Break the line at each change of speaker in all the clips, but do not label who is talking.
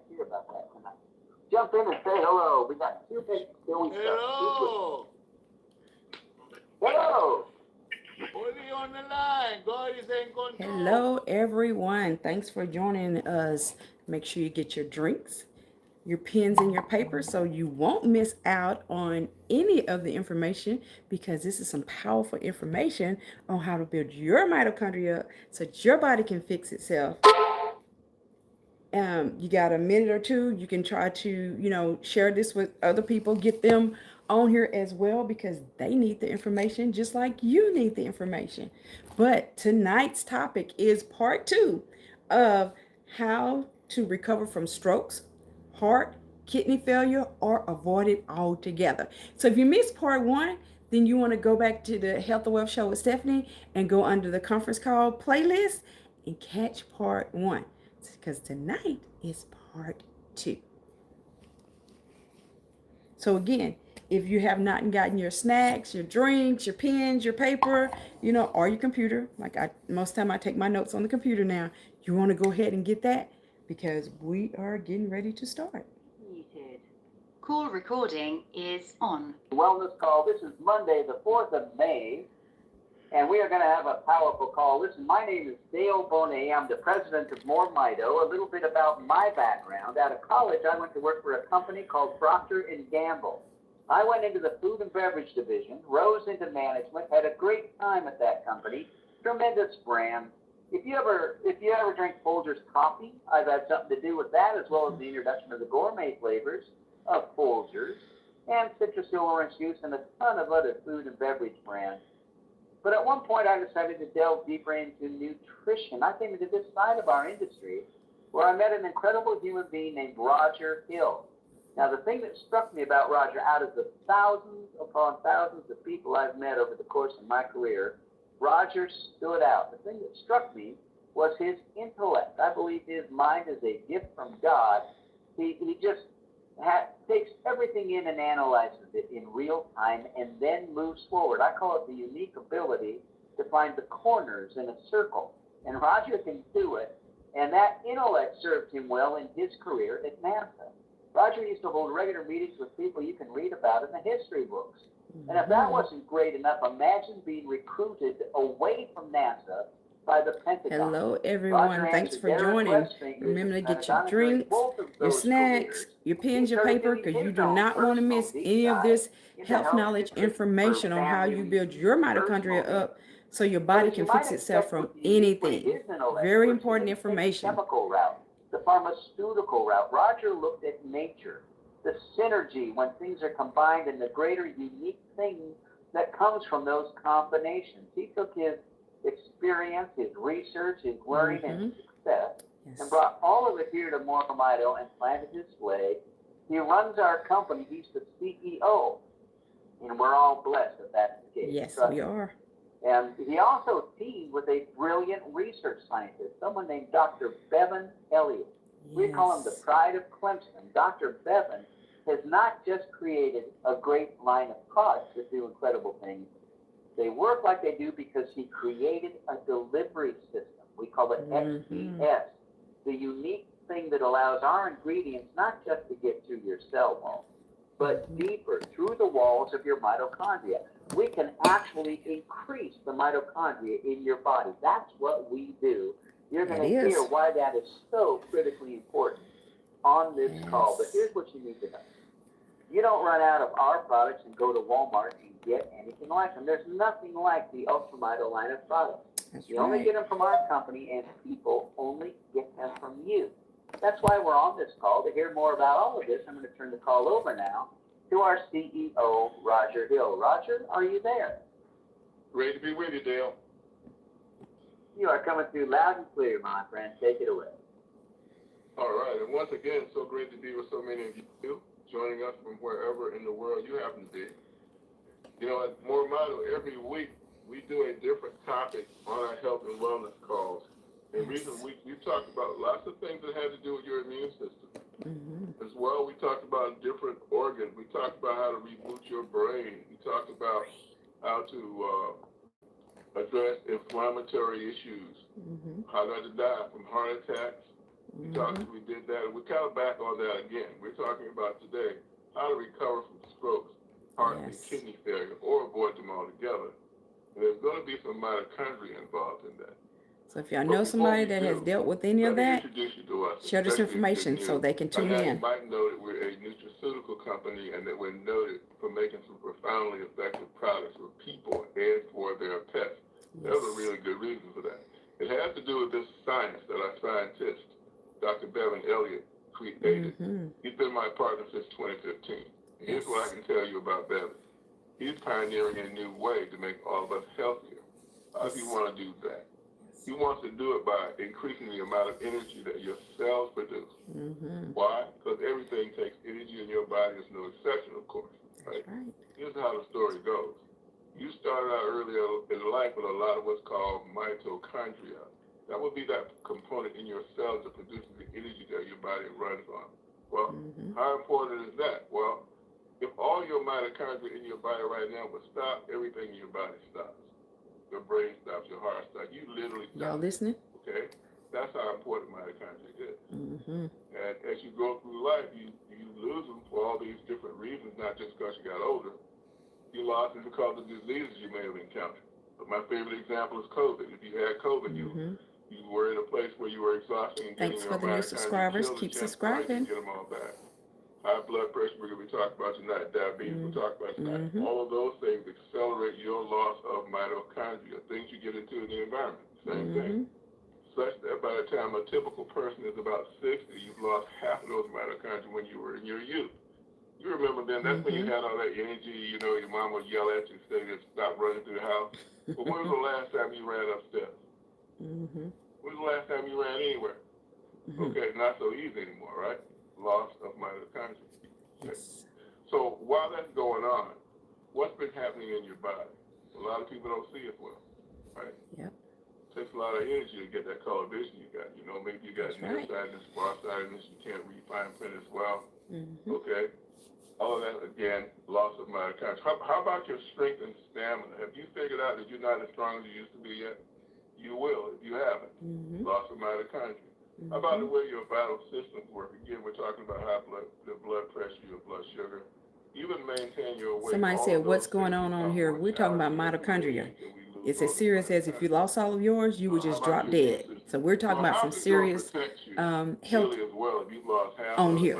hear about that tonight. Jump in and say hello. We got two big silly stuff.
Hello.
Hello.
Only on the line. God is in control.
Hello, everyone. Thanks for joining us. Make sure you get your drinks, your pens, and your paper so you won't miss out on any of the information, because this is some powerful information on how to build your mitochondria up so that your body can fix itself. You got a minute or two, you can try to, share this with other people, get them on here as well, because they need the information just like you need the information. But tonight's topic is part 2 of how to recover from strokes, heart, kidney failure, or avoid it altogether. So if you missed part 1, then you want to go back to the Health and Wealth Show with Stephanie and go under the conference call playlist and catch part 1. Because tonight is part 2. So again, if you have not gotten your snacks, your drinks, your pens, your paper, or your computer, most time I take my notes on the computer now, you want to go ahead and get that, because we are getting ready to start.
Muted. Call recording is on.
Wellness call. This is Monday, the 4th of May. And we are going to have a powerful call. Listen, my name is Dale Bonet. I'm the president of MoreMito. A little bit about my background. Out of college, I went to work for a company called Procter & Gamble. I went into the food and beverage division, rose into management, had a great time at that company. Tremendous brand. If you ever drink Folgers coffee, I've had something to do with that, as well as the introduction of the gourmet flavors of Folgers and citrus orange juice and a ton of other food and beverage brands. But at one point, I decided to delve deeper into nutrition. I came into this side of our industry where I met an incredible human being named Roger Hill. Now, the thing that struck me about Roger, out of the thousands upon thousands of people I've met over the course of my career, Roger stood out. The thing that struck me was his intellect. I believe his mind is a gift from God. He just takes everything in and analyzes it in real time and then moves forward. I call it the unique ability to find the corners in a circle. And Roger can do it. And that intellect served him well in his career at NASA. Roger used to hold regular meetings with people you can read about in the history books. And if that wasn't great enough, imagine being recruited away from NASA by the Pentagon.
Hello, everyone. Thanks for joining. Remember to get your drinks, your snacks, your pens, your paper, because you do not want to miss any of this health knowledge information on how you build your mitochondria up so your body can fix itself from anything. Very important information.
Chemical route, the pharmaceutical route. Roger looked at nature, the synergy when things are combined, and the greater unique thing that comes from those combinations. He took his experience, his research, his learning, and success, and brought all of it here to MoreMito and planted his flag. He runs our company. He's the CEO, and we're all blessed that that's the case.
Yes, we are.
And he also teamed with a brilliant research scientist, someone named Dr. Bevan Elliott. We call him the pride of Clemson. Dr. Bevan has not just created a great line of products that do incredible things. They work like they do because he created a delivery system. We call it XPS, the unique thing that allows our ingredients not just to get through your cell wall, but deeper through the walls of your mitochondria. We can actually increase the mitochondria in your body. That's what we do. You're going to hear why that is so critically important on this call. But here's what you need to know. You don't run out of our products and go to Walmart and get anything like them. There's nothing like the UltraMito line of products. You only get them from our company, and people only get them from you. That's why we're on this call. To hear more about all of this, I'm going to turn the call over now to our CEO, Roger Hill. Roger, are you there?
Great to be with you, Dale.
You are coming through loud and clear, my friend. Take it away.
All right, and once again, so great to be with so many of you, joining us from wherever in the world you happen to be. You know, at MoreMito, every week we do a different topic on our health and wellness calls. In recent weeks, we've talked about lots of things that have to do with your immune system. As well, we talked about different organs. We talked about how to reboot your brain. We talked about how to address inflammatory issues, how not to die from heart attacks, We did that, and we're kind of back on that again. We're talking about today how to recover from strokes, heart and kidney failure, or avoid them altogether. And there's going to be some mitochondria involved in that.
So if y'all know somebody that has dealt with any of that, share this information so they can tune in.
You might know that we're a nutraceutical company and that we're noted for making some profoundly effective products for people and for their pets. There's a really good reason for that. It has to do with this science that our scientist, Dr. Bevan Elliott, created. He's been my partner since 2015. And here's what I can tell you about Bevan. He's pioneering a new way to make all of us healthier. How does he want to do that? He wants to do it by increasing the amount of energy that your cells produce. Why? Because everything takes energy in your body. It's no exception, of course. Right? Here's how the story goes. You started out earlier in life with a lot of what's called mitochondria. That would be that component in your cells that produces the energy that your body runs on. Well, how important is that? Well, if all your mitochondria in your body right now would stop, everything in your body stops. Your brain stops, your heart stops. You literally stop.
Y'all listening?
Okay? That's how important mitochondria is. And as you go through life, you lose them for all these different reasons, not just because you got older. You lost them because of diseases you may have encountered. But my favorite example is COVID. If you had COVID, you were in a place where you were exhausted and
Thanks for the new subscribers. Keep subscribing.
Get them all back. High blood pressure, we're going to be talking about tonight. Diabetes, we'll talk about tonight. All of those things accelerate your loss of mitochondria, things you get into in the environment. Same thing. Such that by the time a typical person is about 60, you've lost half of those mitochondria when you were in your youth. You remember then, that's when you had all that energy, you know, your mom would yell at you, say to stop running through the house. But when was the last time you ran upstairs? When was the last time you ran anywhere? Okay, not so easy anymore, right? Loss of mitochondria. So while that's going on, what's been happening in your body? A lot of people don't see it well, right? It takes a lot of energy to get that color vision you got. You know, maybe you got nearsightedness, farsightedness, you can't read fine print as well. Okay? All of that, again, loss of mitochondria. How about your strength and stamina? Have you figured out that you're not as strong as you used to be yet? You will if you haven't. Loss of mitochondria. How about the way your vital systems work? Again, we're talking about high blood pressure, your blood sugar. Even maintain your weight.
Somebody said, what's going on here? We're talking about mitochondria. It's as serious as if you lost all of yours, you would just drop dead. So we're talking about some serious health on here.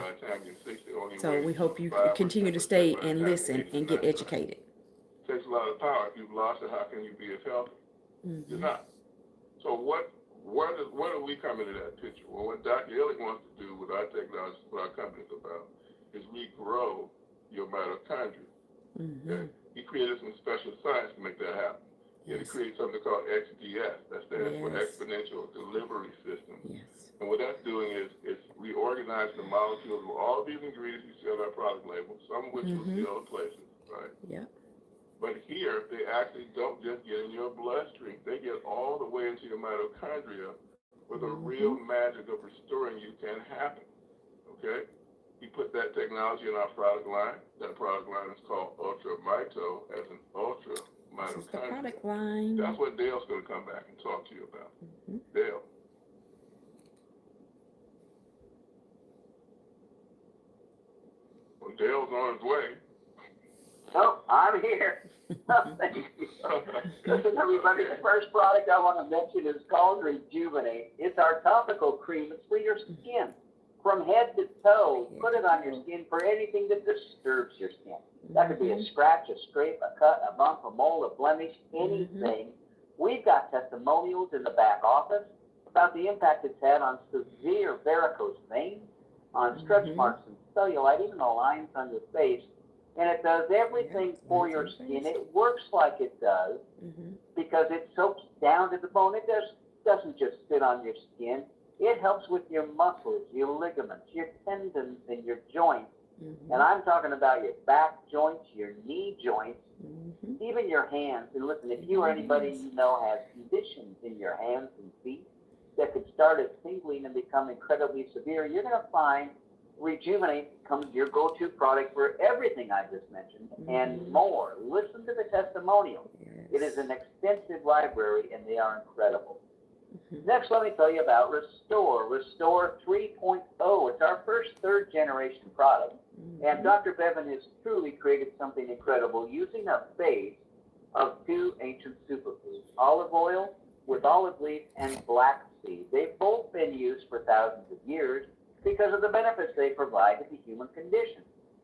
So we hope you continue to stay and listen and get educated.
It takes a lot of power. If you've lost it, how can you be as healthy? You're not. So where do we come into that picture? Well, what Dr. Elliott wants to do with our technology, what our company's about, is regrow your mitochondria. Okay? He created some special science to make that happen. He had to create something called XDS. That stands for Exponential Delivery System. And what that's doing is it's reorganizing the molecules of all of these ingredients you see on our product label, some of which you'll see other places, right? But here, they actually don't just get in your bloodstream. They get all the way into your mitochondria where the real magic of restoring you can happen, okay? We put that technology in our product line. That product line is called UltraMito as an ultra mitochondria.
Product line.
That's what Dale's going to come back and talk to you about. Dale. Well, Dale's on his way.
Oh, I'm here. Thank you. Listen, everybody, the first product I want to mention is called Rejuvenate. It's our topical cream. It's for your skin. From head to toe, put it on your skin for anything that disturbs your skin. That could be a scratch, a scrape, a cut, a bump, a mole, a blemish, anything. We've got testimonials in the back office about the impact it's had on severe varicose veins, on stretch marks and cellulite, even the lines on your face. And it does everything for your skin. It works like it does because it soaks down to the bone. It doesn't just sit on your skin. It helps with your muscles, your ligaments, your tendons, and your joints. And I'm talking about your back joints, your knee joints, even your hands. And listen, if you or anybody you know has conditions in your hands and feet that could start as tingling and become incredibly severe, you're going to find Rejuvenate becomes your go-to product for everything I just mentioned and more. Listen to the testimonial. It is an extensive library, and they are incredible. Next, let me tell you about Restore 3.0. It's our first third-generation product. And Dr. Bevan has truly created something incredible using a base of two ancient superfoods, olive oil with olive leaf and black seed. They've both been used for thousands of years because of the benefits they provide to the human condition.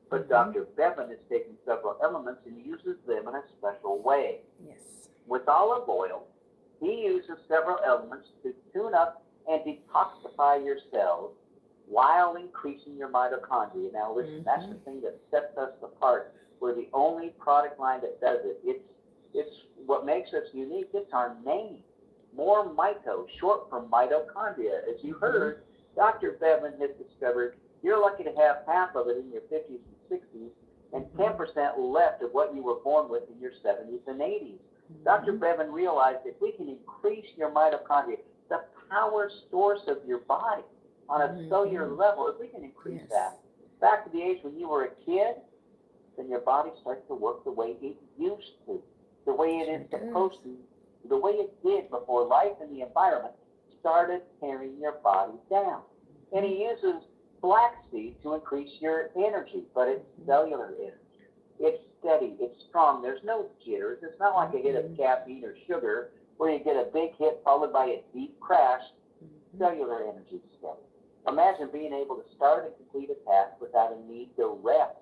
But Dr. Bevan has taken several elements and uses them in a special way.
Yes.
With olive oil, he uses several elements to tune up and detoxify your cells while increasing your mitochondria. Now listen, that's the thing that sets us apart. We're the only product line that does it. It's what makes us unique. It's our name. MoreMito, short for mitochondria. As you heard, Dr. Bevan has discovered you're lucky to have half of it in your 50s and 60s and 10% left of what you were born with in your 70s and 80s. Dr. Bevan realized if we can increase your mitochondria, the power source of your body on a cellular level, if we can increase that, back to the age when you were a kid, then your body starts to work the way it used to, the way it is supposed to, the way it did before life and the environment started tearing your body down. And he uses flaxseed to increase your energy, but it's cellular energy. It's steady, it's strong, there's no jitters. It's not like a hit of caffeine or sugar where you get a big hit followed by a deep crash. Cellular energy is steady. Imagine being able to start and complete a task without a need to rest.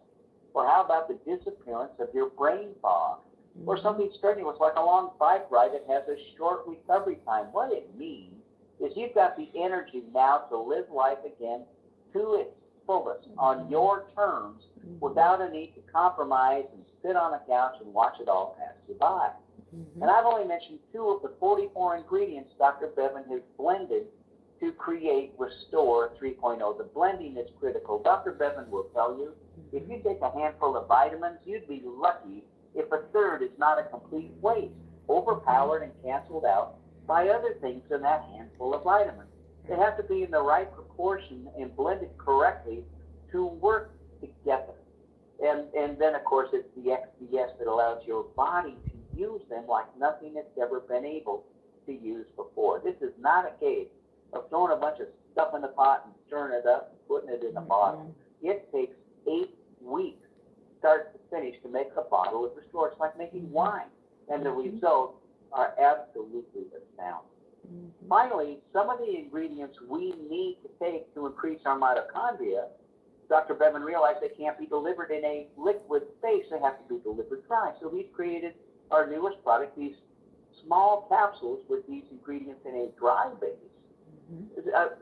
Or how about the disappearance of your brain fog? Or something strenuous like a long bike ride that has a short recovery time. What it means is you've got the energy now to live life again to its fullest on your terms without a need to compromise and sit on a couch and watch it all pass you by. And I've only mentioned 2 of the 44 ingredients Dr. Bevan has blended to create Restore 3.0. The blending is critical. Dr. Bevan will tell you, if you take a handful of vitamins, you'd be lucky if a third is not a complete waste, overpowered and canceled out by other things in that handful of vitamins. They have to be in the right proportion and blended correctly to work together. And then, of course, it's the XDS that allows your body to use them like nothing it's ever been able to use before. This is not a case of throwing a bunch of stuff in the pot and stirring it up and putting it in a bottle. It takes 8 weeks, start to finish, to make a bottle of Restore. It's like making wine. And the results are absolutely astounding. Finally, some of the ingredients we need to take to increase our mitochondria, Dr. Bevan realized they can't be delivered in a liquid phase. They have to be delivered dry. So he's created our newest product, these small capsules with these ingredients in a dry base.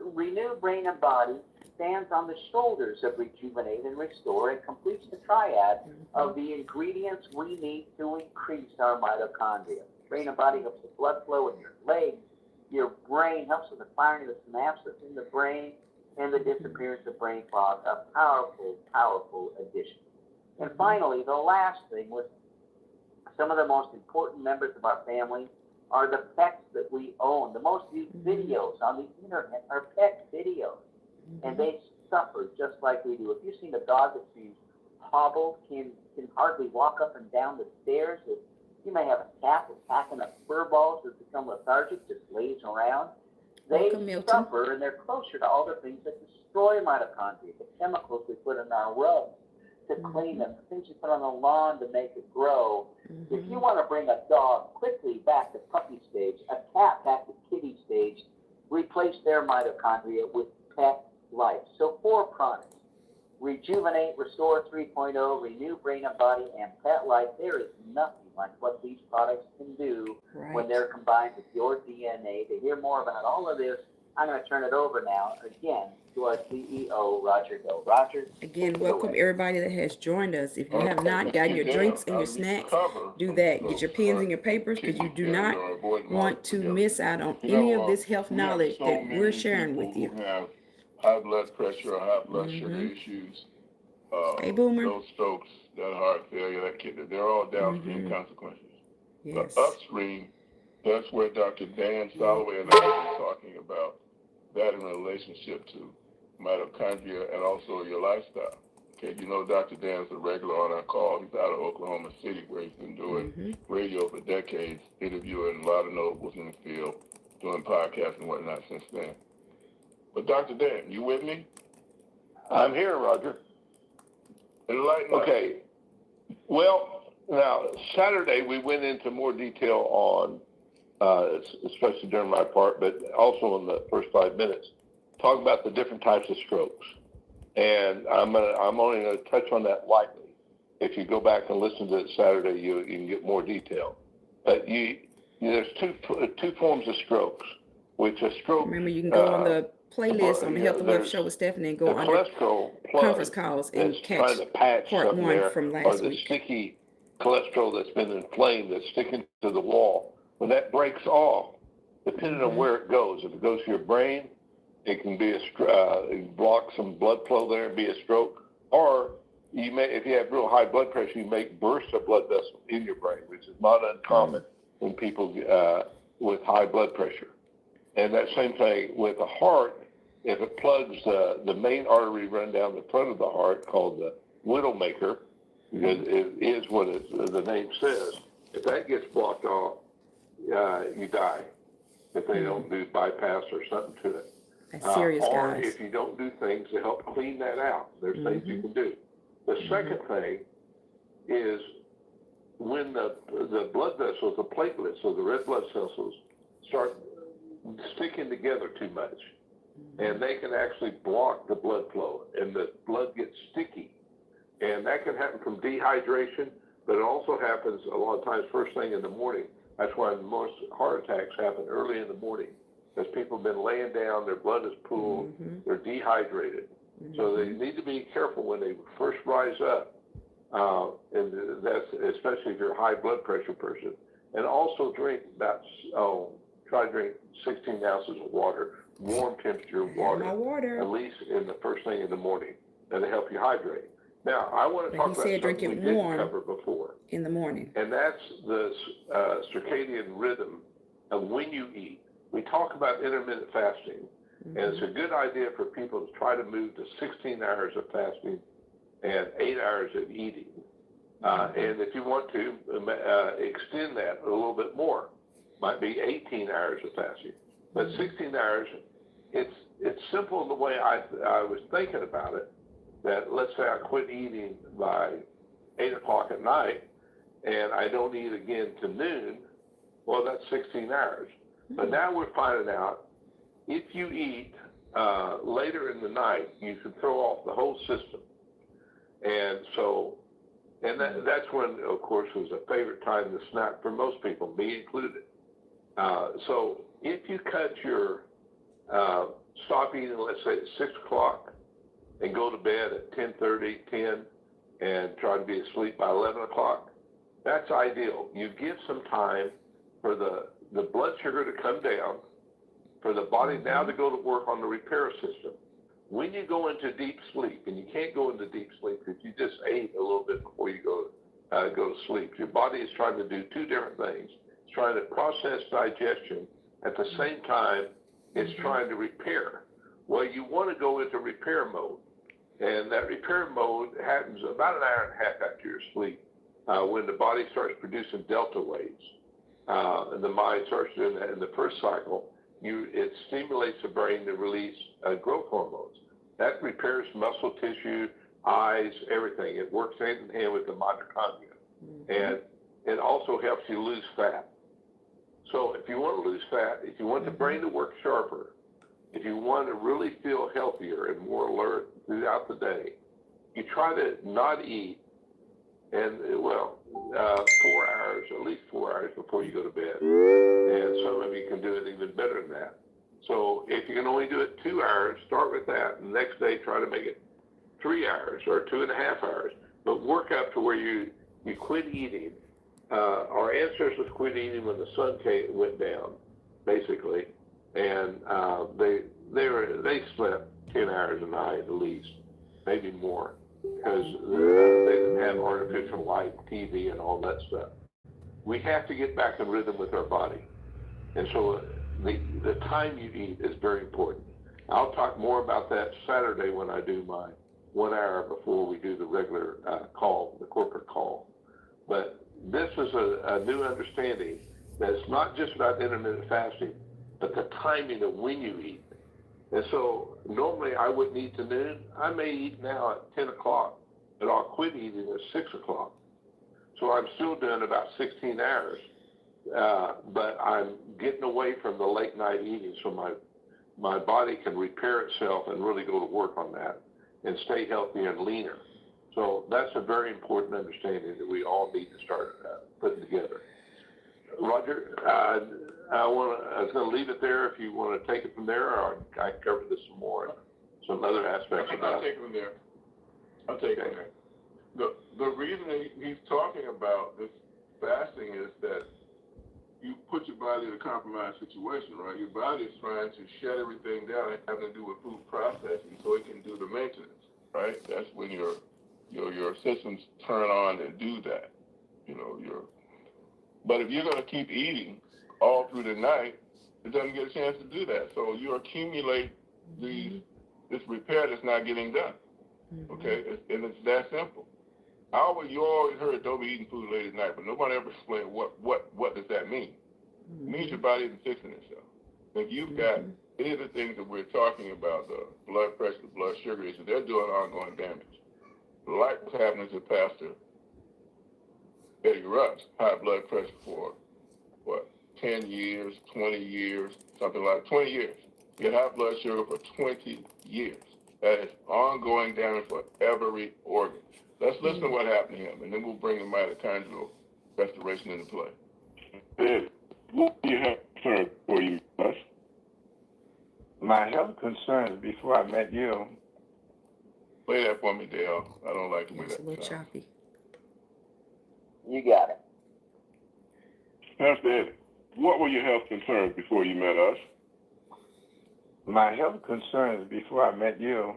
Renew Brain and Body stands on the shoulders of Rejuvenate and Restore and completes the triad of the ingredients we need to increase our mitochondria. Brain and Body helps the blood flow in your legs. Your brain helps with the firing of the synapses in the brain and the disappearance of brain fog. A powerful, powerful addition. And finally, the last thing was some of the most important members of our family are the pets that we own. The most viewed videos on the internet are pet videos. And they suffer just like we do. If you've seen a dog that seems hobbled, can hardly walk up and down the stairs, you may have a cat that's packing up fur balls, that's become lethargic, just lays around. They suffer, and they're closer to all the things that destroy mitochondria, the chemicals we put in our rubs to clean them, the things you put on the lawn to make it grow. If you want to bring a dog quickly back to puppy stage, a cat back to kitty stage, replace their mitochondria with Petlife. So 4 products: Rejuvenate, Restore 3.0, Renew Brain and Body, and Petlife. There is nothing like what these products can do when they're combined with your DNA. To hear more about all of this, I'm going to turn it over now again to our CEO, Roger Hill. Roger.
Again, welcome everybody that has joined us. If you have not gotten your drinks and your snacks, do that. Get your pens and your papers, because you do not want to miss out on any of this health knowledge that we're sharing with you.
Have high blood pressure or high blood sugar issues.
Hey, Boomer.
Those strokes, that heart failure, that kidney, they're all downstream consequences.
Yes.
The upstream, that's where Dr. Dan Soloway and I have been talking about that in relationship to mitochondria and also your lifestyle. Okay, you know Dr. Dan's a regular on our call. He's out of Oklahoma City, where he's been doing radio for decades, interviewing a lot of notables in the field. doing podcasts and whatnot since then. But Dr. Dan, you with me?
I'm here, Roger.
Enlighten us.
Okay. Well, now, Saturday we went into more detail on, especially during my part, but also in the first 5 minutes, talk about the different types of strokes. And I'm only going to touch on that lightly. If you go back and listen to it Saturday, you can get more detail. But there's two forms of strokes, which a stroke.
Remember, you can go on the playlist on the Health and Wealth Show with Stephanie and go on
cholesterol
conference calls and catch part one from last
or the
week.
sticky cholesterol that's been inflamed that's sticking to the wall. When that breaks off, depending on where it goes, if it goes to your brain, it can be it block some blood flow there and be a stroke. Or you may, if you have real high blood pressure, you may burst a blood vessel in your brain, which is not uncommon in people with high blood pressure. And that same thing with the heart, if it plugs the main artery run down the front of the heart called the widowmaker, because it is what the name says, if that gets blocked off, you die if they don't do bypass or something to it.
That's serious,
or
guys.
if you don't do things to help clean that out, there's things you can do. The second thing is when the blood vessels, the platelets, or the red blood cells start sticking together too much, and they can actually block the blood flow, and the blood gets sticky. And that can happen from dehydration, but it also happens a lot of times first thing in the morning. That's why most heart attacks happen early in the morning, because people have been laying down, their blood is pooled, they're dehydrated. So they need to be careful when they first rise up, and that's especially if you're a high blood pressure person. And also drink try to drink 16 ounces of water, warm temperature water, at least in the first thing in the morning. That'll help you hydrate. Now, I want to talk about something we didn't cover before.
In the morning.
And that's the circadian rhythm of when you eat. We talk about intermittent fasting, and it's a good idea for people to try to move to 16 hours of fasting and 8 hours of eating. And if you want to extend that a little bit more, might be 18 hours of fasting. But 16 hours, it's simple in the way I was thinking about it, that let's say I quit eating by 8 o'clock at night and I don't eat again to noon, well, that's 16 hours. But now we're finding out if you eat later in the night, you can throw off the whole system. And so, that's when, of course, was a favorite time to snack for most people, me included. So if you cut your, stop eating, let's say at 6 o'clock and go to bed at 10:30, 10, and try to be asleep by 11 o'clock, that's ideal. You give some time for the blood sugar to come down, for the body now to go to work on the repair system. When you go into deep sleep, and you can't go into deep sleep if you just ate a little bit before you go to sleep, your body is trying to do two different things. It's trying to process digestion. At the same time, it's trying to repair. Well, you want to go into repair mode. And that repair mode happens about an hour and a half after your sleep, when the body starts producing delta waves. And the mind starts doing that. In the first cycle, it stimulates the brain to release growth hormones. That repairs muscle tissue, eyes, everything. It works hand in hand with the mitochondria. And it also helps you lose fat. So if you want to lose fat, if you want the brain to work sharper, if you want to really feel healthier and more alert throughout the day, you try to not eat, and 4 hours, at least 4 hours before you go to bed. And some of you can do it even better than that. So if you can only do it 2 hours, start with that. And the next day, try to make it 3 hours or 2.5 hours. But work up to where you quit eating. Our ancestors quit eating when the sun went down, basically. And they slept 10 hours a night at least, maybe more, because they didn't have artificial light, TV, and all that stuff. We have to get back in rhythm with our body. And so the time you eat is very important. I'll talk more about that Saturday when I do my 1 hour before we do the regular call, the corporate call. But this is a new understanding that it's not just about intermittent fasting. but the timing of when you eat. And so normally I wouldn't eat to noon. I may eat now at 10 o'clock, and I'll quit eating at 6 o'clock. So I'm still doing about 16 hours, but I'm getting away from the late night eating so my body can repair itself and really go to work on that and stay healthy and leaner. So that's a very important understanding that we all need to start putting together. Roger, I was going to leave it there if you want to take it from there, or I cover this some more, some other aspects about
I'll take it from there. I'll take it from there. The reason he's talking about this fasting is that you put your body in a compromised situation, right? Your body is trying to shut everything down and having to do with food processing so it can do the maintenance, right? That's when your systems turn on and do that. But if you're going to keep eating all through the night, it doesn't get a chance to do that. So you accumulate this repair that's not getting done. Okay, and it's that simple. You always heard don't be eating food late at night, but nobody ever explained what does that mean. It means your body isn't fixing itself. If you've got any of the things that we're talking about, the blood pressure, the blood sugar issue, they're doing ongoing damage. Like what's happening to Pastor Eddie Rush, high blood pressure for 10 years, 20 years, something like 20 years. He had high blood sugar for 20 years. That is ongoing damage for every organ. Let's listen to what happened to him, and then we'll bring the mitochondrial restoration into play.
Ed, what do you have concerns for you, Russ?
my health concerns before I met you.
Play that for me, Dale. I don't like the way
It's a
that
little
sounds.
choppy.
You got it.
Pastor Ed, what were your health concerns before you met us?
My health concerns before I met you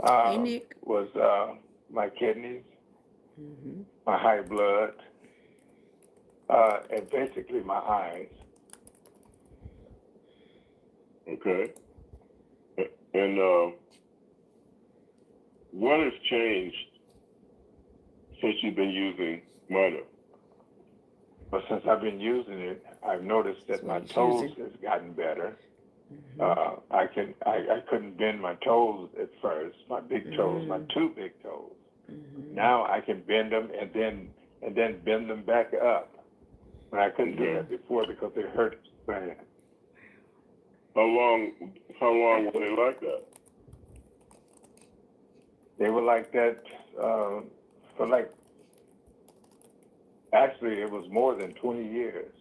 Hey, Nick.
was my kidneys,
Mm-hmm.
my high blood, and basically my eyes.
Okay. And what has changed since you've been using Mito?
But since I've been using it, I've noticed that
That's
my
what he's
toes
using.
has gotten better.
Mm-hmm.
I couldn't bend my toes at first, my big toes, my two big toes.
Mm-hmm.
Now I can bend them and then bend them back up. But I couldn't do that before because it hurt bad.
How long were they like that?
They were like that for like, actually it was more than 20 years.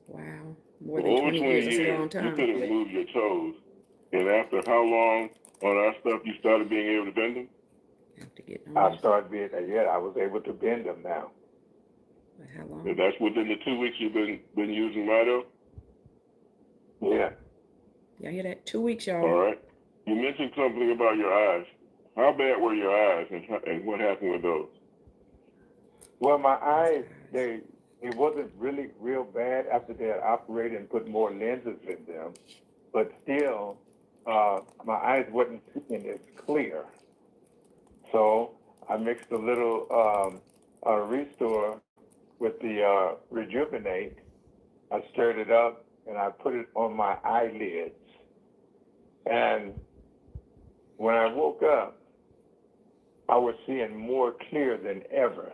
Wow. More
For
than
over
20 years. That's a long
you
time.
couldn't move your toes. And after how long on our stuff you started being able to bend them?
Have to get
I
on
started being, I was able to bend them now.
this. How long?
And that's within the 2 weeks you've been using Mito?
Yeah.
Y'all hear that? 2 weeks, y'all.
All right. You mentioned something about your eyes. How bad were your eyes, and what happened with those?
Well, my eyes, it wasn't really real bad after they had operated and put more lenses in them, but still, my eyes wasn't seeing as clear. So I mixed a little Restore with the Rejuvenate. I stirred it up and I put it on my eyelids. And when I woke up, I was seeing more clear than ever.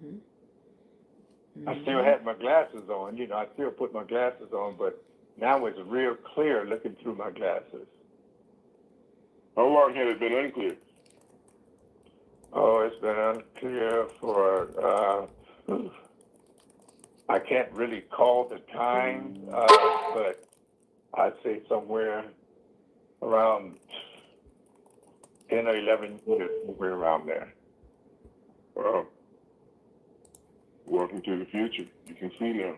Mm-hmm.
I still had my glasses on, I still put my glasses on, but now it's real clear looking through my glasses.
How long had it been unclear?
Oh, it's been unclear for, I can't really call the time, but I'd say somewhere around 10 or 11 years, somewhere around there.
Wow. Welcome to the future. You can see now.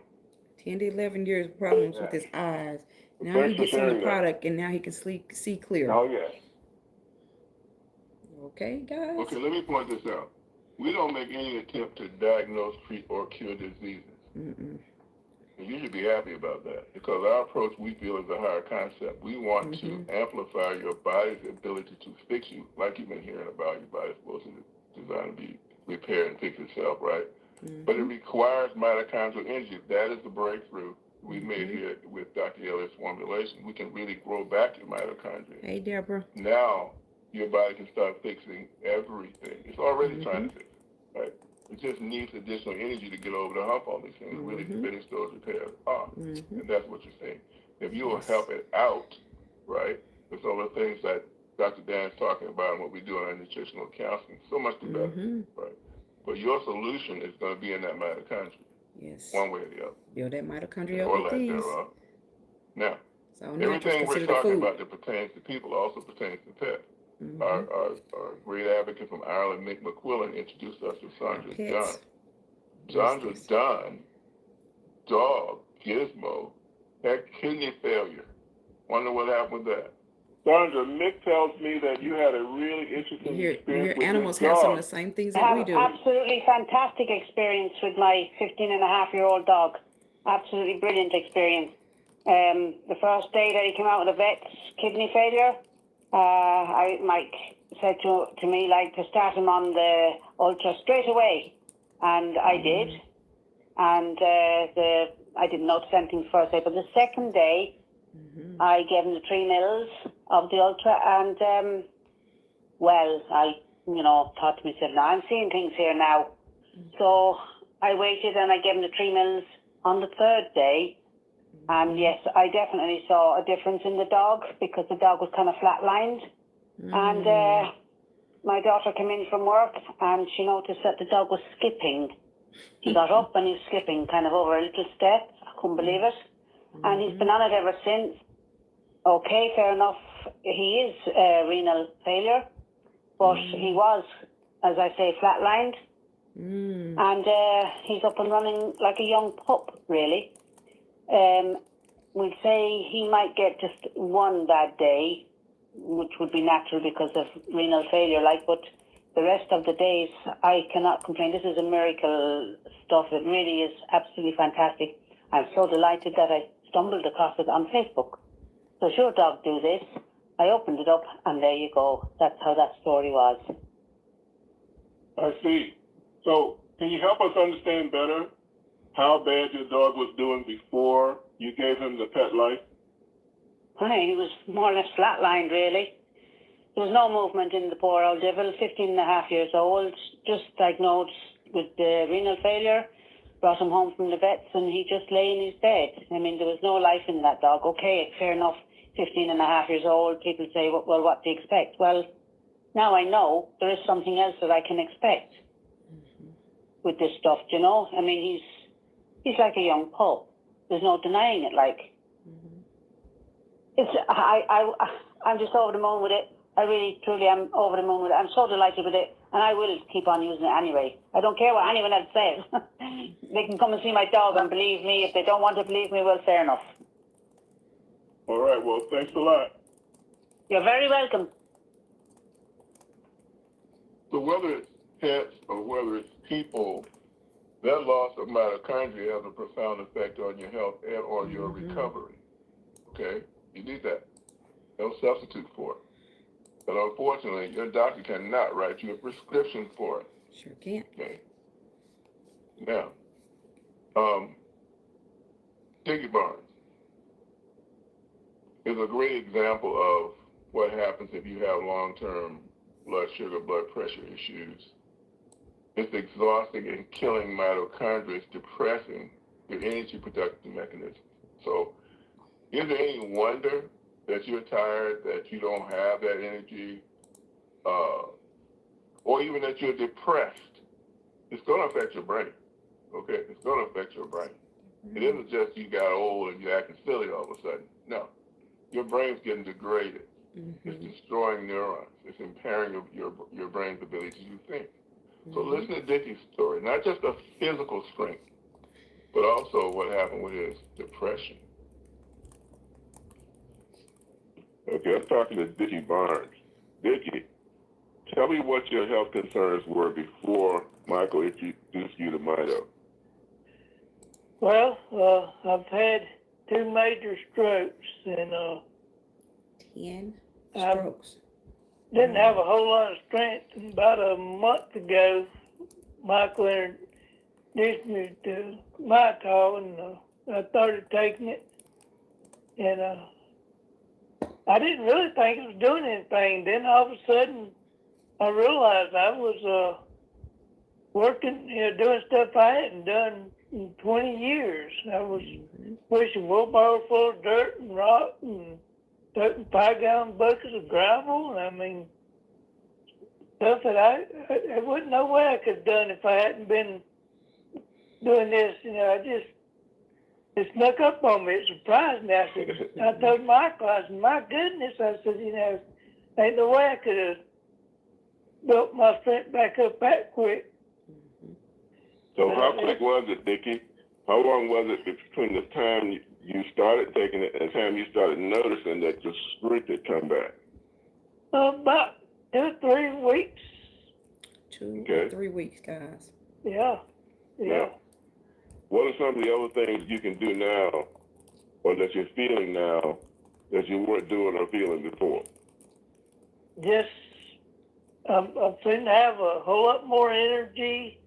10 to 11 years problems with his eyes. Now
Thanks
he
for
gets in the
sharing that.
product and now he can see clear.
Oh, yeah.
Okay, guys?
Okay, let me point this out. We don't make any attempt to diagnose, treat, or cure diseases.
Mm-mm.
And you should be happy about that because our approach, we feel, is a higher concept. We want to amplify your body's ability to fix you, like you've been hearing about. Your body's supposed to designed to be repaired and fix itself, right?
Mm-hmm.
But it requires mitochondrial energy. That is the breakthrough we made here with Dr. Elliott's formulation, we can really grow back your mitochondria.
Hey, Deborah.
Now your body can start fixing everything. It's already trying to fix it, right? It just needs additional energy to get over the hump on these things, really finish those repairs off. And that's what you're saying. If you will help it out, right, with some of the things that Dr. Dan's talking about and what we do in our nutritional counseling, so much the better, right? But your solution is going to be in that mitochondria,
Yes.
one way or the other.
Build that mitochondria
Or
with
lack
these.
thereof. Now,
So
everything we're
considered
talking
food.
about that pertains to people also pertains to pets. Our great advocate from Ireland, Mick McQuillan, introduced us to Sandra Dunn. Sandra Dunn, dog, Gizmo, had kidney failure. Wonder what happened with that.
Sandra, Mick tells me that you had a really interesting experience with
animals
your
have some
dog.
of the same things
I
that
have
we do.
absolutely fantastic experience with my 15-and-a-half-year-old dog. Absolutely brilliant experience. The first day that he came out of the vet's kidney failure, Mike said to me, like, to start him on the Ultra straight away. And I did. And I didn't notice anything the first day. But the second day, I gave him the 3 mils of the Ultra. And, well, I, thought to myself, now I'm seeing things here now. So I waited and I gave him the 3 mils on the third day. And yes, I definitely saw a difference in the dog because the dog was kind of flatlined. And my daughter came in from work and she noticed that the dog was skipping. He got up and he was skipping kind of over a little step. I couldn't believe it. And he's been on it ever since. Okay, fair enough. He is renal failure, but he was, as I say, flatlined. And he's up and running like a young pup, really. We'd say he might get just one bad day, which would be natural because of renal failure, but the rest of the days, I cannot complain. This is a miracle stuff. It really is absolutely fantastic. I'm so delighted that I stumbled across it on Facebook. So sure, dog, do this. I opened it up, and there you go. That's how that story was.
I see. So can you help us understand better how bad your dog was doing before you gave him the Petlife?
He was more or less flatlined, really. There was no movement in the poor old devil, 15-and-a-half years old, just diagnosed with renal failure, brought him home from the vets, and he just lay in his bed. I mean, there was no life in that dog. Okay, fair enough, 15-and-a-half years old, people say, well, what do you expect? Well, now I know there is something else that I can expect with this stuff, I mean, he's like a young pup. There's no denying it, I'm just over the moon with it. I really, truly am over the moon with it. I'm so delighted with it, and I will keep on using it anyway. I don't care what anyone else says. They can come and see my dog and believe me. If they don't want to believe me, well, fair enough.
All right, well, thanks a lot.
You're very welcome.
So whether it's pets or whether it's people, that loss of mitochondria has a profound effect on your health and or your recovery. Okay? You need that. No substitute for it. But unfortunately, your doctor cannot write you a prescription for it.
Sure can't.
Okay? Now, Diggy Barnes is a great example of what happens if you have long-term blood sugar, blood pressure issues. It's exhausting and killing mitochondria. It's depressing your energy production mechanism. So is there any wonder that you're tired, that you don't have that energy, or even that you're depressed? It's going to affect your brain, okay? It's going to affect your brain. It isn't just you got old and you're acting silly all of a sudden. No. Your brain's getting degraded. It's destroying neurons. It's impairing your brain's ability to think. So listen to Dickie's story, not just of physical strength, but also what happened with his depression.
Okay, I'm talking to Dickie Barnes. Dickie, tell me what your health concerns were before Michael introduced you to Mito.
Well, I've had 2 major strokes, and
10
I
strokes.
didn't have a whole lot of strength. And about a month ago, Michael introduced me to Mito, and I started taking it, and I didn't really think it was doing anything. Then all of a sudden, I realized I was working, doing stuff I hadn't done in 20 years. I was pushing wheelbarrow full of dirt and rock and toting 5-gallon buckets of gravel. And I mean, stuff that there wasn't no way I could have done if I hadn't been doing this. It snuck up on me. It surprised me. I told Michael, I said, my goodness, I said, ain't no way I could have built my strength back up that quick.
So how quick was it, Dickie? How long was it between the time you started taking it and the time you started noticing that your strength had come back?
About 2 or 3 weeks.
2 or 3 weeks, guys.
Yeah.
Now, what are some of the other things you can do now, or that you're feeling now, that you weren't doing or feeling before?
Just, I'm seem to have a whole lot more energy,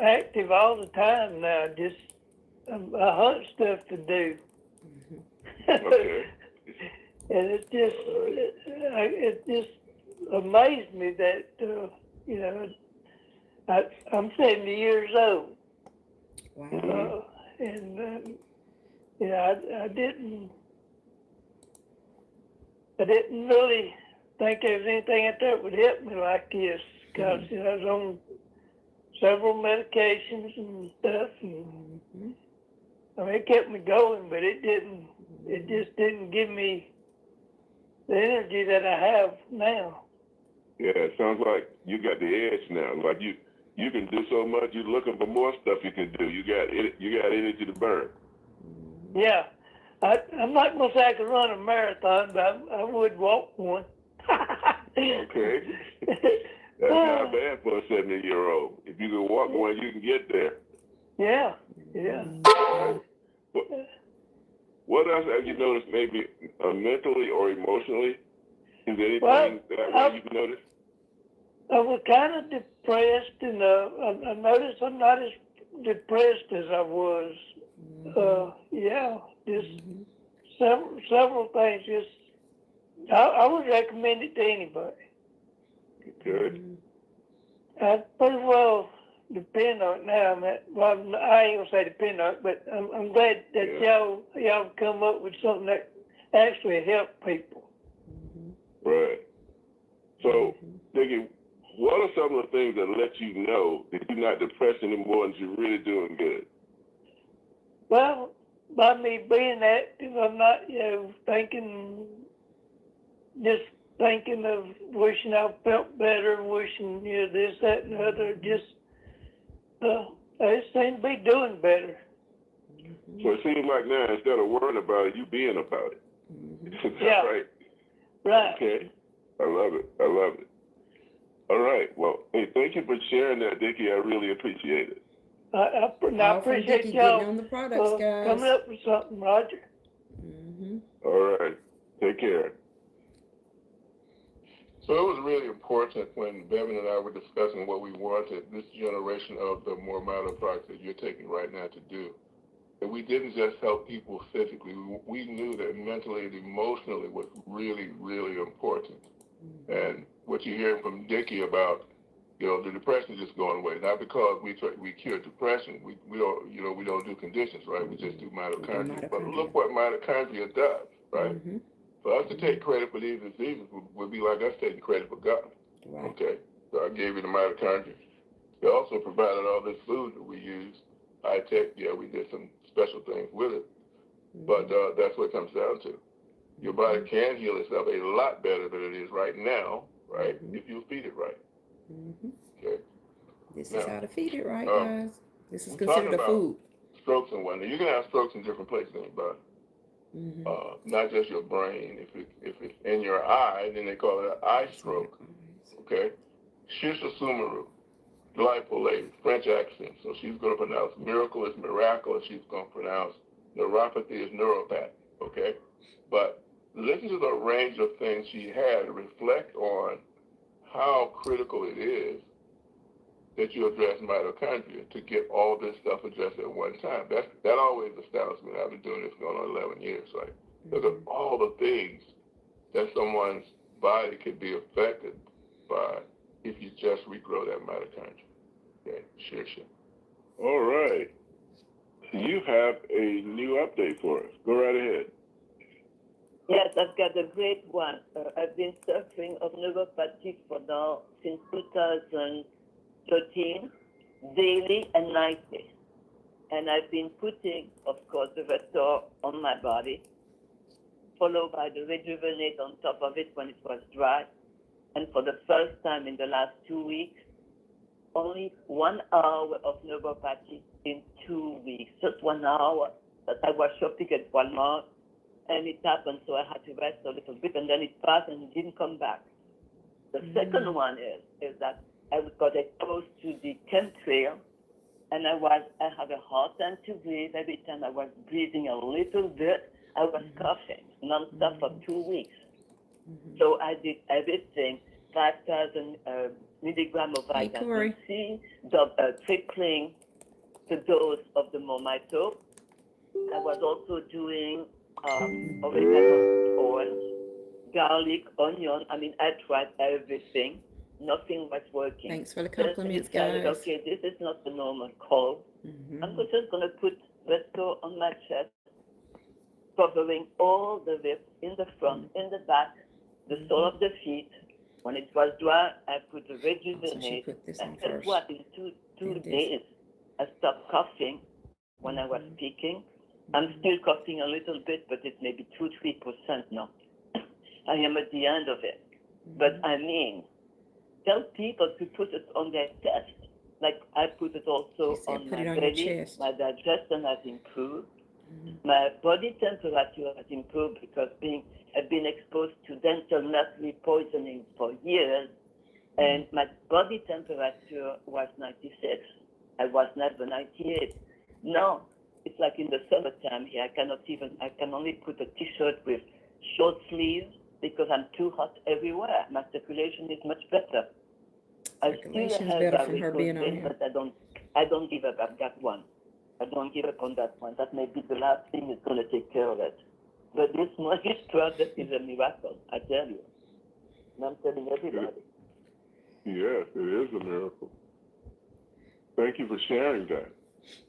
active all the time now. Just, I hunt stuff to do.
Okay.
And it just amazed me that, I'm 70 years old.
Wow.
I didn't really think there was anything out there that would help me like this, because I was on several medications and stuff, and I mean, it kept me going, but it just didn't give me the energy that I have now.
Yeah, it sounds like you got the edge now. Like you can do so much. You're looking for more stuff you can do. You got energy to burn.
Yeah, I'm not gonna say I could run a marathon, but I would walk one.
Okay. That's not bad for a 70-year-old. If you can walk one, you can get there.
Yeah.
What else have you noticed, maybe mentally or emotionally? Is there anything that you've noticed?
I was kind of depressed, and I noticed I'm not as depressed as I was. Just several things. Just I would recommend it to anybody.
Good.
I pretty well depend on it now. I ain't gonna say depend on it, but I'm glad that y'all come up with something that actually help people.
Right. So, Dickie, what are some of the things that let you know that you're not depressed anymore and you're really doing good?
Well, by me being active, I'm not, thinking of wishing I felt better, wishing, this, that, and the other. I just seem to be doing better.
So it seems like now, instead of worrying about it, you being about it. Is that right?
Right.
Okay. I love it. All right. Well, hey, thank you for sharing that, Dickie. I really appreciate it.
I appreciate y'all
on the products, guys.
coming up with something, Roger.
All right. Take care.
So it was really important when Bevan and I were discussing what we wanted this generation of the MoreMito products that you're taking right now to do. And we didn't just help people physically. We knew that mentally and emotionally was really, really important. And what you're hearing from Dickie about, the depression just going away. Not because we cure depression. We don't do conditions, right? We just do mitochondria. But look what mitochondria does, right? For us to take credit for these diseases would be like us taking credit for God. Right. Okay, so I gave you the mitochondria. They also provided all this food that we use, high tech. Yeah, we did some special things with it, but that's what it comes down to. Your body can heal itself a lot better than it is right now, right? If you feed it right. Okay.
This is how to feed it right, guys. This is considered a food.
Strokes and whatnot. You can have strokes in different places in your body. Not just your brain. If it's in your eye, then they call it an eye stroke. Okay? Shisasumaru, delightful lady, French accent. So she's going to pronounce miracle is miracle, and she's going to pronounce neuropathy is neuropath. Okay? But listen to the range of things she had. Reflect on how critical it is that you address mitochondria to get all this stuff addressed at one time. That always astounds me. I've been doing this going on 11 years. Like, look at all the things that someone's body could be affected by if you just regrow that mitochondria. Okay, sure.
All right. You have a new update for us. Go right ahead.
Yes, I've got a great one. I've been suffering of neuropathy for now since 2013, daily and nightly. And I've been putting, of course, the Restore on my body, followed by the Rejuvenate on top of it when it was dry. And for the first time in the last 2 weeks, only 1 hour of neuropathy in 2 weeks. Just 1 hour that I was shopping at Walmart, and it happened, so I had to rest a little bit, and then it passed and it didn't come back. The second one is that I got exposed to the chemtrail, and I had a hard time to breathe. Every time I was breathing a little bit, I was coughing nonstop for 2 weeks. So I did everything, 5,000 milligrams of vitamin C, tripling the dose of the MoreMito. I was also doing oregano oil, garlic, onion. I mean, I tried everything. Nothing was working.
Thanks for the compliments,
decided,
guys.
okay, this is not the normal cold. I'm just going to put Restore on my chest, covering all the ribs in the front, in the back, the sole of the feet. When it was dry, I put the Rejuvenate.
Put this on
And guess
first.
what? In two days, I stopped coughing when I was speaking. I'm still coughing a little bit, but it's maybe 2-3% now. I am at the end of it. But I mean, tell people to put it on their chest. Like I put it also on my belly. My digestion has improved. My body temperature has improved because I've been exposed to dental mercury poisoning for years, and my body temperature was 96. I was never 98. Now, it's like in the summertime here, I can only put a t-shirt with short sleeves because I'm too hot everywhere. My circulation is much better. I still have
better from her being on here.
but I don't give up on that one. I don't give up on that one. That may be the last thing that's going to take care of it. But this product is a miracle, I tell you. And I'm telling everybody.
Yes, it is a miracle. Thank you for sharing that.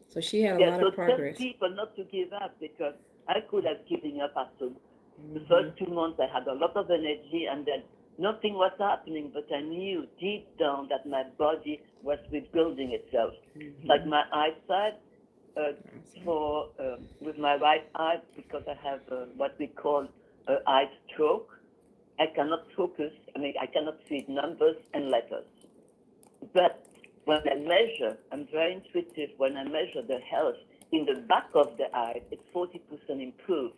So she had a lot of progress.
Tell people not to give up because I could have given up after the first 2 months. I had a lot of energy and then nothing was happening, but I knew deep down that my body was rebuilding itself. Like my eyesight, with my right eye, because I have what we call eye stroke, I cannot focus. I mean, I cannot see numbers and letters. But when I measure, I'm very intuitive. When I measure the health in the back of the eye, it's 40% improved.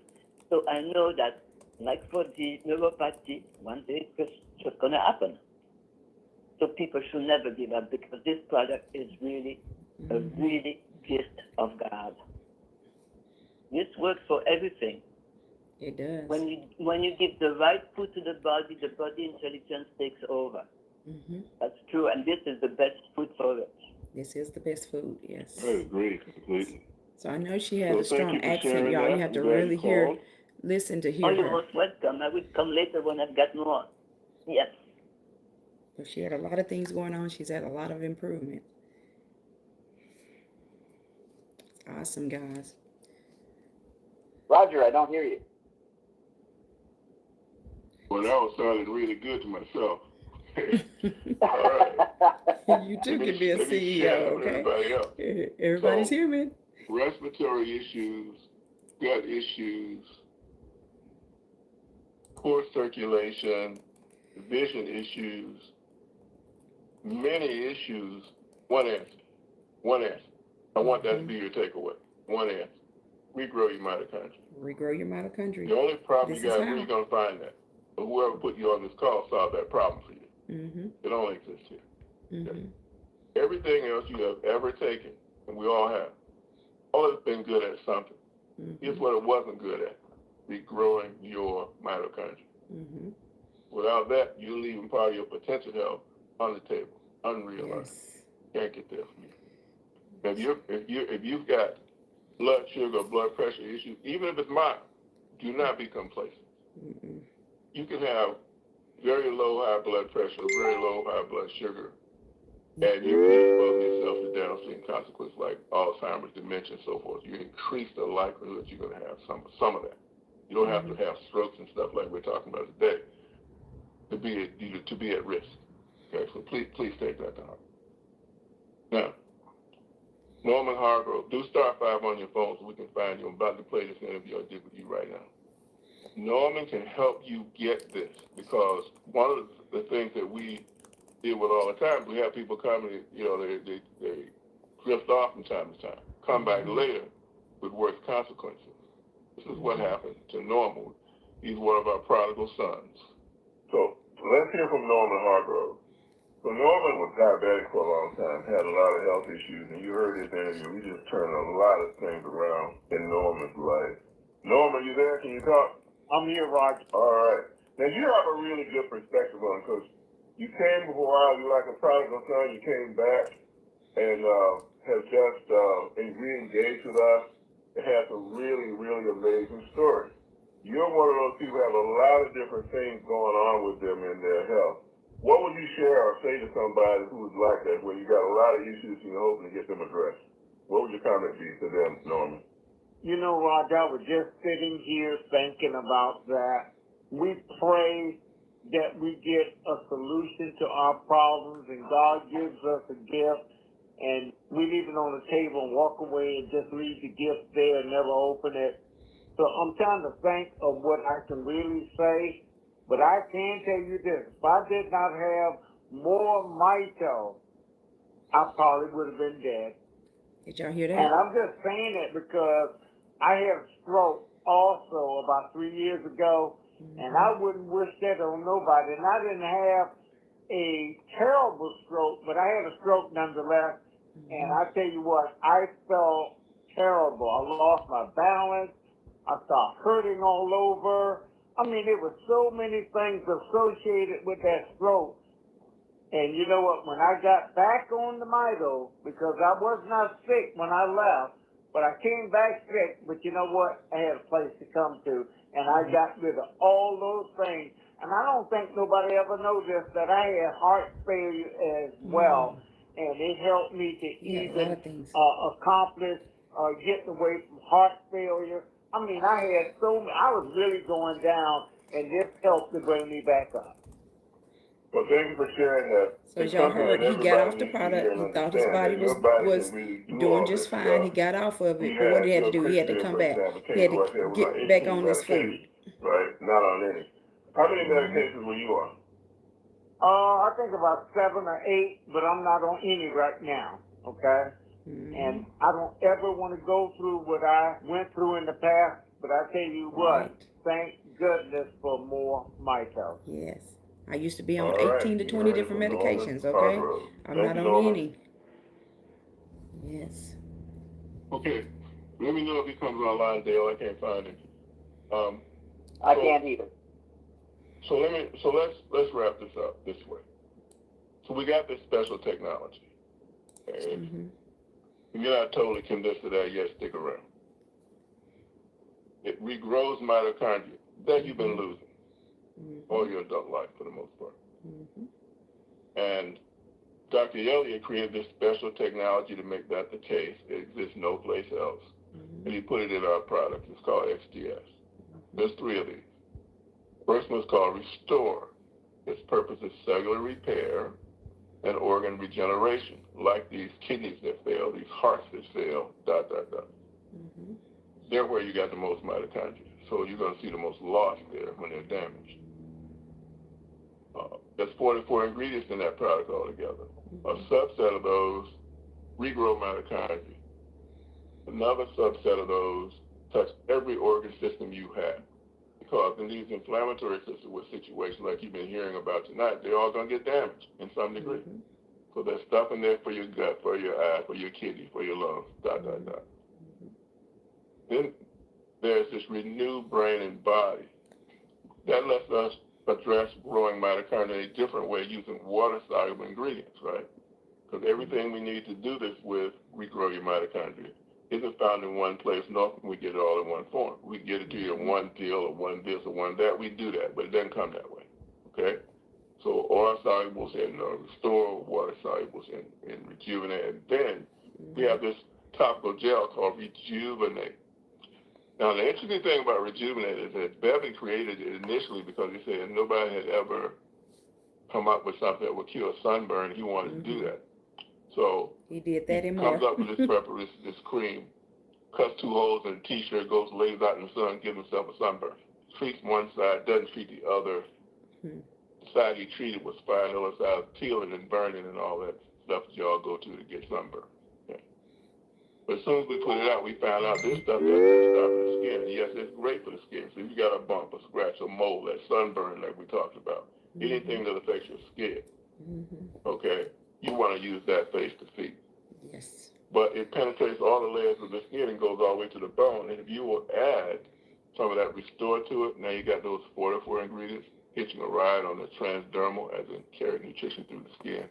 So I know that, like for the neuropathy, one day it's just going to happen. So people should never give up because this product is really a really gift of God. This works for everything.
It does.
When you give the right food to the body intelligence takes over. That's true, and this is the best food for it.
This is the best food, yes.
I agree completely.
So I know she has a strong accent, y'all. You have to really listen to hear
her. You're
her.
most welcome. I will come later when I've got more. Yes.
But she had a lot of things going on. She's had a lot of improvement. Awesome, guys.
Roger, I don't hear you.
Well, that was sounding really good to myself.
All right. You too can be a CEO, okay?
Everybody else.
Everybody's here, man.
Respiratory issues, gut issues, poor circulation, vision issues, many issues. One answer. I want that to be your takeaway. One answer. Regrow your mitochondria.
Regrow your mitochondria.
The only problem you got, where you going to find that? But whoever put you on this call solved that problem for you. It only exists here. Okay. Everything else you have ever taken, and we all have, all has been good at something. Here's what it wasn't good at: regrowing your mitochondria. Without that, you're leaving part of your potential health on the table, unrealized. Can't get there from you. If you've got blood sugar or blood pressure issues, even if it's mild, do not be complacent.
Mm-mm.
You can have very low high blood pressure, very low high blood sugar, and you can expose yourself to downstream consequences like Alzheimer's, dementia, and so forth. You increase the likelihood you're going to have some of that. You don't have to have strokes and stuff like we're talking about today to be at risk. Okay, so please take that to heart. Now, Norman Hargrove, do *5 on your phone so we can find you. I'm about to play this interview I did with you right now. Norman can help you get this because one of the things that we deal with all the time, we have people come and, they drift off from time to time, come back later with worse consequences. This is what happened to Norman. He's one of our prodigal sons. So let's hear from Norman Hargrove. So Norman was diabetic for a long time, had a lot of health issues, and you heard his interview. He just turned a lot of things around in Norman's life. Norman, you there? Can you talk?
I'm here, Roger.
All right. Now, you have a really good perspective on it because you came for a while, you're like a prodigal son, you came back and have just re-engaged with us and had some really, really amazing stories. You're one of those people who have a lot of different things going on with them in their health. What would you share or say to somebody who's like that, where you got a lot of issues and you're hoping to get them addressed? What would your comment be to them, Norman?
You know, Roger, I was just sitting here thinking about that. We pray that we get a solution to our problems, and God gives us a gift, and we leave it on the table and walk away and just leave the gift there and never open it. So I'm trying to think of what I can really say, but I can tell you this. If I did not have MoreMito, I probably would have been dead.
Did y'all hear
And
that?
I'm just saying it because I had a stroke also about 3 years ago, and I wouldn't wish that on nobody. And I didn't have a terrible stroke, but I had a stroke nonetheless. And I tell you what, I felt terrible. I lost my balance. I started hurting all over. I mean, there were so many things associated with that stroke. And you know what, when I got back on the Mito, because I was not sick when I left, but I came back sick, but you know what, I had a place to come to, and I got rid of all those things. And I don't think nobody ever noticed that I had heart failure as well, and it helped me to
Yeah, a lot
even
of things.
accomplish getting away from heart failure. I mean, I was really going down, and this helped to bring me back up.
Well, thank you for sharing that.
So as y'all heard, he got off the product. He thought his body was doing just fine. He got off of it. But what he had to do, he had to come back. He had to get back on his food.
Right, not on any. How many medications were you on?
I think about 7 or 8, but I'm not on any right now, okay? And I don't ever want to go through what I went through in the past, but I tell you what, thank goodness for MoreMito.
Yes. I used to be on
All
18 to
right,
20 different medications, okay? I'm not on any. Yes.
Okay, let me know if he comes online, Dale. I can't find him.
I can't either.
So let's wrap this up this way. So we got this special technology. Okay? If you're not totally convinced of that yet, stick around. It regrows mitochondria that you've been losing all your adult life for the most part. And Dr. Elliott created this special technology to make that the case. It exists no place else. And he put it in our product. It's called XDS. There's 3 of these. First one is called Restore. Its purpose is cellular repair and organ regeneration, like these kidneys that fail, these hearts that fail, ... They're where you got the most mitochondria. So you're going to see the most loss there when they're damaged. There's 44 ingredients in that product altogether. A subset of those regrow mitochondria. Another subset of those touch every organ system you have. Because in these inflammatory situations like you've been hearing about tonight, they're all going to get damaged in some degree. So there's stuff in there for your gut, for your eye, for your kidney, for your lungs, ... Then there's this renewed brain and body. That lets us address growing mitochondria in a different way using water-soluble ingredients, right? Because everything we need to do this with, regrow your mitochondria, isn't found in one place, nor can we get it all in one form. We get it to you in one pill or one this or one that. We do that, but it doesn't come that way, okay? So oil solubles in Restore, water solubles in Rejuvenate, and then we have this topical gel called Rejuvenate. Now, the interesting thing about Rejuvenate is that Bevan created it initially because he said nobody had ever come up with something that would cure sunburn. He wanted to do that. So
he did that
he
and
comes
more.
up with this preparation, this cream, cuts 2 holes in a t-shirt, goes, lays out in the sun, gives himself a sunburn. Treats one side, doesn't treat the other. The side he treated was fine, the other side was peeling and burning and all that stuff that y'all go to get sunburn. Okay. But as soon as we put it out, we found out this stuff doesn't stop the skin. Yes, it's great for the skin. So if you got a bump, a scratch, a mole, that sunburn like we talked about, anything that affects your skin, okay, you want to use that face to feed.
Yes.
But it penetrates all the layers of the skin and goes all the way to the bone. And if you will add some of that Restore to it, now you got those 44 ingredients hitching a ride on the transdermal, as in carrying nutrition through the skin.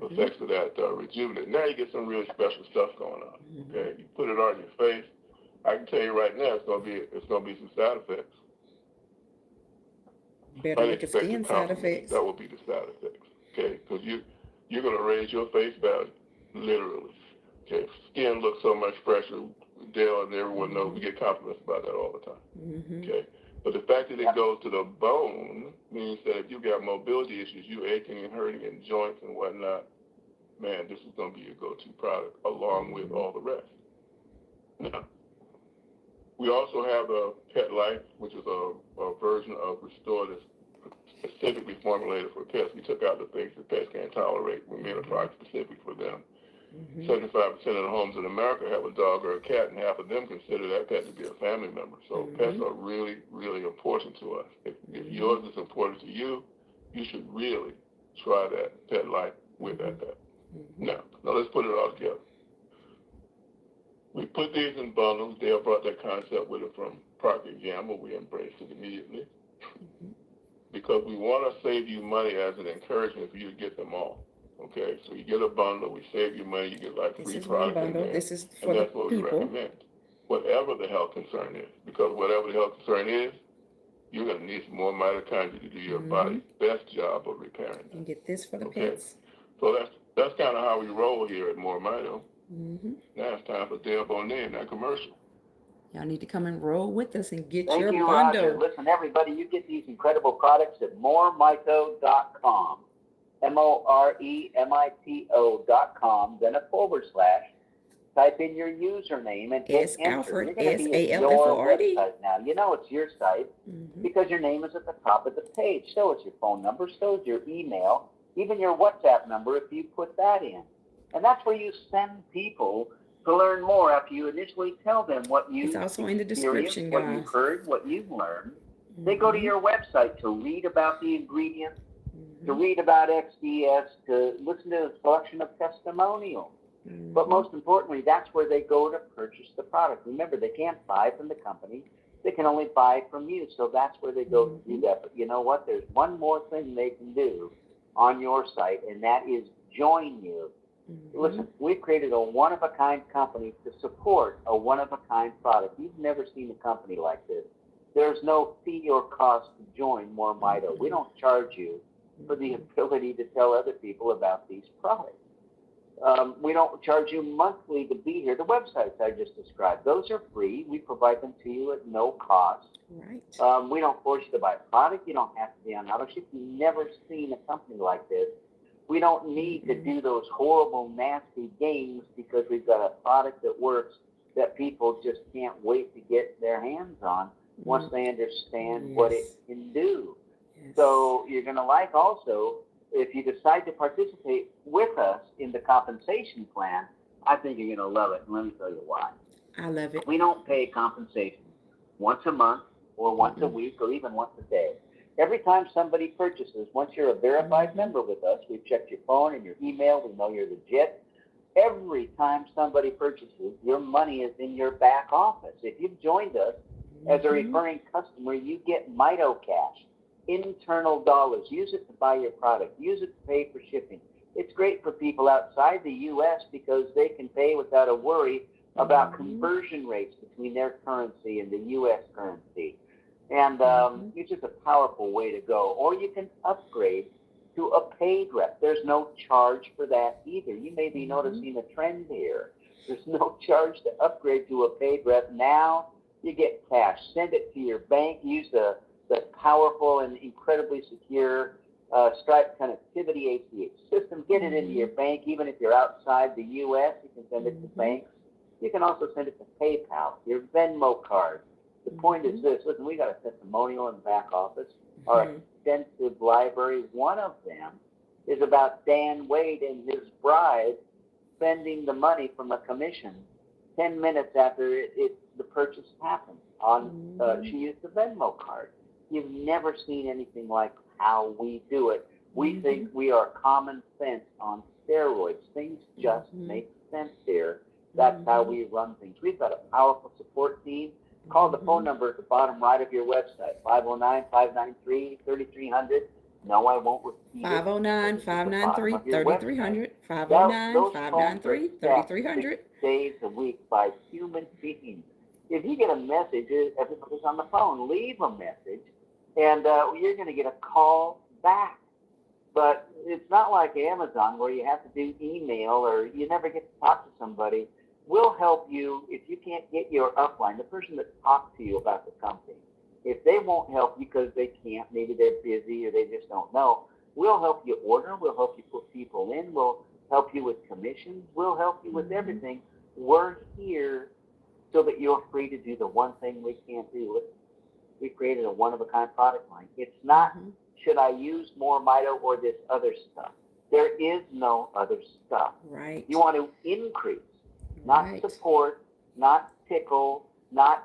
Effects of that Rejuvenate. Now you get some really special stuff going on. Okay, you put it on your face. I can tell you right now, it's gonna be some side effects.
Better with the skin side effects.
That will be the side effects. Okay, because you're gonna raise your face value, literally. Okay, skin looks so much fresher. Dale and everyone knows we get compliments about that all the time. Okay, but the fact that it goes to the bone means that if you got mobility issues, you aching and hurting in joints and whatnot, man, this is going to be your go-to product along with all the rest. Now, we also have a Petlife, which is a version of Restore that's specifically formulated for pets. We took out the things that pets can't tolerate. We made a product specific for them. 75% of the homes in America have a dog or a cat, and half of them consider that pet to be a family member. So pets are really, really important to us. If yours is important to you, you should really try that Petlife with that pet. Now let's put it all together. We put these in bundles. Dale brought that concept with it from Procter & Gamble. We embraced it immediately because we want to save you money as an encouragement for you to get them all. Okay, so you get a bundle, we save you money, you get like free product in there.
This is for
and
the
that's what
people.
we recommend. Whatever the health concern is, because whatever the health concern is, you're going to need some more mitochondria to do your body's best job of repairing it.
And get this for the pets.
So that's kind of how we roll here at MoreMito. Now it's time for Dale Bonet and that commercial.
Y'all need to come and roll with us and get
Thank
your
you,
bundle.
Roger. Listen, everybody, you get these incredible products at MoreMito.com. MoreMito.com, then a / type in your username and hit enter.
Alford,
You're going to be at your
SALFORD.
website now. You know it's your site because your name is at the top of the page. So is your phone number, so is your email, even your WhatsApp number if you put that in. And that's where you send people to learn more after you initially tell them what you
It's also in the description,
what
guys.
you've heard, what you've learned. They go to your website to read about the ingredients, to read about XDS, to listen to a selection of testimonials. But most importantly, that's where they go to purchase the product. Remember, they can't buy from the company. They can only buy from you. So that's where they go to do that. But you know what? There's one more thing they can do on your site, and that is join you. Listen, we've created a one-of-a-kind company to support a one-of-a-kind product. You've never seen a company like this. There's no fee or cost to join MoreMito. We don't charge you for the ability to tell other people about these products. We don't charge you monthly to be here. The websites I just described, those are free. We provide them to you at no cost.
Right.
We don't force you to buy a product. You don't have to be on AutoShip. You've never seen a company like this. We don't need to do those horrible, nasty games because we've got a product that works that people just can't wait to get their hands on once they understand what it can do. So you're going to like also, if you decide to participate with us in the compensation plan, I think you're going to love it. And let me tell you why.
I love it.
We don't pay compensation once a month or once a week or even once a day. Every time somebody purchases, once you're a verified member with us, we've checked your phone and your email, we know you're legit. Every time somebody purchases, your money is in your back office. If you've joined us as a referring customer, you get Mito Cash, internal dollars. Use it to buy your product. Use it to pay for shipping. It's great for people outside the U.S. because they can pay without a worry about conversion rates between their currency and the U.S. currency. And it's just a powerful way to go. Or you can upgrade to a paid rep. There's no charge for that either. You may be noticing a trend here. There's no charge to upgrade to a paid rep. Now you get cash. Send it to your bank. Use the powerful and incredibly secure Stripe connectivity ACH system. Get it into your bank. Even if you're outside the U.S., you can send it to banks. You can also send it to PayPal, your Venmo card. The point is this. Listen, we got a testimonial in the back office. Our extensive library. One of them is about Dan Wade and his bride spending the money from a commission 10 minutes after the purchase happened. She used the Venmo card. You've never seen anything like how we do it. We think we are common sense on steroids. Things just make sense here. That's how we run things. We've got a powerful support team. Call the phone number at the bottom right of your website, 509-593-3300. No, I won't repeat it.
509-593-3300. 509-593-3300.
6 days a week by human beings. If you get a message, everybody's on the phone, leave a message, and you're going to get a call back. But it's not like Amazon where you have to do email or you never get to talk to somebody. We'll help you if you can't get your upline, the person that talked to you about the company. If they won't help you because they can't, maybe they're busy or they just don't know, we'll help you order. We'll help you put people in. We'll help you with commissions. We'll help you with everything. We're here so that you're free to do the one thing we can't do. We created a one-of-a-kind product line. It's not, should I use MoreMito or this other stuff? There is no other stuff.
Right.
You want to increase, not support, not tickle, not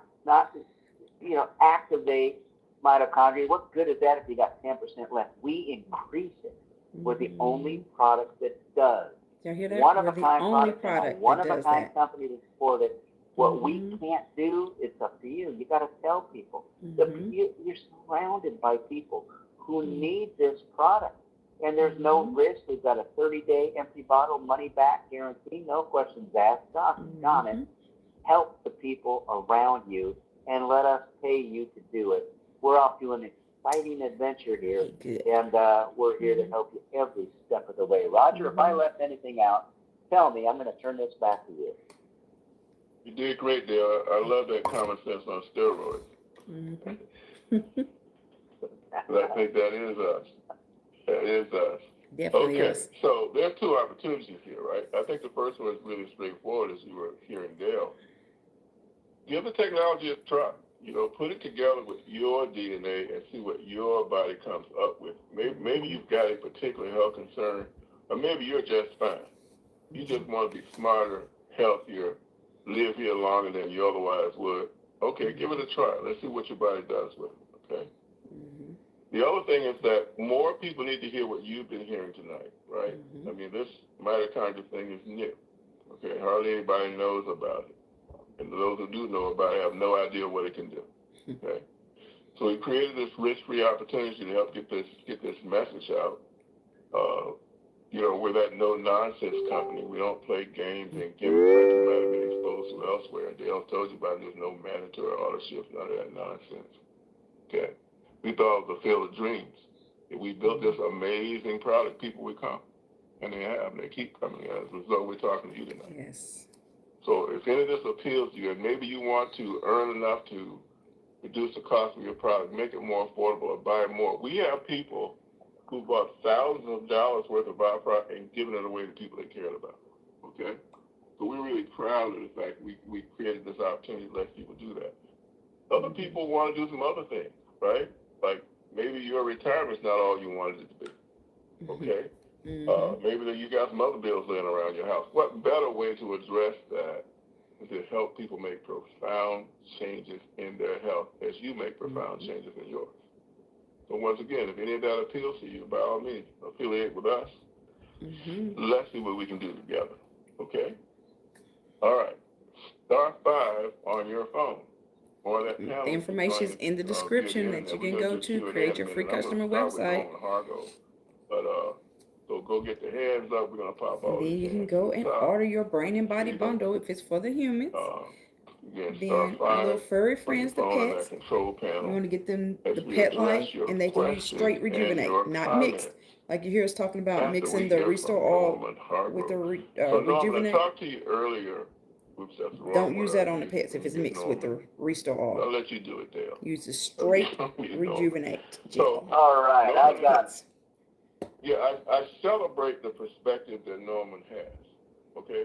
activate mitochondria. What good is that if you got 10% left? We increase it. We're the only product that does.
Y'all hear that?
One of
We're
a
the
kind
only
product,
product
one
that
of a
does
kind
that.
company to support it. What we can't do, it's up to you. You got to tell people. You're surrounded by people who need this product, and there's no risk. We've got a 30-day empty bottle money back guarantee, no questions asked. On it. Help the people around you, and let us pay you to do it. We're off to an exciting adventure here, and we're here to help you every step of the way. Roger, if I left anything out, tell me. I'm going to turn this back to you.
You did great there. I love that common sense on steroids. I think that is us. That is us.
Definitely
okay,
is.
so there are two opportunities here, right? I think the first one is really straightforward, as you were hearing Dale. Give the technology a try. Put it together with your DNA and see what your body comes up with. Maybe you've got a particular health concern, or maybe you're just fine. You just want to be smarter, healthier, live here longer than you otherwise would. Okay, give it a try. Let's see what your body does with it, okay? The other thing is that more people need to hear what you've been hearing tonight, right? I mean, this mitochondria thing is new, okay? Hardly anybody knows about it. And those who do know about it have no idea what it can do, okay? So we created this risk-free opportunity to help get this message out. We're that no-nonsense company. We don't play games and gimmicks like you might have been exposed to elsewhere. Dale told you about it. There's no mandatory auto-ship, none of that nonsense, okay? We thought it was a field of dreams. If we built this amazing product, people would come, and they have, and they keep coming. As a result, we're talking to you tonight.
Yes.
So if any of this appeals to you, and maybe you want to earn enough to reduce the cost of your product, make it more affordable, or buy more. We have people who bought thousands of dollars worth of our product and given it away to people they cared about, okay? So we're really proud of the fact we created this opportunity to let people do that. Other people want to do some other things, right? Like maybe your retirement's not all you wanted it to be, okay? Maybe you got some other bills laying around your house. What better way to address that than to help people make profound changes in their health as you make profound changes in yours? So once again, if any of that appeals to you, by all means, affiliate with us. Let's see what we can do together, okay? All right. *5 on your phone. Or that panel.
The information is in the description that you can go to create your free customer website.
But So go get the hands up. We're gonna pop all
Then
these
you can
hands
go
to the
and
top.
order your brain and body
There you go.
bundle if it's for the humans.
Again,
Then
star
our little
5
furry
on your
friends, the
phone on
pets.
that control
You
panel
want to get them
as
the
we
Pet
address
Life,
your
and they can use
questions
straight
and
rejuvenate,
your
not
comments
mixed. Like you hear us talking about
after
mixing
we
the
hear
Restore
from
Oil
Norman
with the
Hargrove. So Norman, I
Rejuvenate.
talked to you earlier. Oops, that's the wrong
Don't use
word
that
I
on the
used.
pets if it's
Let me get
mixed with the
Norman.
Restore
I'll
Oil.
let you do it, Dale.
Use the straight
Let me get Norman.
Rejuvenate
So,
gel.
All right, I
Norman,
got it.
yeah, I celebrate the perspective that Norman has. Okay?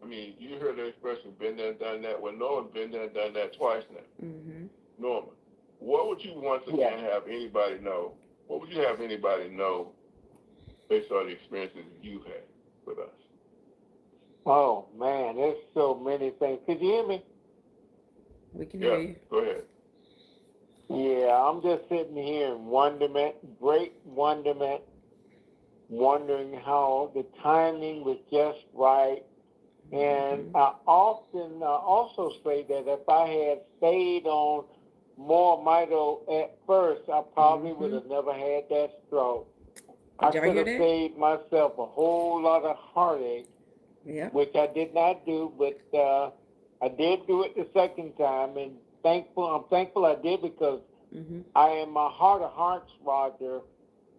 I mean, you heard the expression, been there, done that. Well, Norman's been there, done that twice now.
Mm-hmm.
Norman, what would you once again have anybody know? What would you have anybody know based on the experiences you've had with us?
Oh man, there's so many things. Could you hear me?
We can hear you.
Go ahead.
Yeah, I'm just sitting here in wonderment, great wonderment, wondering how the timing was just right. And I often also say that if I had stayed on MoreMito at first, I probably would have never had that stroke. I
Did y'all
could
hear
have
that?
saved myself a whole lot of heartache,
Yeah.
which I did not do, but I did do it the second time, and I'm thankful I did, because I, in my heart of hearts, Roger,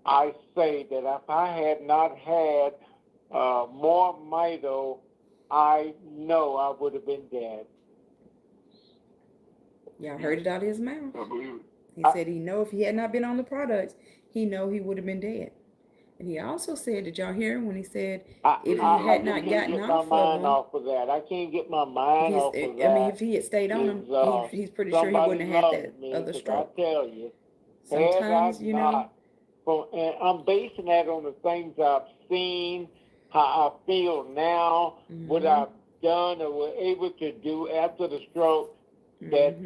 I say that if I had not had MoreMito, I know I would have been dead.
Y'all heard it out of his mouth.
I believe it.
He said he know if he had not been on the products, he know he would have been dead. And he also said, did y'all hear him when he said if he had not gotten off of them?
I can't get my mind off of that.
I mean, if he had stayed on them, he's pretty sure he wouldn't have had that other stroke.
I tell you,
Sometimes, you know.
And I'm basing that on the things I've seen, how I feel now, what I've done or were able to do after the stroke, that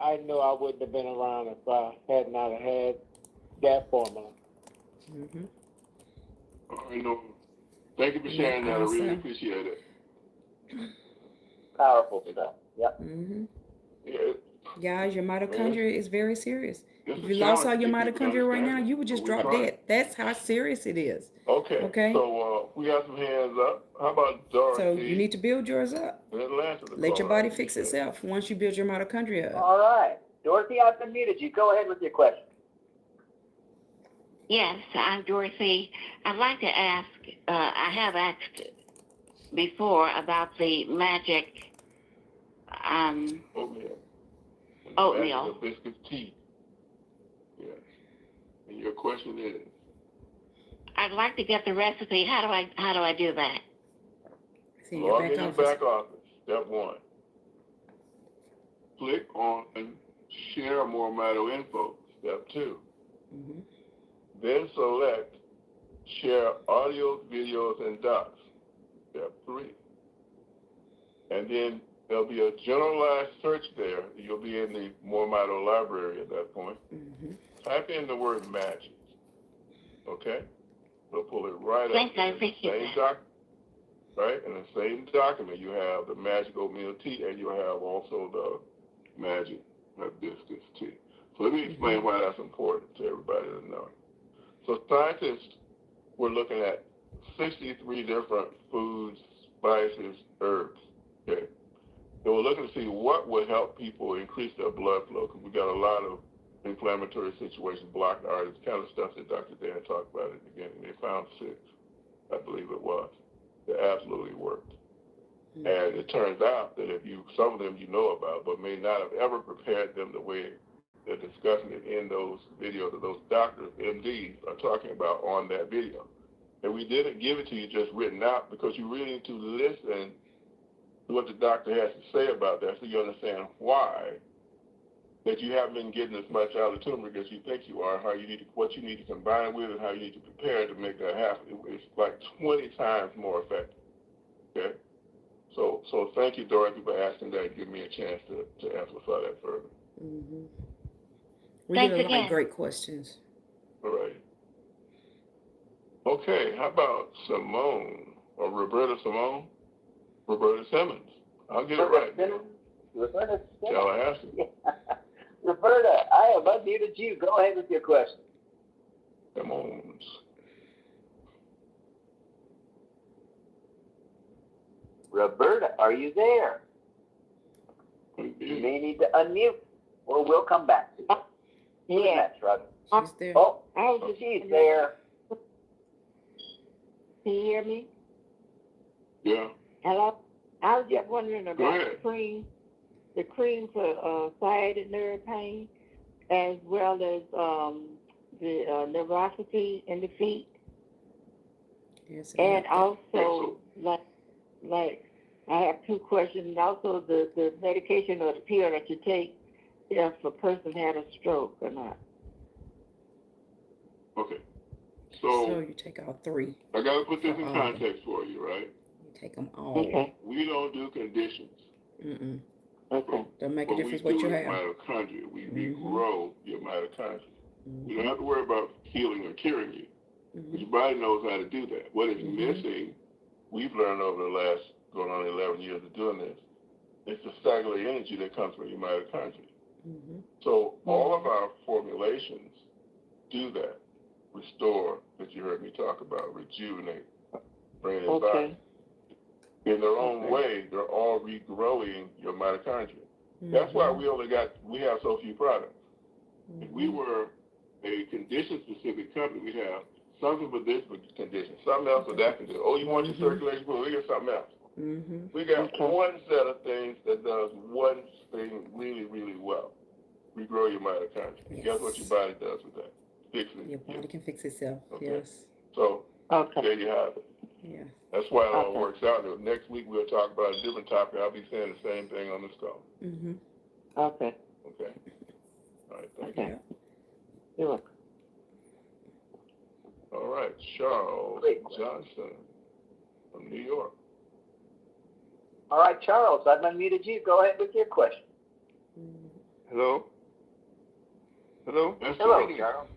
I know I wouldn't have been around if I had not had that formula.
All right, Norman. Thank you for sharing that. I really appreciate it.
Powerful stuff. Yep.
Yeah.
Guys, your mitochondria is very serious.
It's
If
a
you lost all
challenge
your
to get people to
mitochondria right now,
understand it,
you would just
but we
drop
try.
dead. That's how serious it is.
Okay. So we have some hands up. How about Dorothy?
So you need to build yours up.
In Atlanta,
Let your body fix itself once you build your mitochondria up.
All right. Dorothy, I've unmuted you. Go ahead with your question.
Yes, I'm Dorothy. I'd like to ask, I have asked before about the magic oatmeal.
Magic hibiscus tea. Yeah. And your question is?
I'd like to get the recipe. How do I do that?
Log in your back office. Step 1. Click on Share MoreMito Info. Step 2. Then select Share Audio, Videos, and Docs. Step 3. And then there'll be a generalized search there. You'll be in the MoreMito library at that point. Type in the word magic. Okay? It'll pull it right up.
Thanks, I appreciate that.
Right? In the same document, you have the magic oatmeal tea, and you have also the magic hibiscus tea. So let me explain why that's important to everybody to know. So scientists were looking at 63 different foods, spices, herbs. Okay? They were looking to see what would help people increase their blood flow, because we got a lot of inflammatory situations, blocked arteries, kind of stuff that Dr. Dan talked about at the beginning. They found 6, I believe it was, that absolutely worked. And it turns out that some of them you know about, but may not have ever prepared them the way they're discussing it in those videos that those doctors, MDs, are talking about on that video. And we didn't give it to you just written out, because you really need to listen to what the doctor has to say about that, so you understand why that you haven't been getting as much out of the turmeric as you think you are, what you need to combine it with, and how you need to prepare to make that happen. It's like 20 times more effective. Okay? So thank you, Dorothy, for asking that and giving me a chance to amplify that further.
We get a lot of great questions.
All right. Okay, how about Simone, or Roberta Simone? Roberta Simmons. I'll get it right.
Roberta Simmons.
Tallahassee.
Roberta, I have unmuted you. Go ahead with your question.
Come on.
Roberta, are you there? You may need to unmute, or we'll come back to you. Who's
Yeah,
next, Roger?
She's there.
Oh,
I was just,
she's there.
can you hear me?
Yeah.
Hello? I was
Yeah.
just wondering
Go
about
ahead.
the cream for sciatic nerve pain, as well as the neuropathy in the feet,
Yes,
and also
Excellent.
like I have two questions, and also the medication or the pill that you take if a person had a stroke or not.
Okay.
so
So
you take all three.
I got to put this
For
in
all of them.
context for you, right?
You take them all.
Okay.
We don't do conditions.
Mm-mm.
Okay.
Don't make a
What we
difference what
do
you
is
have.
mitochondria. We
Mhm.
regrow your mitochondria. You don't
Mhm.
have to worry about healing or curing you.
Mhm.
Your body knows how to do that. What is
Mhm.
missing, we've learned over the last going on 11 years of doing this, it's the cellular energy that comes from your mitochondria.
Mhm.
So all of our formulations do that. Restore, that you heard me talk about, rejuvenate, bring it back. In their own way, they're all regrowing your mitochondria. That's why we have so few products. If we were a condition-specific company, we'd have something for this condition, something else for that condition. Oh, you want your circulation? Well, we got something else.
Mhm.
We got one set of things that does one thing really, really well. Regrow your mitochondria.
Yes.
Guess what your body does with that? Fix it.
Your body can fix itself.
Okay.
Yes.
So there you have it.
Yeah.
That's why it all works out. Next week we'll talk about a different topic. I'll be saying the same thing on this call.
Mhm.
Okay.
Okay. All right. Thank
Okay.
you.
You're welcome.
All right. Charles Johnson from New York.
All right, Charles, I've unmuted you. Go ahead with your question.
Hello? Hello?
Hello, Charles.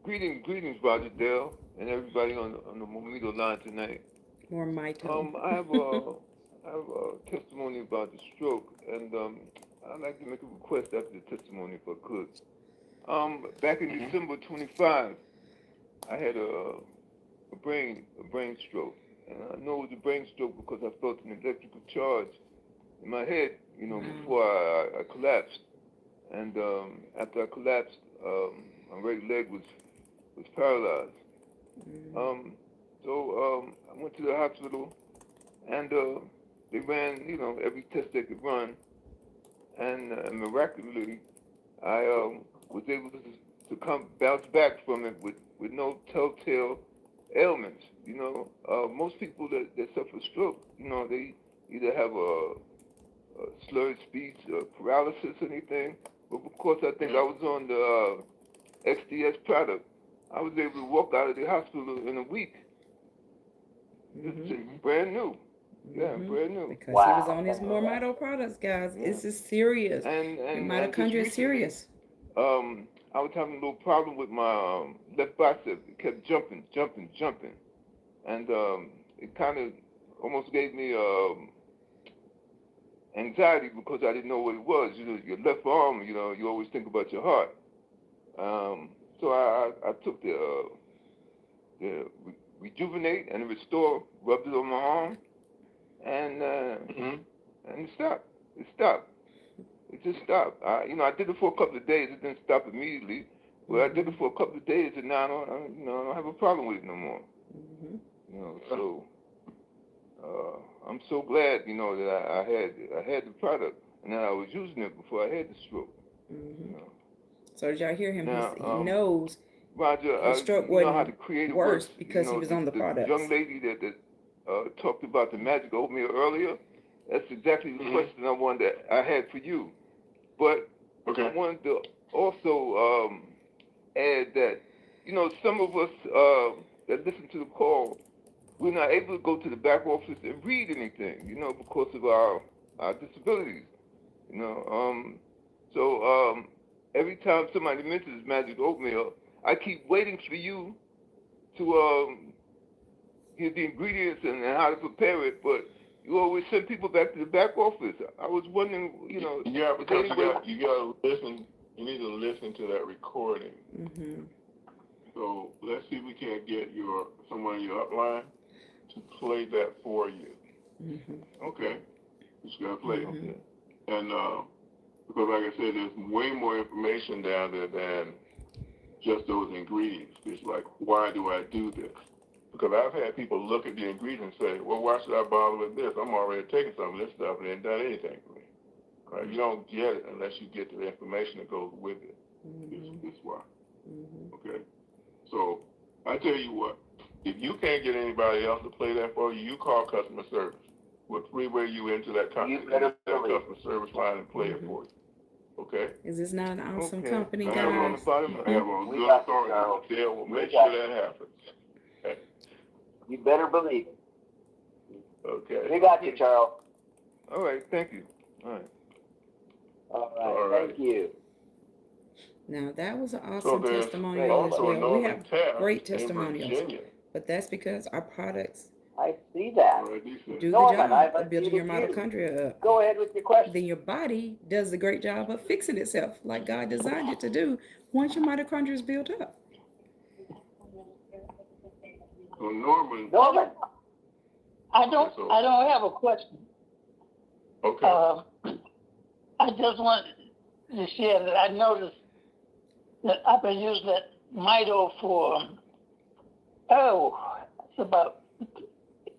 Greetings, Roger Dale, and everybody on the MoreMito line tonight.
MoreMito.
I have a testimony about the stroke, and I'd like to make a request after the testimony if I could. Back in December 25, I had a brain stroke, and I know it was a brain stroke because I felt an electrical charge in my head, before I collapsed. And after I collapsed, my right leg was paralyzed. So I went to the hospital, and they ran, every test they could run, and miraculously, I was able to bounce back from it with no telltale ailments. Most people that suffer stroke, they either have a slurred speech, paralysis, anything. But because I think I was on the XDS product, I was able to walk out of the hospital in a week. It's brand new. Yeah, brand new.
Because he was on his MoreMito products, guys.
Yeah.
This is serious.
And
Your mitochondria is serious.
I was having a little problem with my left bicep. It kept jumping. And it kind of almost gave me anxiety because I didn't know what it was. Your left arm, you always think about your heart. So I took the Rejuvenate and Restore, rubbed it on my arm, and it stopped. It just stopped. I did it for a couple of days. It didn't stop immediately. Well, I did it for a couple of days, and now I don't have a problem with it no more. So I'm so glad, that I had the product, and that I was using it before I had the stroke.
So did y'all hear him?
Now,
He knows
Roger,
his stroke
you know how
wasn't
the creative
worse
works.
because he was on the products.
The young lady that talked about the magic oatmeal earlier, that's exactly the question I had for you. But I wanted to also add that, some of us that listen to the call, we're not able to go to the back office and read anything, because of our disabilities, So every time somebody mentions magic oatmeal, I keep waiting for you to give the ingredients and how to prepare it, but you always send people back to the back office. I was wondering,
Yeah, because you gotta listen. You need to listen to that recording. So let's see if we can't get someone in your upline to play that for you. Okay. Just got to play. Okay. And because, like I said, there's way more information down there than just those ingredients. It's like, why do I do this? Because I've had people look at the ingredients and say, well, why should I bother with this? I'm already taking some of this stuff and it ain't done anything for me. Right? You don't get it unless you get the information that goes with it. It's why. Okay? So I tell you what, if you can't get anybody else to play that for you, you call customer service. We'll three-way you into that customer service line and play it for you. Okay?
Is this not an awesome
Okay.
company,
I have on
guys?
the bottom, I have on good authority. They will make sure that happens. Okay?
You better believe it.
Okay.
We got you, Charles.
All right, thank you. All right.
All right. Thank you.
Now that was an
So
awesome
there's
testimonial as
also
well. We
Northern
have
Taft
great
in
testimonials,
Virginia.
but that's because our products
I see that.
do the
Norman,
job
I've
of building your
unmuted you.
mitochondria up.
Go ahead with your question.
Then your body does the great job of fixing itself like God designed it to do once your mitochondria is built up.
So Norman.
I don't have a question.
Okay.
I just want to share that I noticed that I've been using that Mito for, it's about,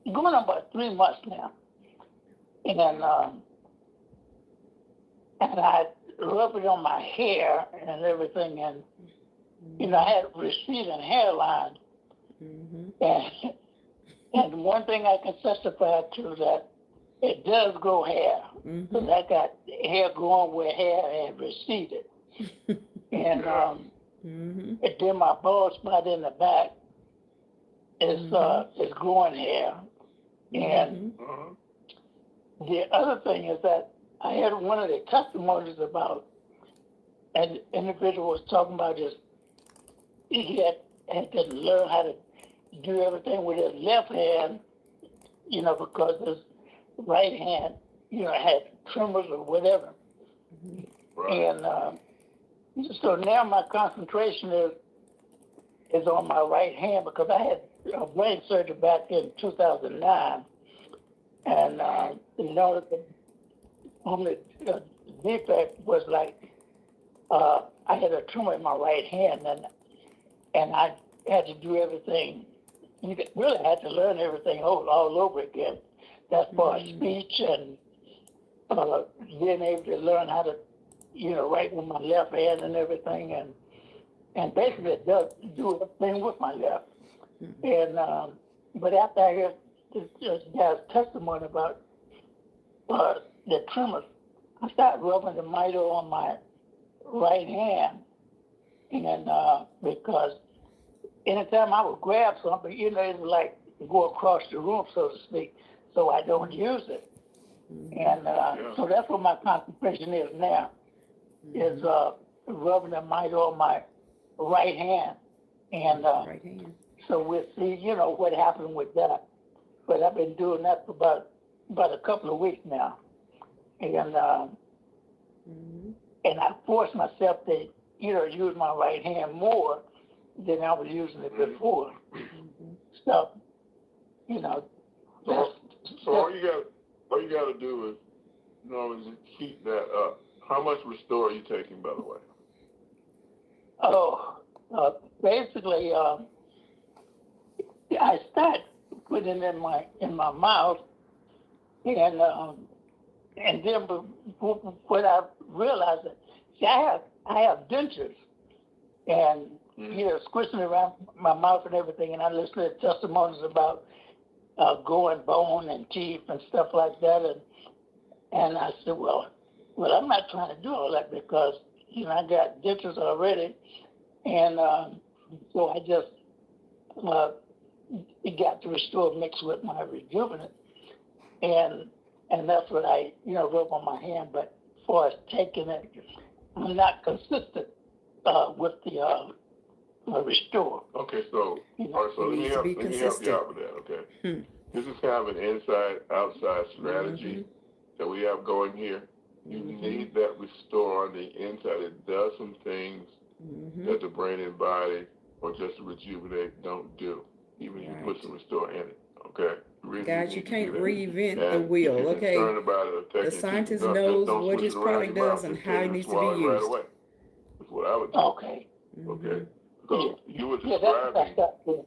going on about 3 months now. And I rub it on my hair and everything, and, I had receding hairline. And one thing I can testify to that it does grow hair. Because I got hair growing where hair had receded. And and then my bald spot in the back is growing hair. And the other thing is that I had one of the testimonies about an individual was talking about his, he had to learn how to do everything with his left hand, because his right hand, had tremors or whatever. And so now my concentration is on my right hand because I had a brain surgery back in 2009. And, the only defect was like, I had a tumor in my right hand and I had to do everything. You really had to learn everything all over again. That's for speech and being able to learn how to, write with my left hand and everything. And basically it does do everything with my left. And, but after I heard this guy's testimony about the tremors, I started rubbing the Mito on my right hand. And because anytime I would grab something, it was like go across the room, so to speak, so I don't use it. And so that's what my concentration is now, is rubbing the Mito on my right hand. And so we'll see, what happened with that. But I've been doing that for about a couple of weeks now. And I forced myself to, use my right hand more than I was using it before. So,
So all you got to do is, is keep that up. How much Restore are you taking, by the way?
Basically, I start putting it in my mouth, and then what I realized that, see, I have dentures, and squishing around my mouth and everything, and I listen to testimonies about growing bone and teeth and stuff like that, and I said, well, I'm not trying to do all that because I got dentures already, and so I just got to Restore mixed with my Rejuvenate, and that's what I rub on my hand. But as far as taking it, I'm not consistent with the Restore.
Okay, so all right, so let me help you out with that. Okay, this is kind of an inside-outside strategy that we have going here. You need that Restore on the inside. It does some things that the brain and body or just Rejuvenate don't do. Even if you put some Restore in it. Okay, really
Guys, you
need to
can't
do that.
reinvent the
And
wheel,
if you're
okay?
concerned about it affecting
The
your teeth,
scientist
just
knows
don't
what
switch
his
it around
product
your mouth.
does and
Just
how
take
it
and
needs to
swallow
be
it right
used.
away. That's what I would do.
Okay.
Okay? So you were
Yeah, that's
describing,
good.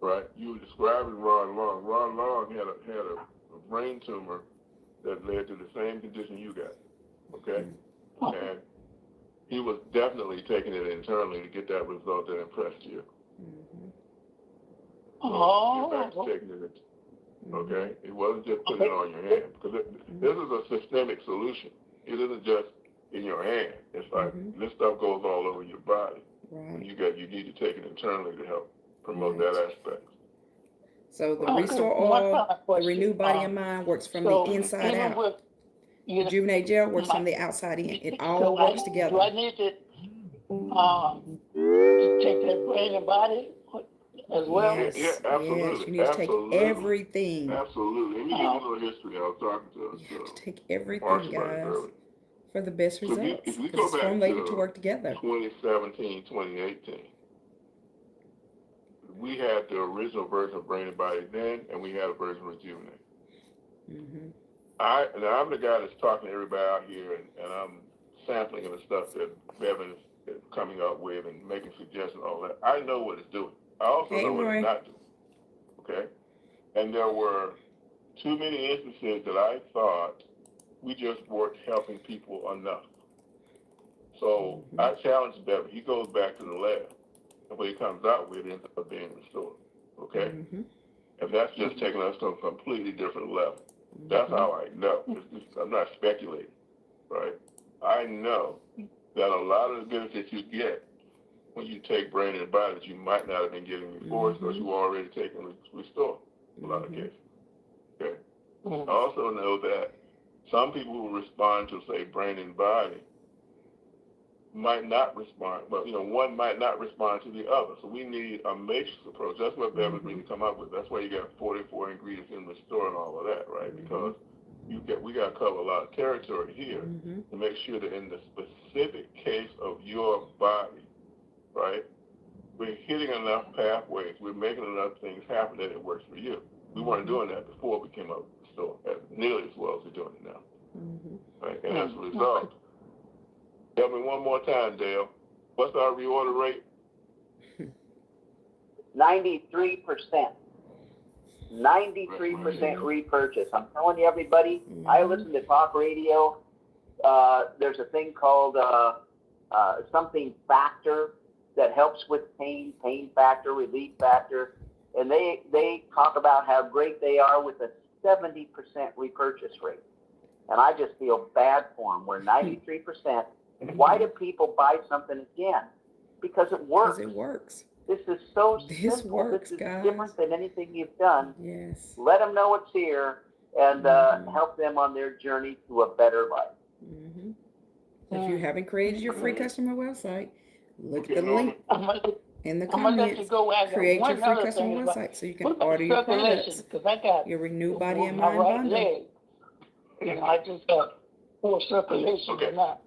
right? You were describing Ron Long. Ron Long had a brain tumor that led to the same condition you got. Okay? And he was definitely taking it internally to get that result that impressed you. So get back to taking it. Okay? It wasn't just putting it on your hand. Because this is a systemic solution. It isn't just in your hand. It's like this stuff goes all over your body.
Right.
You need to take it internally to help promote that aspect.
So the Restore Oil, the Renew Body and Mind works from the inside
even
out.
with, you know,
Rejuvenate Gel works from the outside in. It all
so
works
do
together.
I need to take that brain and body as well?
Yes,
Yeah, absolutely.
yes. You need to take everything.
Absolutely. Let me give you a little history. I was talking to
You have to take everything,
Marcia about this
guys,
earlier.
for the best
So
results.
if we
Because
go
it's
back
formulated to
to
work together.
2017, 2018, we had the original version of Brain and Body then, and we had a version of Rejuvenate. I'm the guy that's talking to everybody out here, and I'm sampling the stuff that Bevan is coming up with and making suggestions, all that. I know what it's doing. I also know what it's not doing. Okay? And there were too many instances that I thought we just weren't helping people enough. So I challenged Bevan. He goes back to the lab. And what he comes out with ends up being restored. Okay? And that's just taking us to a completely different level. That's how I know. I'm not speculating, right? I know that a lot of the benefits you get when you take Brain and Body that you might not have been getting before because you were already taking Restore in a lot of cases. Okay? I also know that some people who respond to, say, Brain and Body might not respond. Well, one might not respond to the other. So we need a matrix approach. That's what Bevan's really come up with. That's why you got 44 ingredients in Restore and all of that, right? Because we got to cover a lot of territory here to make sure that in the specific case of your body, right, we're hitting enough pathways, we're making enough things happen that it works for you. We weren't doing that before we came up with Restore, nearly as well as we're doing it now. Right? And as a result, tell me one more time, Dale. What's our reorder rate?
93%. 93% repurchase. I'm telling you, everybody, I listen to talk radio. There's a thing called something factor that helps with pain factor, relief factor. And they talk about how great they are with a 70% repurchase rate. And I just feel bad for them. We're 93%. Why do people buy something again? Because it works.
Because it works.
This is so
This
simple.
works,
this is
guys.
different than anything you've done.
Yes.
Let them know it's here and help them on their journey to a better life.
If you haven't created your free customer website, look at the link in the
I'm gonna let you
comments.
go. I got
Create your
one
free
other
customer
thing about-
website so you can
what about
order your
circulation?
products.
Because I got
Your Renew Body and
my
Mind
right
bundle.
leg. I just got poor circulation or not.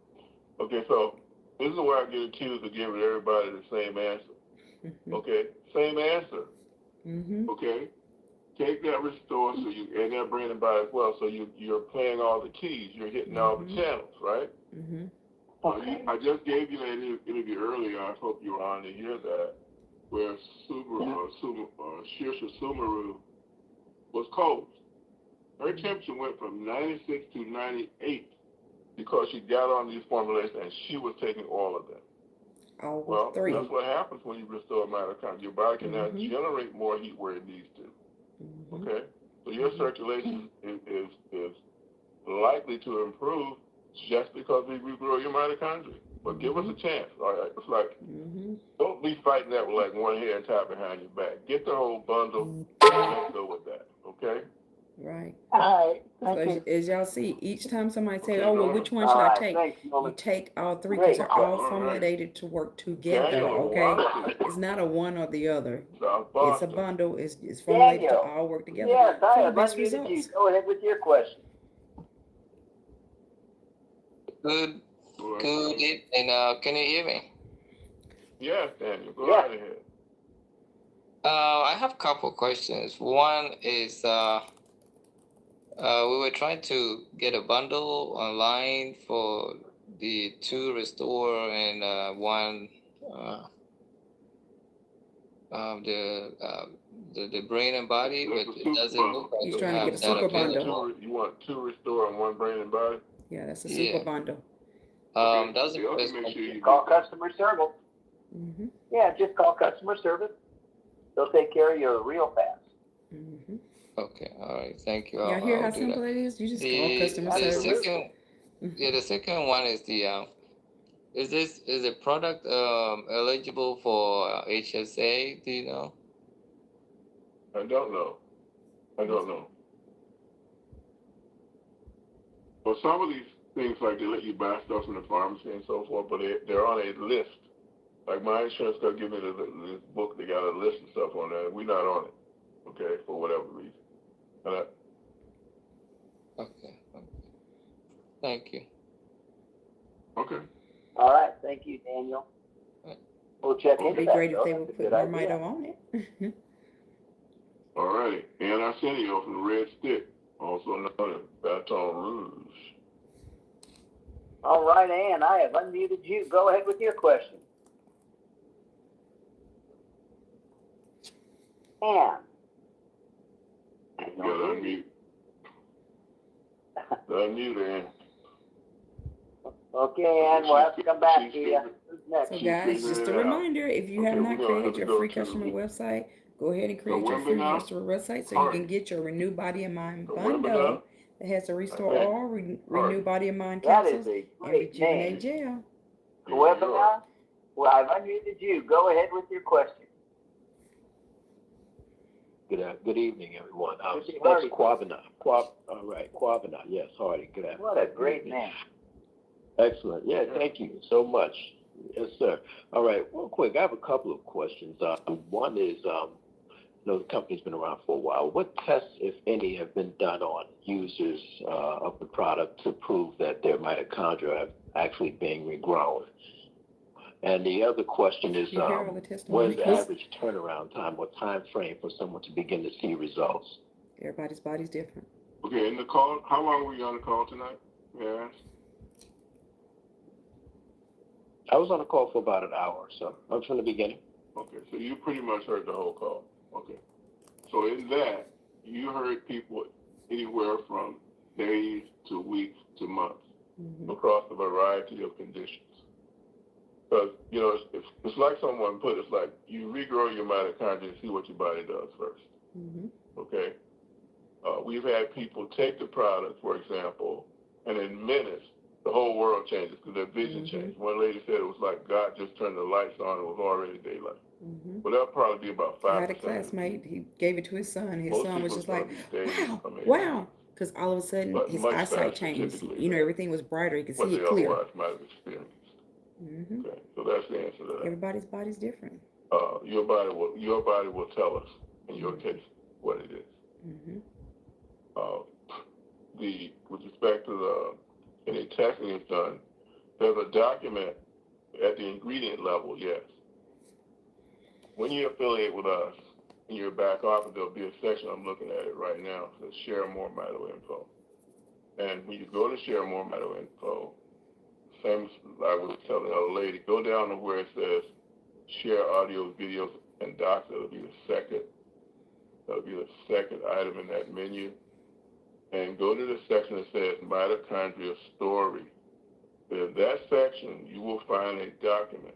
Okay, so this is where I get accused of giving everybody the same answer. Okay, same answer. Okay, take that Restore and that Brain and Body as well. So you're playing all the keys. You're hitting all the channels, right?
Okay.
I just gave you that interview earlier. I hope you were on to hear that, where Shirsha Sumaru was cold. Her temperature went from 96 to 98 because she got on these formulations and she was taking all of them. Well, that's what happens when you restore mitochondria. Your body can now generate more heat where it needs to. Okay? So your circulation is likely to improve just because we regrow your mitochondria. But give us a chance. All right? It's like, don't be fighting that with like one hand tied behind your back. Get the whole bundle and let's go with that. Okay?
Right.
All right.
So as y'all see, each time somebody say,
Okay,
"Oh, well,
Norma.
which one should I take?"
Thanks,
You take all three because they're all formulated to work together.
Daniel,
Okay, it's not a one or the other.
South
It's a
Boston.
bundle. It's formulated to
Daniel.
all work together
Yes, I
for the
have
best
unmuted
results.
you. Go ahead with your question.
Good evening. Can you hear me?
Yes, Daniel. Go
Yeah.
right ahead.
I have a couple questions. One is we were trying to get a bundle online for the 2 Restore and 1 the brain and body, but it doesn't look like
He's
we
trying to
have
get a
that
super bundle.
available.
You want 2 Restore and 1 Brain and Body?
Yeah, that's a super
Yeah.
bundle.
That's the
You
first
make sure you
Call
get that.
customer service.
Mm-hmm.
Yeah, just call customer service. They'll take care of you real fast.
Mm-hmm.
Okay, all right, thank you.
Y'all hear
I'll
how
do
simple
that.
it is? You just call
The
customer
the
service.
second the second one is is the product eligible for HSA? Do you know?
I don't know. Well, some of these things, like they let you buy stuff from the pharmacy and so forth, but they're on a list. Like my insurance company give me this book, they got a list of stuff on there. We're not on it, okay, for whatever reason.
Okay. Thank you.
Okay.
All right, thank you, Daniel. We'll check into
It'd be
that.
great if
though.
they
That's
would
a
put
good idea.
MoreMito on it.
All righty. And Arsenio from the Red Stick, also known as Baton Rouge.
All right, Ann, I have unmuted you. Go ahead with your question. Ann.
You gotta unmute. Unmute, Ann.
Okay, Ann, we'll have to come back to you. Who's next?
So guys, just a reminder, if you have
Okay,
not
we're gonna have
created
to
your
go
free
to-
customer website, go ahead and create your
Wimby
free
now?
customer website so you
Alright.
can get your Renew Body and Mind
Wimby
bundle
now?
that has the Restore
Okay.
All, Renew Body and Mind
That
capsules,
is a
and
great
Rejuvenate
name.
Gel.
Webinar? Well, I've unmuted you. Go ahead with your question.
Good evening, everyone.
Mr.
That's
Hardy.
Quabana. All right, Quabana. Yes, Hardy. Good afternoon.
What a great name.
Excellent. Yeah, thank you so much. Yes, sir. All right, real quick, I have a couple of questions. One is, the company's been around for a while. What tests, if any, have been done on users of the product to prove that their mitochondria are actually being regrown? And the other question is,
You hear all the
what is
testimonies?
the average turnaround time or time frame for someone to begin to see results?
Everybody's body's different.
Okay, in the call, how long were you on the call tonight? May I ask?
I was on a call for about an hour or so. I'm from the beginning.
Okay, so you pretty much heard the whole call. Okay. So in that, you heard people anywhere from days to weeks to months across a variety of conditions. Because, it's like someone put it, it's like you regrow your mitochondria and see what your body does first. Okay? We've had people take the product, for example, and in minutes, the whole world changes because their vision changed. One lady said it was like God just turned the lights on, it was already daylight. Well, that'll probably be about 5%.
I had a classmate, he gave it to his son. His
Most
son was
people's
just like,
gonna be days,
wow. Because all of a sudden,
But
his
much
eyesight
faster,
changed.
typically,
Everything was brighter. He could
what
see
they
it clear.
otherwise might have experienced. Okay, so that's the answer to that.
Everybody's body's different.
Your body will tell us, in your case, what it is. With respect to any testing is done, there's a document at the ingredient level, yes. When you affiliate with us, in your back office, there'll be a section, I'm looking at it right now, that says Share More Mito Info. And when you go to Share More Mito Info, same as I was telling the other lady, go down to where it says Share Audio, Videos, and Docs. That'll be the second item in that menu. And go to the section that says Mitochondria Story. In that section, you will find a document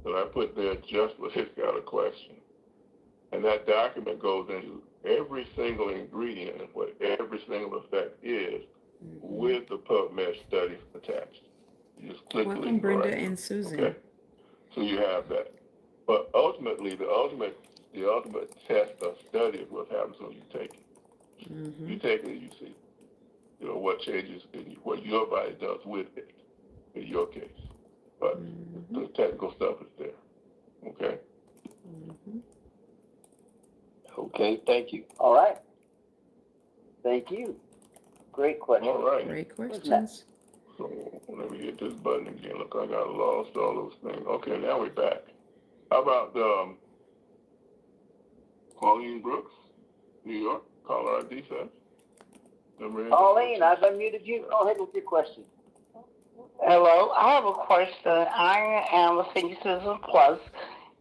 that I put there just with it's got a question. And that document goes into every single ingredient and what every single effect is with the PubMed studies attached. You just click the
Welcome,
link
Brenda
right
and
here.
Susan.
Okay? So you have that. But ultimately, the ultimate test of study is what happens when you take it. You take it and you see, what changes in what your body does with it, in your case. But the technical stuff is there. Okay?
Okay, thank you.
All right. Thank you. Great question.
All right.
Great questions.
So let me get this button again. Look, I got lost all those things. Okay, now we're back. How about Pauline Brooks, New York, caller ID says.
Pauline, I've unmuted you. Go ahead with your question.
Hello, I have a question. I am a senior citizen plus,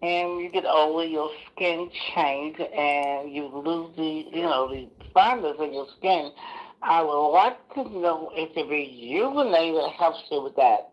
and when you get older, your skin change, and you lose the firmness in your skin. I would like to know if the Rejuvenator helps you with that.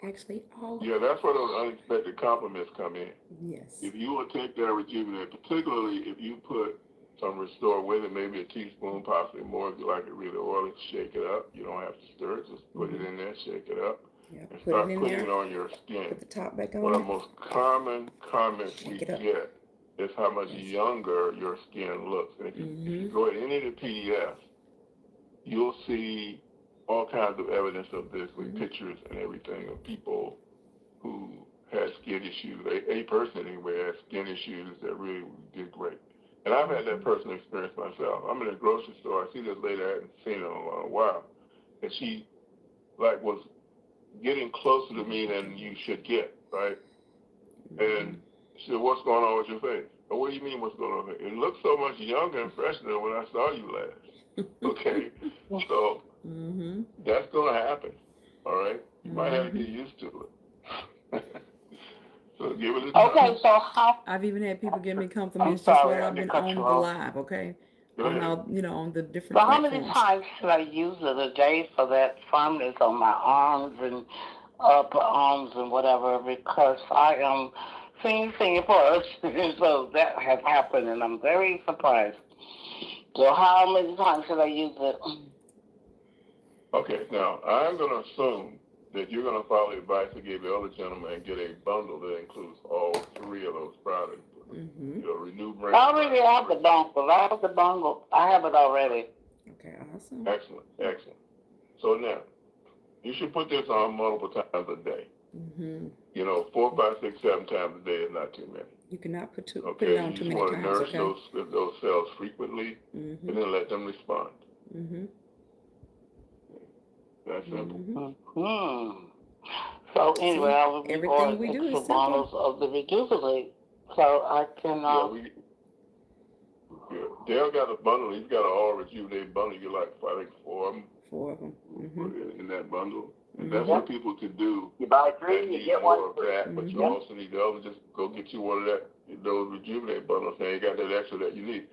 Actually,
Yeah, that's where those unexpected compliments come in.
Yes.
If you will take that Rejuvenate, particularly if you put some Restore with it, maybe a teaspoon, possibly more if you like it really oily, shake it up. You don't have to stir it, just put it in there, shake it up, and start putting it on your skin.
Put the top back on.
One of the most common comments we get is how much younger your skin looks. And if you go at any of the PDFs, you'll see all kinds of evidence of this with pictures and everything of people who had skin issues. A person anyway had skin issues that really did great. And I've had that personal experience myself. I'm in a grocery store. I see this lady I hadn't seen in a while, and she was getting closer to me than you should get, right? And she said, "What's going on with your face?" "Oh, what do you mean, what's going on with it? It looks so much younger and fresher than when I saw you last." Okay, so that's going to happen, all right? You might have to get used to it. So give it a time.
Okay, so how?
I've even had people give me compliments just while I've been on the live, okay?
Go ahead.
On the different
So how
platforms.
many times should I use it a day for that firmness on my arms and upper arms and whatever? Because I am seeing first, so that has happened, and I'm very surprised. So how many times should I use it?
Okay, now I'm going to assume that you're going to follow the advice I gave the other gentleman and get a bundle that includes all three of those products. Renew Brain.
I already have the bundle. I have it already.
Okay, awesome.
Excellent, excellent. So now, you should put this on multiple times a day. 4, 5, 6, 7 times a day is not too many.
You cannot put it
Okay,
on
you
too
just
many
want to
times,
nourish
okay?
those cells frequently, and then let them respond. That's simple.
So anyway, I will be
everything
ordering
we do is
extra bottles of the Rejuvenate, so I can.
Dale got a bundle. He's got an all Rejuvenate bundle. You like, I think, 4 of them.
4 of them.
Put it in that bundle. And that's what people can do.
You buy 3, you get one
more of that, but you also need the other. Just go get you one of those Rejuvenate bundles, and you got that extra that you need.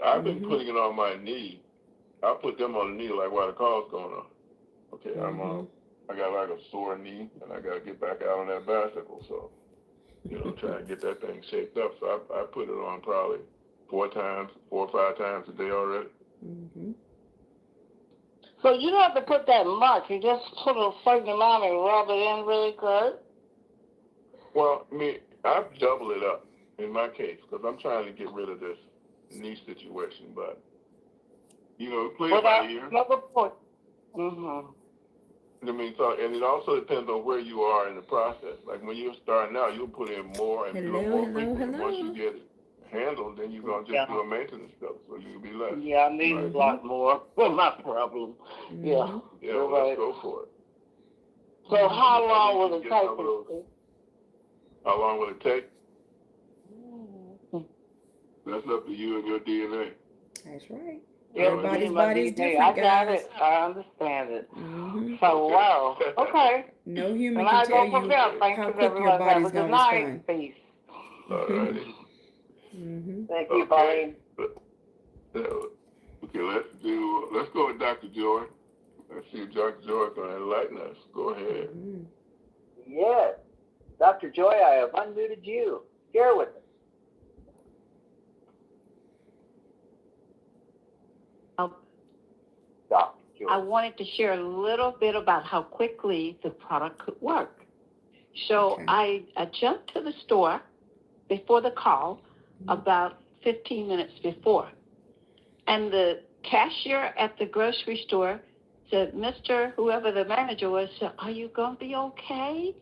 I've been putting it on my knee. I put them on the knee like while the call's going on. Okay, I got like a sore knee, and I got to get back out on that bicycle. So, try to get that thing shaped up. So I put it on probably 4 or 5 times a day already.
So you don't have to put that much. You just put a certain amount and rub it in really good.
Well, I've doubled it up in my case because I'm trying to get rid of this knee situation. But play it by ear. So, and it also depends on where you are in the process. Like when you're starting out, you'll put in more and do it more frequently. Once you get it handled, then you're going to just do a maintenance stuff, so you'll be less.
Yeah, I need a lot more for my problem. Yeah,
let's go for it.
So how long will it take?
How long will it take? That's up to you and your DNA.
That's right.
Everybody's body is different, I got it. I understand it. So, wow. Okay.
No human can tell you how quick your body's going to respond.
Peace.
All righty.
Thank you, Brian.
Okay, let's go with Dr. Joy. Let's see if Dr. Joy is going to enlighten us. Go ahead.
Yes. Dr. Joy, I have unmuted you. Share with us.
I wanted to share a little bit about how quickly the product could work. So I jumped to the store before the call, about 15 minutes before. And the cashier at the grocery store said, Mr. whoever the manager was, said, "Are you going to be okay?"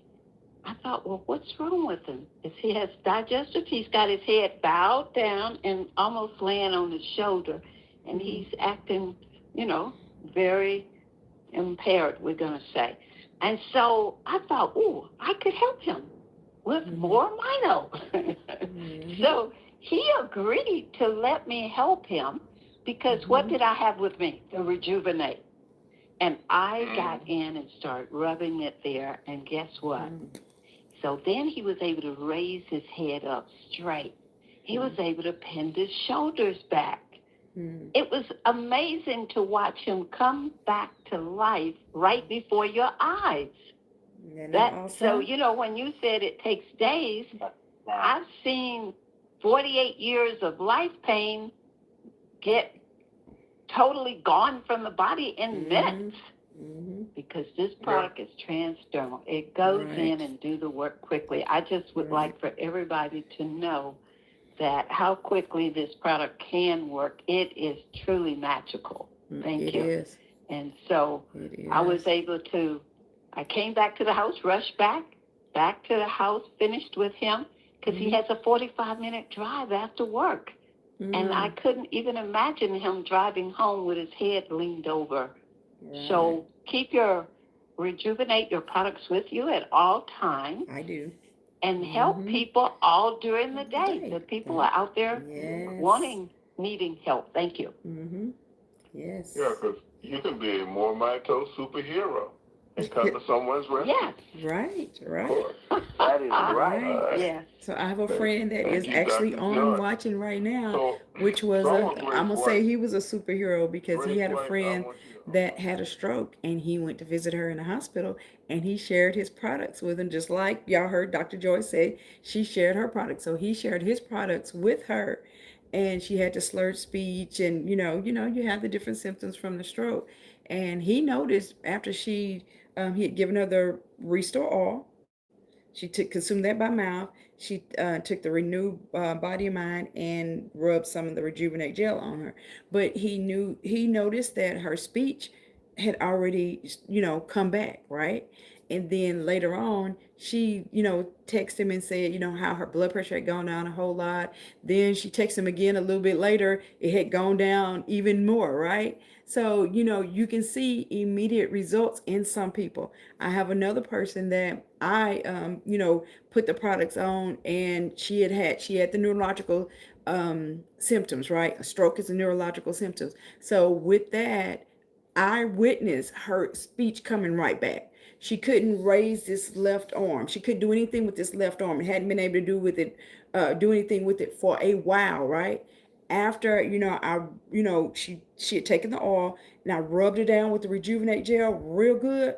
I thought, well, what's wrong with him? He has digestive. He's got his head bowed down and almost laying on his shoulder. And he's acting, very impaired, we're going to say. And so I thought, I could help him with MoreMito. So he agreed to let me help him because what did I have with me? The Rejuvenate. And I got in and started rubbing it there, and guess what? So then he was able to raise his head up straight. He was able to bend his shoulders back. It was amazing to watch him come back to life right before your eyes. So, you know, when you said it takes days, I've seen 48 years of life pain get totally gone from the body in minutes. Because this product is transdermal. It goes in and do the work quickly. I just would like for everybody to know that how quickly this product can work. It is truly magical. Thank you.
Is.
And so I was able to, I came back to the house, rushed back to the house, finished with him, because he has a 45-minute drive after work. And I couldn't even imagine him driving home with his head leaned over. So keep your Rejuvenate your products with you at all times.
I do.
And help people all during the day. The people are out there needing help. Thank you.
Yes.
Yeah, because you can be a MoreMito superhero and come to someone's rescue.
Yes.
Right.
That is right.
Yes.
So I have a friend that is
you,
actually
Dr.
on
Joy.
watching right now,
So,
which was I'm gonna say
White.
he was a superhero because he
Grace
had a
White, I
friend
want you-
that had a stroke and he went to visit her in the hospital and he shared his products with him, just like y'all heard Dr. Joy say she shared her products. So he shared his products with her, and she had the slurred speech, and you have the different symptoms from the stroke. And he noticed after he had given her the Restore All. She consumed that by mouth. She took the Renew Body and Mind and rubbed some of the Rejuvenate Gel on her. But he noticed that her speech had already, come back, right? And then later on, she, texted him and said, how her blood pressure had gone down a whole lot. Then she texted him again a little bit later. It had gone down even more, right? So, you can see immediate results in some people. I have another person that I, put the products on, and she had the neurological symptoms, right? A stroke is a neurological symptoms. So with that, I witnessed her speech coming right back. She couldn't raise this left arm. She couldn't do anything with this left arm. It hadn't been able to do anything with it for a while, right? After, she had taken the oil and I rubbed it down with the Rejuvenate Gel real good.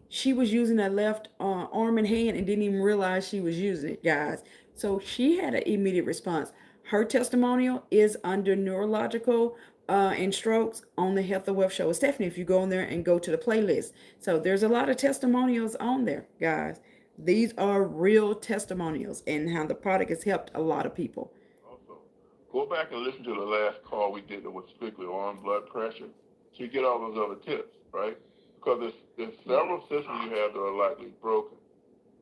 She was using that left arm and hand and didn't even realize she was using it, guys. So she had an immediate response. Her testimonial is under neurological and strokes on the Health and Wealth Show with Stephanie. If you go on there and go to the playlist. So there's a lot of testimonials on there, guys. These are real testimonials and how the product has helped a lot of people.
Also, go back and listen to the last call we did that was strictly on blood pressure. So you get all those other tips, right? Because there's several systems you have that are likely broken.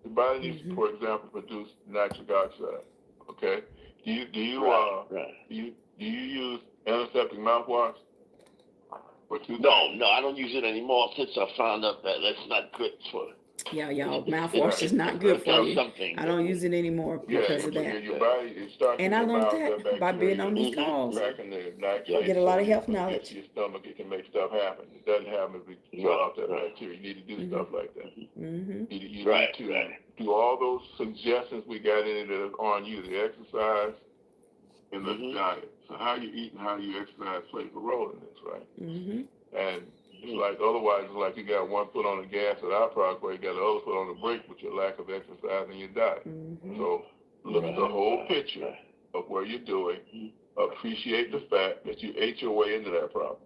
The body needs, for example, produce nitric oxide. Okay. Do you use antiseptic mouthwash?
No, I don't use it anymore since I found out that that's not good for it.
Yeah, y'all, mouthwash is not good for you. I don't use it anymore because of that.
Your body, it starts
And I learned that by being on these calls.
Back in the
Get a lot of health knowledge.
Your stomach, it can make stuff happen. It doesn't happen if you cut off that bacteria. You need to do stuff like that. You need to do all those suggestions we got in it that are on you, the exercise and the diet. So how you eat and how you exercise plays a role in this, right? And it's like, otherwise, it's like you got one foot on the gas at our product, where you got the other foot on the brake with your lack of exercise and your diet. So look at the whole picture of where you're doing. Appreciate the fact that you ate your way into that problem.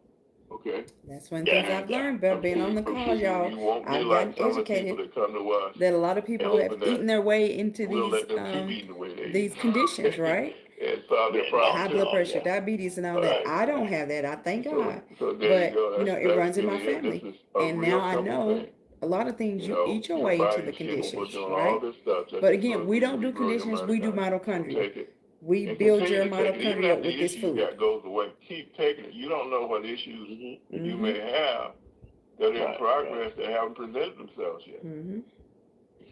Okay?
That's one thing I've learned by being on the call, y'all.
You won't be
I've
like
gotten
some of the people
educated
that come to us.
that a lot of people have eaten their way into
We'll let them keep eating the way they
these conditions, right?
And solve their problem.
High blood pressure, diabetes, and all that. I don't have that. I thank God. But it runs in my family, and now I know a lot of things you eat your way into the conditions, right? But again, we don't do conditions. We do mitochondria. We build your mitochondria with this food.
That goes away. Keep taking it. You don't know what issues you may have that are in progress that haven't presented themselves yet.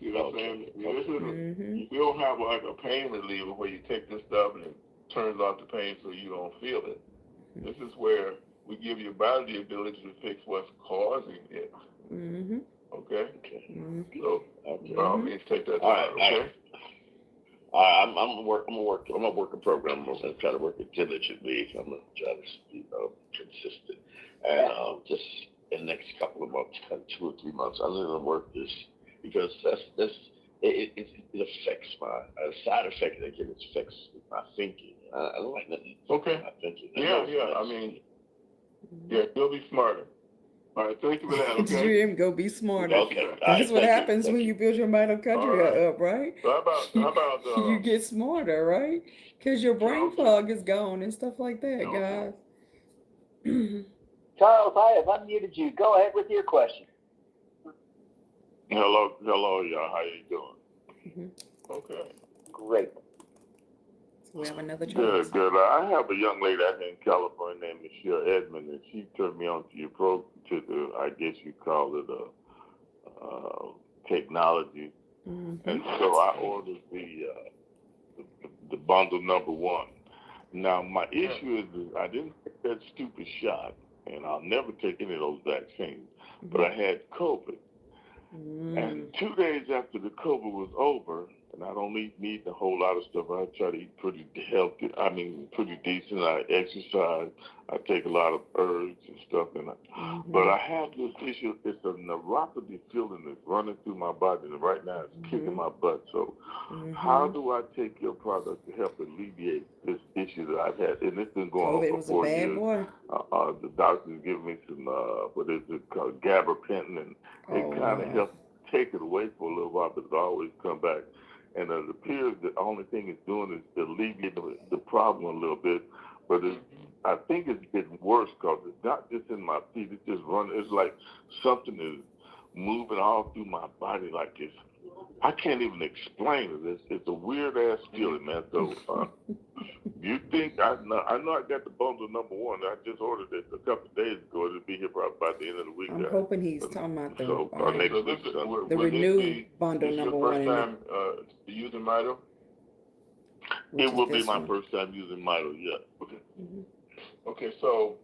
see what I'm saying? I mean, this isn't,
Mm-hmm.
we don't have like a pain reliever where you take this stuff and it turns off the pain so you don't feel it. This is where we give your body the ability to fix what's causing it.
Mm-hmm.
Okay?
Mm-hmm.
So, by all means, take that to heart, okay?
I'm gonna work a program. I'm gonna try to work it diligently. I'm gonna try to be consistent, and just in the next couple of months, 2 or 3 months, I'm gonna work this because it affects my side effect. Again, it affects my thinking. I don't like nothing.
Okay.
My thinking.
Yeah. I mean, yeah, you'll be smarter. All right, thank you for that. Okay.
Did you hear him? Go be smarter.
Okay.
That's what happens when you build your mitochondria up, right?
So how about
you get smarter, right? Because your brain fog is gone and stuff like that, guys.
Charles, I have unmuted you. Go ahead with your question.
Hello, y'all. How you doing?
Okay.
Great.
So we have another Charles.
Good. I have a young lady out here in California named Michelle Edmond, and she turned me on to your program, I guess you call it technology.
Mm-hmm.
And so I ordered the bundle number 1. Now, my issue is I didn't take that stupid shot, and I'll never take any of those vaccines, but I had COVID. And 2 days after the COVID was over, and I don't need a whole lot of stuff. I try to eat pretty healthy. I mean, pretty decent. I exercise. I take a lot of herbs and stuff. But I have this issue. It's a neuropathy feeling that's running through my body, and right now it's kicking my butt. So how do I take your product to help alleviate this issue that I've had? And it's been going on for 4 years.
Boy.
The doctor's giving me some, what is it called, gabapentin, and it kind of helps take it away for a little while, but it always come back. And it appears the only thing it's doing is alleviating the problem a little bit, but I think it's getting worse because it's not just in my feet, it's just running. It's like something is moving all through my body like this. I can't even explain it. It's a weird ass feeling, man. So you think I know I got the bundle number 1. I just ordered it a couple of days ago. It'll be here probably by the end of the week.
I'm hoping he's talking about the
Renew
bundle number 1.
First time using Mito?
It will be my first time using Mito, yeah. Okay.
Okay, so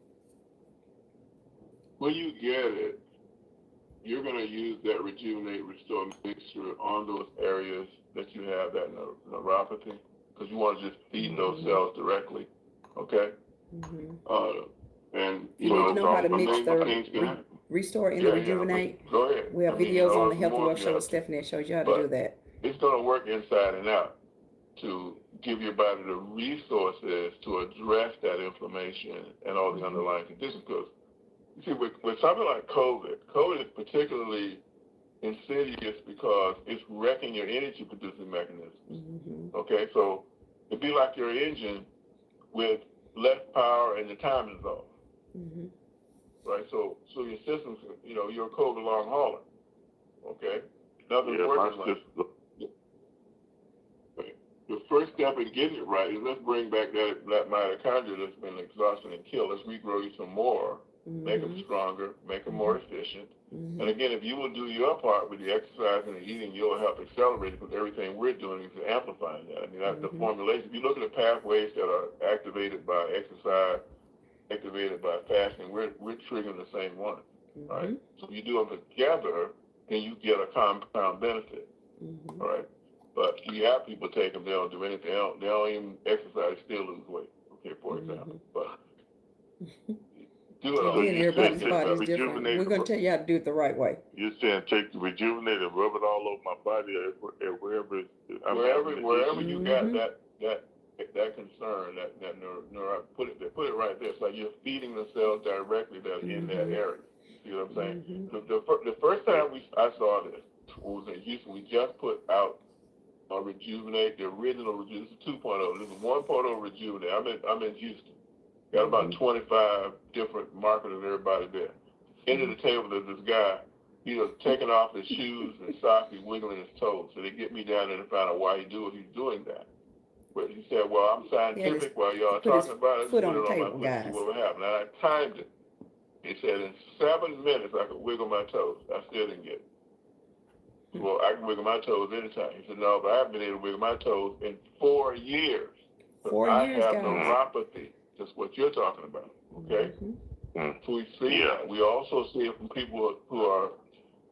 when you get it, you're going to use that Rejuvenate Restore mixture on those areas that you have that neuropathy, because you want to just feed those cells directly, okay? And
you need to know how to mix the Restore and the Rejuvenate.
Go ahead.
We have videos on the Health and Wealth Show with Stephanie that shows you how to do that.
It's going to work inside and out to give your body the resources to address that inflammation and all the underlying conditions. Because you see, with something like COVID is particularly insidious because it's wrecking your energy producing mechanisms. Okay, so it'd be like your engine with less power and the time is off. Right, so your systems, you're a COVID long hauler. Okay, nothing's working like the first step in getting it right is let's bring back that mitochondria that's been exhausted and killed. Let's regrow you some more, make them stronger, make them more efficient. And again, if you will do your part with the exercise and the eating, you'll help accelerate it because everything we're doing is amplifying that. I mean, that's the formulation. If you look at the pathways that are activated by exercise, activated by fasting, we're triggering the same one, right? So if you do them together, then you get a compound benefit, all right? But you have people take them, they don't do anything else. They don't even exercise, still lose weight, okay, for example. But do it all.
Everybody's body is different. We're going to tell you how to do it the right way.
You're saying take the Rejuvenate and rub it all over my body wherever
you got that concern, that neuro, put it right there. It's like you're feeding the cells directly that in that area. See what I'm saying? The first time I saw this was in Houston. We just put out Rejuvenate, the original Rejuvenate, 2.0. This is 1.0 Rejuvenate. I'm in Houston. Got about 25 different marketers, everybody there. End of the table, there's this guy. He was taking off his shoes and socks, he's wiggling his toes. So they get me down there to find out why he's doing that. But he said, well, I'm scientific while y'all are talking about it. Put it on my foot and see what would happen. And I timed it. He said in 7 minutes I could wiggle my toes. I still didn't get it. Well, I can wiggle my toes anytime. He said, no, but I haven't been able to wiggle my toes in 4 years.
4
I
years,
have
guys.
neuropathy. That's what you're talking about, okay? So we see that. We also see it from people who are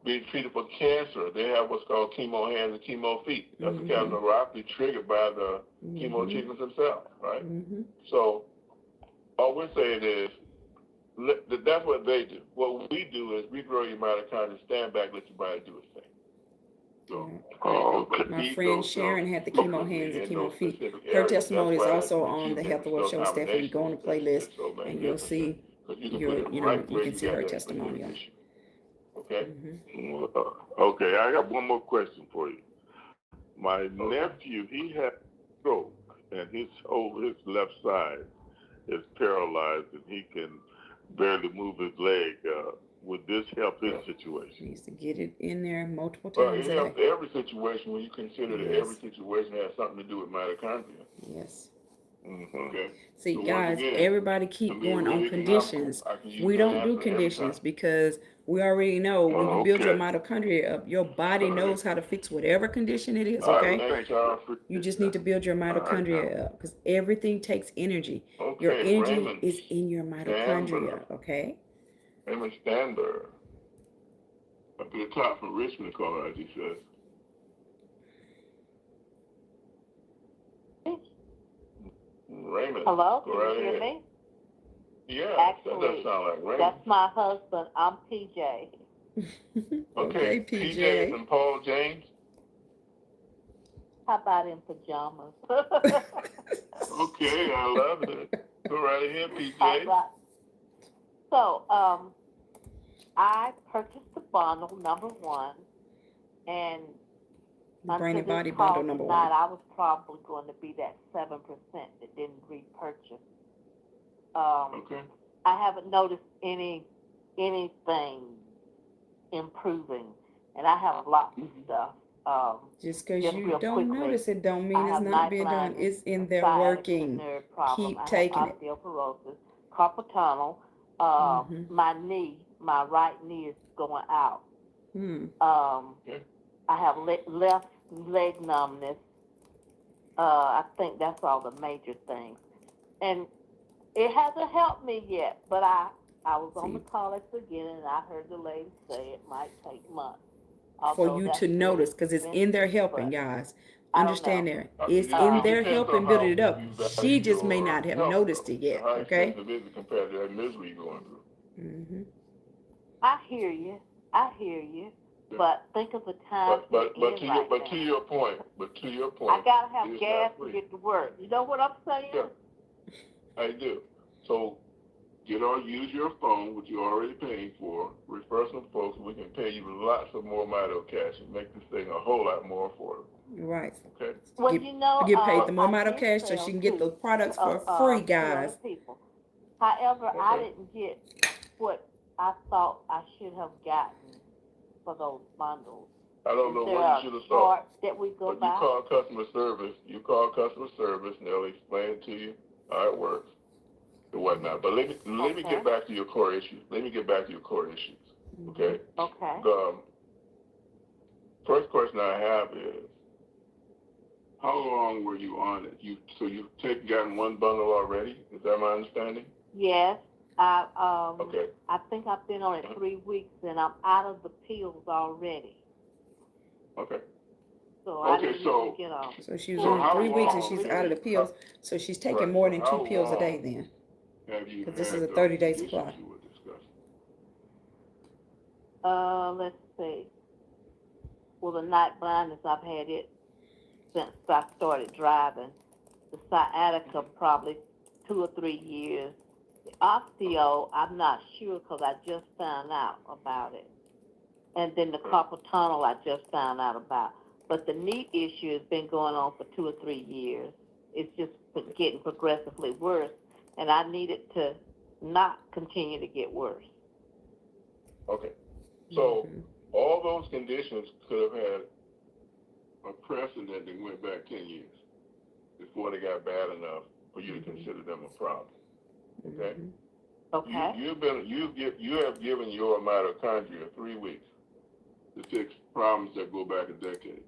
being treated for cancer. They have what's called chemo hands and chemo feet. That's the kind of neuropathy triggered by the chemo treatments themselves, right? So all we're saying is, that's what they do. What we do is we grow your mitochondria, stand back, let your body do its thing. So,
My friend Sharon had the chemo hands and chemo feet. Her testimony is also on the Health Award show, Stephanie. Go on the playlist and you'll see you can see her testimony on it.
Okay?
Okay, I got one more question for you. My nephew, he had a stroke, and his left side is paralyzed, and he can barely move his leg. Would this help his situation?
He needs to get it in there multiple
Well,
times
it
a
helps
day.
every situation when you consider that every situation has something to do with mitochondria.
Yes.
Okay.
See,
So
guys,
once again,
everybody keep going on conditions.
I can use
We
that
don't do
answer every
conditions
time.
because we already know when you build your mitochondria up, your body knows how to fix whatever condition it is, okay? You just need to build your mitochondria up because everything takes energy. Your energy
Raymond
is in your mitochondria, okay?
Raymond Standberg. Up at the top from Richmond, Colorado, he says. Raymond.
Hello,
go
can
right
you hear
ahead.
me?
Yeah,
Actually,
that doesn't sound like Raymond.
That's my husband. I'm PJ.
Okay, PJ and Paul James.
How about in pajamas?
Okay, I love it. Go right ahead, PJ.
All right. So, I purchased the bundle number 1, and
Brain and
until
Body
this call
bundle number
tonight,
1.
I was probably going to be that 7% that didn't repurchase.
Okay.
I haven't noticed anything improving, and I have lots of stuff.
Just because
just
you
real
don't
quickly,
notice it don't mean
I
it's
have
not
night
being done.
blindness,
It's in there
sciatica
working.
nerve problem.
Keep
I
taking
have
it.
osteoporosis, carpal tunnel. My knee, my right knee is going out. I have left leg numbness. I think that's all the major things. And it hasn't helped me yet, but I was on the call at the beginning, and I heard the lady say it might take months.
For you to notice, because it's in there helping, guys. Understand there. It's in there helping building it up. She just may not have noticed it yet, okay?
Compared to that misery you're going through.
I hear you. But think of the time.
But to your point,
I gotta have gas to get to work. You know what I'm saying?
Sure. I do. So use your phone, which you're already paying for. Refer some folks, and we can pay you lots of more Mito cash and make this thing a whole lot more affordable.
Right.
Okay.
Well,
get paid the more Mito cash so she can get those products for free, guys.
However, I didn't get what I thought I should have gotten for those bundles.
I don't know what you should have thought.
That we go
but
by?
you call customer service, and they'll explain to you how it works and whatnot. But let me get back to your core issues. Okay?
Okay.
The first question I have is, how long were you on it? You've gotten one bundle already? Is that my understanding?
Yes. I think I've been on it 3 weeks, and I'm out of the pills already.
Okay.
So I didn't even get off.
So she was on 3 weeks and she's out of the pills. So she's taking more than 2 pills a day then. Because this is a 30-day supply.
Let's see. Well, the night blindness, I've had it since I started driving. The sciatica, probably 2 or 3 years. The osteo, I'm not sure because I just found out about it. And then the carpal tunnel, I just found out about. But the knee issue has been going on for 2 or 3 years. It's just getting progressively worse, and I need it to not continue to get worse.
Okay. So all those conditions could have had a precedent that went back 10 years before they got bad enough for you to consider them a problem. Okay?
Okay.
You have given your mitochondria 3 weeks to fix problems that go back a decade.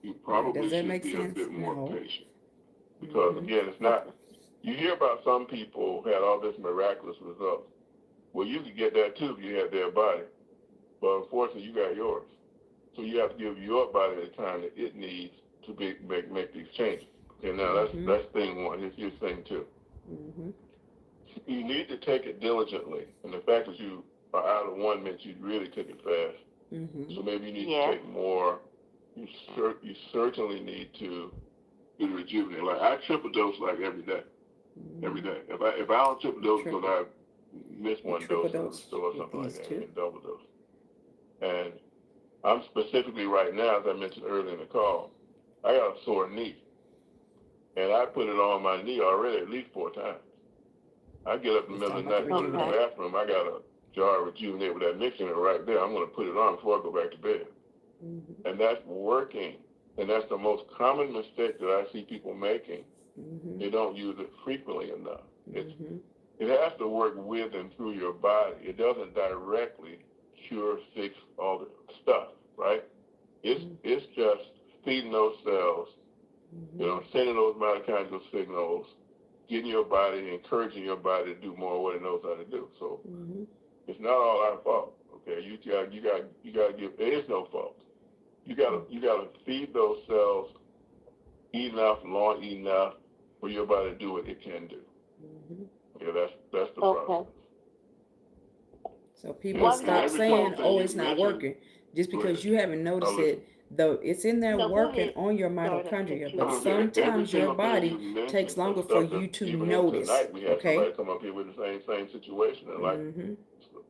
You probably
Does that
should
make
be
sense?
a bit more
No.
patient. Because again, it's not, you hear about some people who had all this miraculous results. Well, you could get that too if you had their body. But unfortunately, you got yours. So you have to give your body the time that it needs to make these changes. Okay, now that's thing one. Here's thing two. You need to take it diligently. And the fact that you are out of one means you really took it fast. So maybe you need to take more. You certainly need to do the rejuvenate. Like I triple dose like every day. Every day. If I don't triple dose because I miss one dose in the store or something like that, and double dose. And I'm specifically right now, as I mentioned earlier in the call, I got a sore knee. And I put it on my knee already at least 4 times. I get up in the middle of the night and go to the bathroom. I got a jar of Rejuvenate with that mix in it right there. I'm going to put it on before I go back to bed. And that's working. And that's the most common mistake that I see people making. They don't use it frequently enough. It has to work with and through your body. It doesn't directly cure, fix all the stuff, right? It's just feeding those cells, sending those mitochondrial signals, getting your body, encouraging your body to do more of what it knows how to do. So it's not all our fault. Okay, you got to give. There is no fault. You got to feed those cells enough, long enough for your body to do what it can do. Yeah, that's the problem.
So people stop saying, "Oh, it's not working," just because you haven't noticed it. Though it's in there working on your mitochondria, but sometimes your body takes longer for you to notice.
Tonight we had somebody come up here with the same situation, and like it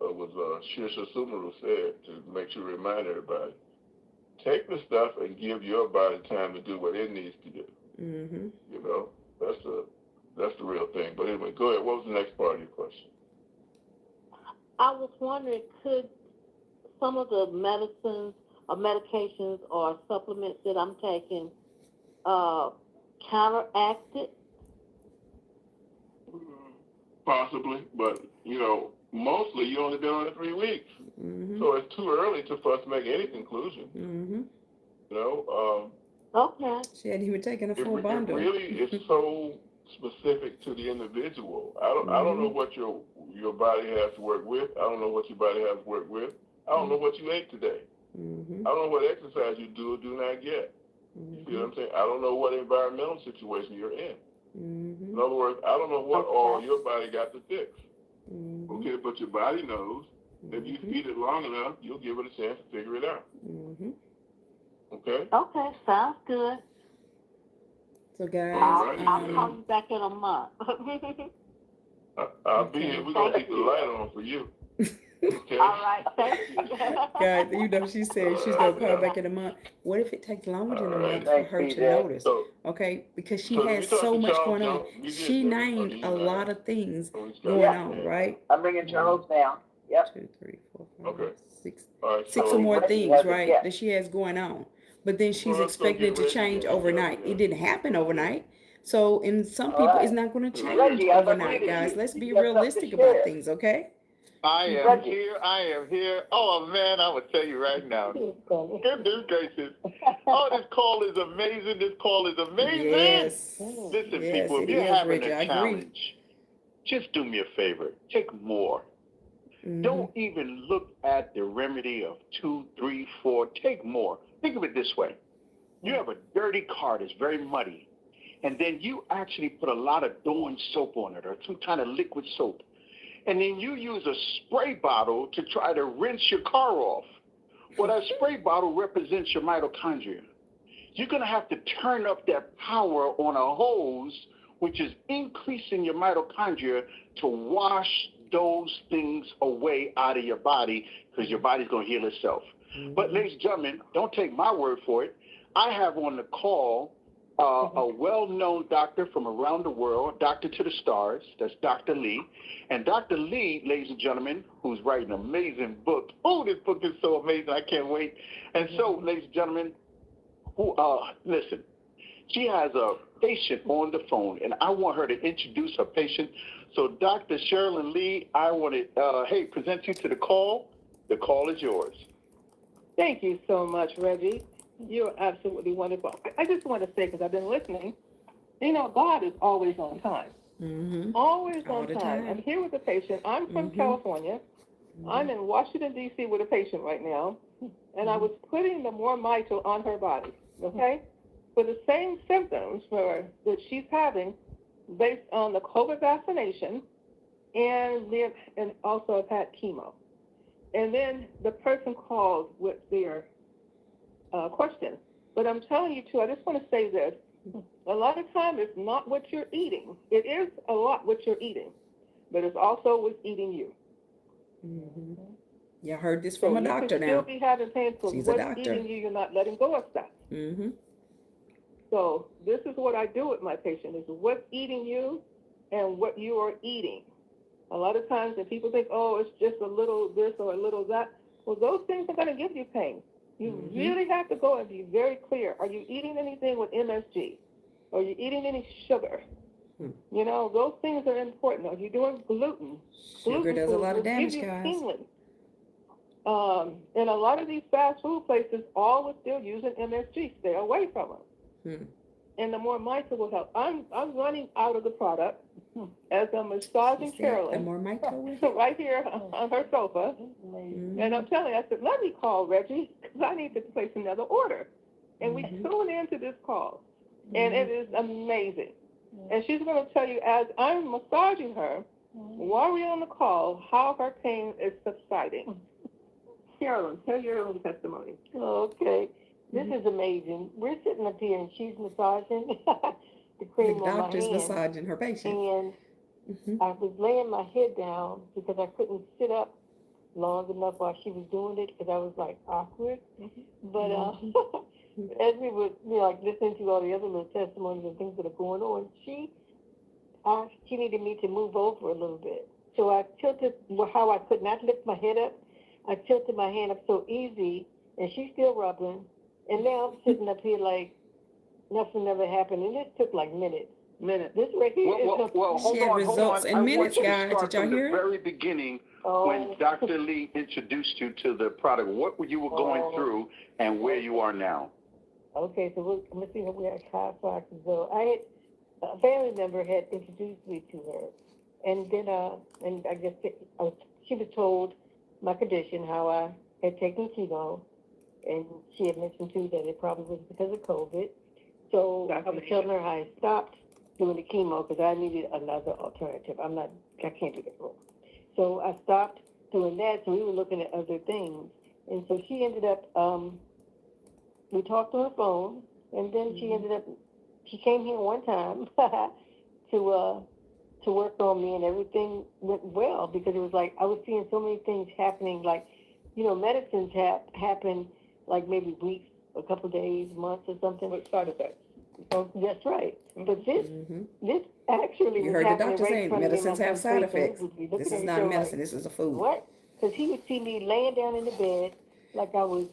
was Shirsha Sumaru said, to make sure to remind everybody, take the stuff and give your body time to do what it needs to do. You know, that's the real thing. But anyway, go ahead. What was the next part of your question?
I was wondering, could some of the medicines or medications or supplements that I'm taking counteract it?
Possibly, but mostly you only been on it 3 weeks, so it's too early for us to make any conclusion.
Okay.
She hadn't even taken a full bundle.
It really is so specific to the individual. I don't know what your body has to work with. I don't know what your body has to work with. I don't know what you ate today. I don't know what exercise you do or do not get. You see what I'm saying? I don't know what environmental situation you're in. In other words, I don't know what all your body got to fix. Okay, but your body knows. If you feed it long enough, you'll give it a chance to figure it out. Okay?
Okay, sounds good.
So guys,
I'll call you back in a month.
I'll be here. We're going to keep the light on for you. Okay.
All right, thank you.
Guys, she said she's going to call back in a month. What if it takes longer than a month for her to notice? Okay, because she has so much going on. She named a lot of things going on, right?
I'm bringing Charles down. Yep.
2, 3, 4, 5, 6.
Right,
6 or more things, right, that she has going on. But then she's expecting it to change overnight. It didn't happen overnight. So in some people, it's not going to change overnight, guys. Let's be realistic about things, okay?
I am here. Oh, man, I will tell you right now. Goodness gracious. Oh, this call is amazing.
Yes.
Listen, people, if you're having a challenge, just do me a favor. Take more. Don't even look at the remedy of 2, 3, 4. Take more. Think of it this way. You have a dirty car that's very muddy, and then you actually put a lot of Dawn soap on it or some kind of liquid soap. And then you use a spray bottle to try to rinse your car off. Well, that spray bottle represents your mitochondria. You're going to have to turn up that power on a hose, which is increasing your mitochondria to wash those things away out of your body, because your body's going to heal itself. But ladies and gentlemen, don't take my word for it. I have on the call a well-known doctor from around the world, Doctor to the Stars, that's Dr. Lee. And Dr. Lee, ladies and gentlemen, who's writing an amazing book. Oh, this book is so amazing, I can't wait. And so, ladies and gentlemen, listen, she has a patient on the phone, and I want her to introduce her patient. So, Dr. Sherilyn Lee, I want to, present you to the call. The call is yours.
Thank you so much, Reggie. You're absolutely wonderful. I just want to say, because I've been listening, you know, God is always on time. Always
All
on
the
time.
time.
I'm here with a patient. I'm from California. I'm in Washington, D.C. with a patient right now, and I was putting the MoreMito on her body, okay, for the same symptoms that she's having based on the COVID vaccination and also I've had chemo. And then the person called with their question. But I'm telling you, too, I just want to say this. A lot of time it's not what you're eating. It is a lot what you're eating, but it's also what's eating you.
Yeah, I heard this from a doctor now.
You can still be having pain, so
She's a
what's
doctor.
eating you, you're not letting go of stuff. So this is what I do with my patient, is what's eating you and what you are eating. A lot of times when people think, oh, it's just a little this or a little that, well, those things are going to give you pain. You really have to go and be very clear. Are you eating anything with MSG? Are you eating any sugar? You know, those things are important. Are you doing gluten?
Sugar does a lot of damage,
give you
guys.
tingling. And a lot of these fast food places all are still using MSG. Stay away from them. And the MoreMito will help. I'm running out of the product as I'm massaging Carolyn right here on her sofa. And I'm telling her, I said, let me call Reggie because I need to place another order. And we tune into this call. And it is amazing. And she's going to tell you, as I'm massaging her, while we're on the call, how her pain is subsiding. Carolyn, tell your own testimony.
Okay. This is amazing. We're sitting up here and she's massaging the cream
The
on my
doctor's
hand.
massaging her patient.
And I was laying my head down because I couldn't sit up long enough while she was doing it because I was like awkward. But as we were like listening to all the other little testimonies and things that are going on, she needed me to move over a little bit. So I tilted how I could not lift my head up. I tilted my hand up so easy, and she's still rubbing. And now I'm sitting up here like nothing ever happened. And this took like minutes. This right here
Well, hold on. I want you to start from the very beginning when Dr. Lee introduced you to the product, what you were going through and where you are now.
Okay, so I'm going to see her. We had chiropractor. So a family member had introduced me to her. And then, and I guess she was told my condition, how I had taken chemo. And she had mentioned, too, that it probably was because of COVID. So I was telling her I stopped doing the chemo because I needed another alternative. I can't do that. So I stopped doing that, so we were looking at other things. And so she ended up, we talked on the phone, and then she came here one time to work on me, and everything went well because it was like I was seeing so many things happening, like, medicines happen like maybe weeks, a couple of days, months or something.
With side effects.
Oh, that's right. But this actually
You
was
heard the
happening
doctor
right
say
in front of me.
medicines have side effects. This is not medicine. This is a food.
What? Because he would see me laying down in the bed like I was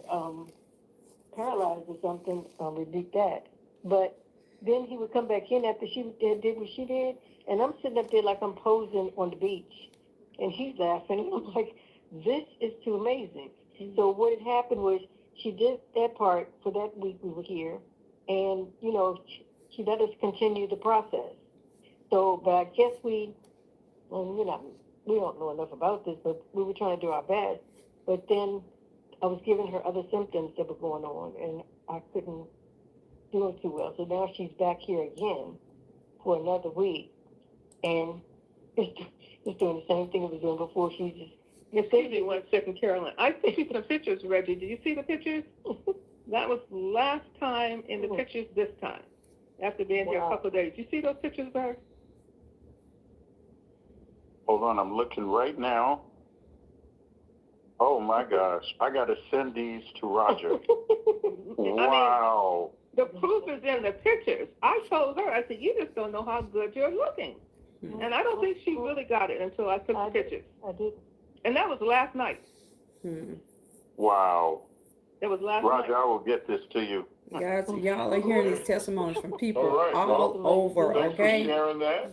paralyzed or something. Rebuke that. But then he would come back in after she did what she did, and I'm sitting up there like I'm posing on the beach, and he's laughing. And I'm like, this is too amazing. So what had happened was she did that part for that week we were here, and, she let us continue the process. So, but I guess we don't know enough about this, but we were trying to do our best. But then I was giving her other symptoms that were going on, and I couldn't do it too well. So now she's back here again for another week, and it's doing the same thing it was doing before. She's just...
Excuse me 1 second, Carolyn. I see the pictures, Reggie. Did you see the pictures? That was last time in the pictures this time, after being here a couple of days. You see those pictures there?
Hold on, I'm looking right now. Oh my gosh, I got to send these to Roger. Wow.
The proof is in the pictures. I told her, I said, you just don't know how good you're looking. And I don't think she really got it until I took the pictures.
I did.
And that was last night.
Wow.
It was last
Roger,
night.
I will get this to you.
Guys, y'all are hearing these testimonies from people all
Well,
over,
thanks
okay?
for sharing that.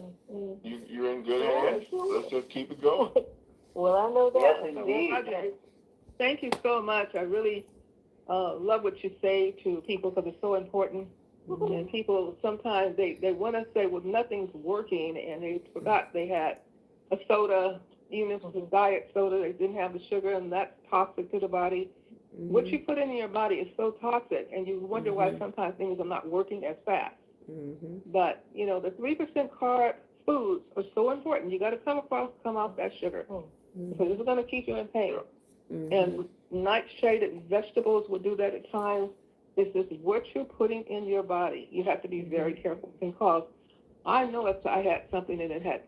You're in good hands. Let's just keep it going.
Well, I know that.
Yes, indeed. Thank you so much. I really love what you say to people because it's so important. And people sometimes they want to say, well, nothing's working, and they forgot they had a soda, even if it was a diet soda, they didn't have the sugar, and that's toxic to the body. What you put in your body is so toxic, and you wonder why sometimes things are not working as fast. But, you know, the 3% carb foods are so important. You got to come off that sugar. Because it's going to keep you in pain. And nightshaded vegetables will do that at times. It's just what you're putting in your body. You have to be very careful because I know if I had something that it had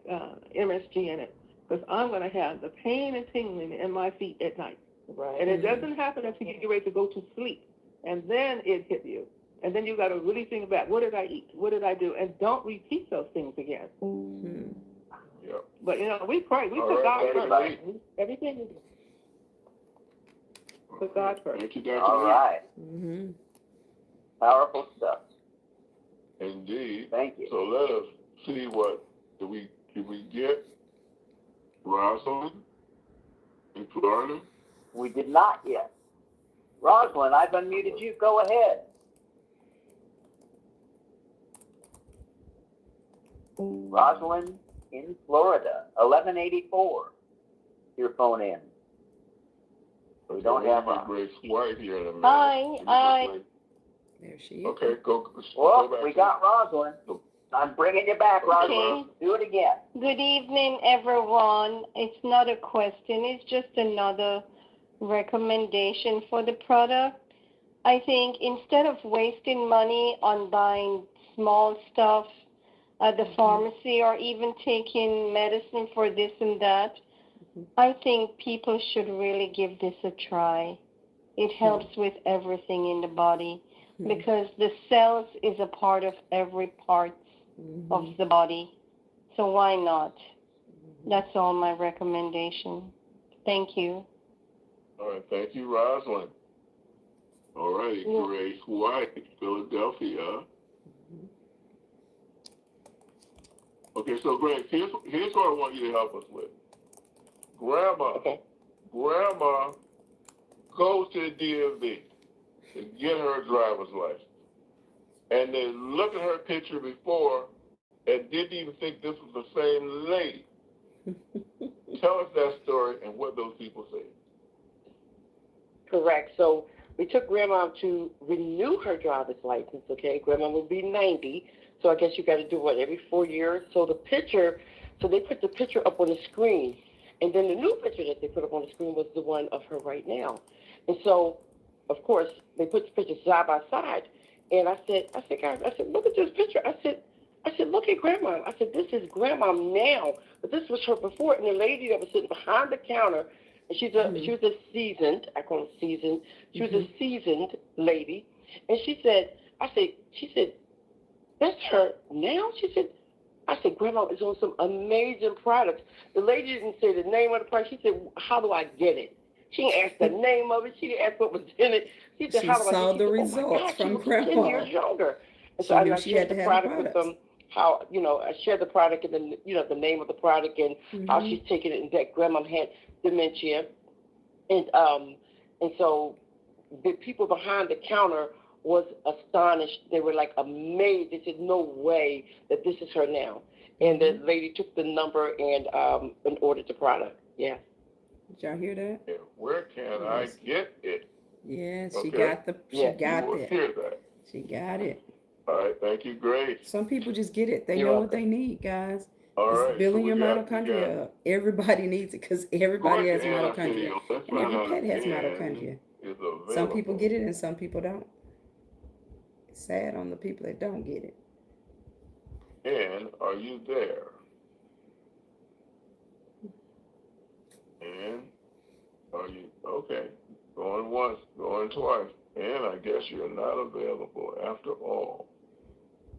MSG in it, because I'm going to have the pain and tingling in my feet at night.
Right.
And it doesn't happen until you get ready to go to sleep. And then it hit you. And then you got to really think about, what did I eat? What did I do? And don't repeat those things again.
Yep.
But, you know, we pray. We
All
put
right,
God
Dr.
first. Everything we do. Put God first.
Thank you, Dr.
All
Lee.
right. Powerful stuff.
Indeed.
Thank you.
So let us see what did we get Rosalind in Florida?
We did not yet. Rosalind, I've unmuted you. Go ahead. Rosalind in Florida, 1184. Your phone in. We don't have a
Grace White here in a minute.
Hi.
There she is.
Okay, go
Well,
back
we
to
got Rosalind. I'm bringing you back, Rosalind.
Okay.
Do it again.
Good evening, everyone. It's not a question. It's just another recommendation for the product. I think instead of wasting money on buying small stuff at the pharmacy or even taking medicine for this and that, I think people should really give this a try. It helps with everything in the body because the cells is a part of every part of the body. So why not? That's all my recommendation. Thank you.
All right, thank you, Rosalind. All right, Grace White, Philadelphia. Okay, so Grace, here's what I want you to help us with. Grandma goes to the DMV to get her driver's license. And they look at her picture before and didn't even think this was the same lady. Tell us that story and what those people say.
Correct. So we took Grandma to renew her driver's license, okay? Grandma will be 90, so I guess you got to do, every 4 years? So they put the picture up on the screen, and then the new picture that they put up on the screen was the one of her right now. And so, of course, they put the pictures side by side, and I said, guys, look at this picture. I said, look at Grandma. I said, this is Grandma now, but this was her before. And the lady that was sitting behind the counter, and she was a seasoned, I call her seasoned, she was a seasoned lady, and she said, that's her now? I said, Grandma is on some amazing products. The lady didn't say the name of the product. She said, how do I get it? She didn't ask the name of it. She didn't ask what was in it. She said, how do I get it?
Saw the
She said,
results from
she
Grandma.
10 years younger. And so I shared the product with them. How, I shared the product and then, the name of the product and how she's taking it, and that Grandma had dementia. And so the people behind the counter was astonished. They were like amazed. They said, no way that this is her now. And the lady took the number and ordered the product. Yeah.
Did y'all hear that?
Yeah. Where can I get it?
Yes,
Okay.
she got it.
Hear that.
She got it.
All right, thank you, Grace.
Some people just get it. They know what they need, guys.
All
it's
right,
building
so
your
we got-
mitochondria up. Everybody needs it because everybody has mitochondria.
Let's
And every
find out
pet has
if Ann
mitochondria.
is available.
Some people get it and some people don't. It's sad on the people that don't get it.
Ann, are you there? Ann, are you okay? Going once, going twice. Ann, I guess you're not available after all.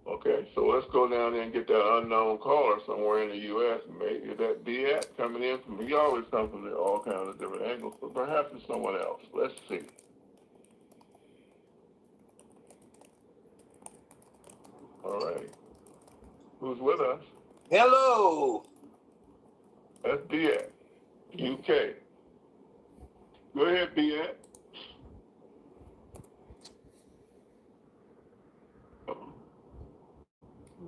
Okay, so let's go down there and get that unknown caller somewhere in the U.S. Maybe that Diet coming in from, he always comes from all kinds of different angles, but perhaps it's someone else. Let's see. All right. Who's with us?
Hello.
That's Diet, UK. Go ahead, Diet.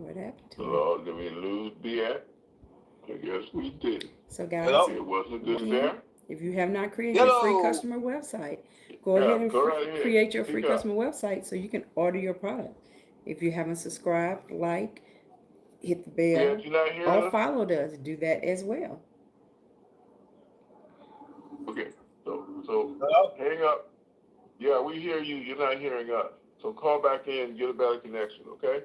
What happened to it?
Lord, did we lose Beat? I guess we did.
So guys,
Hello?
It wasn't good
again,
there.
if you have not created your free
Hello.
customer website, go
Yeah,
ahead and
go right ahead.
create your free
Speak up.
customer website so you can order your product. If you haven't subscribed, like, hit the
Beat,
bell,
you not hearing
or
us?
followed us, do that as well.
Okay, so
Hello?
hang up. Yeah, we hear you. You're not hearing us. So call back in and get a better connection, okay?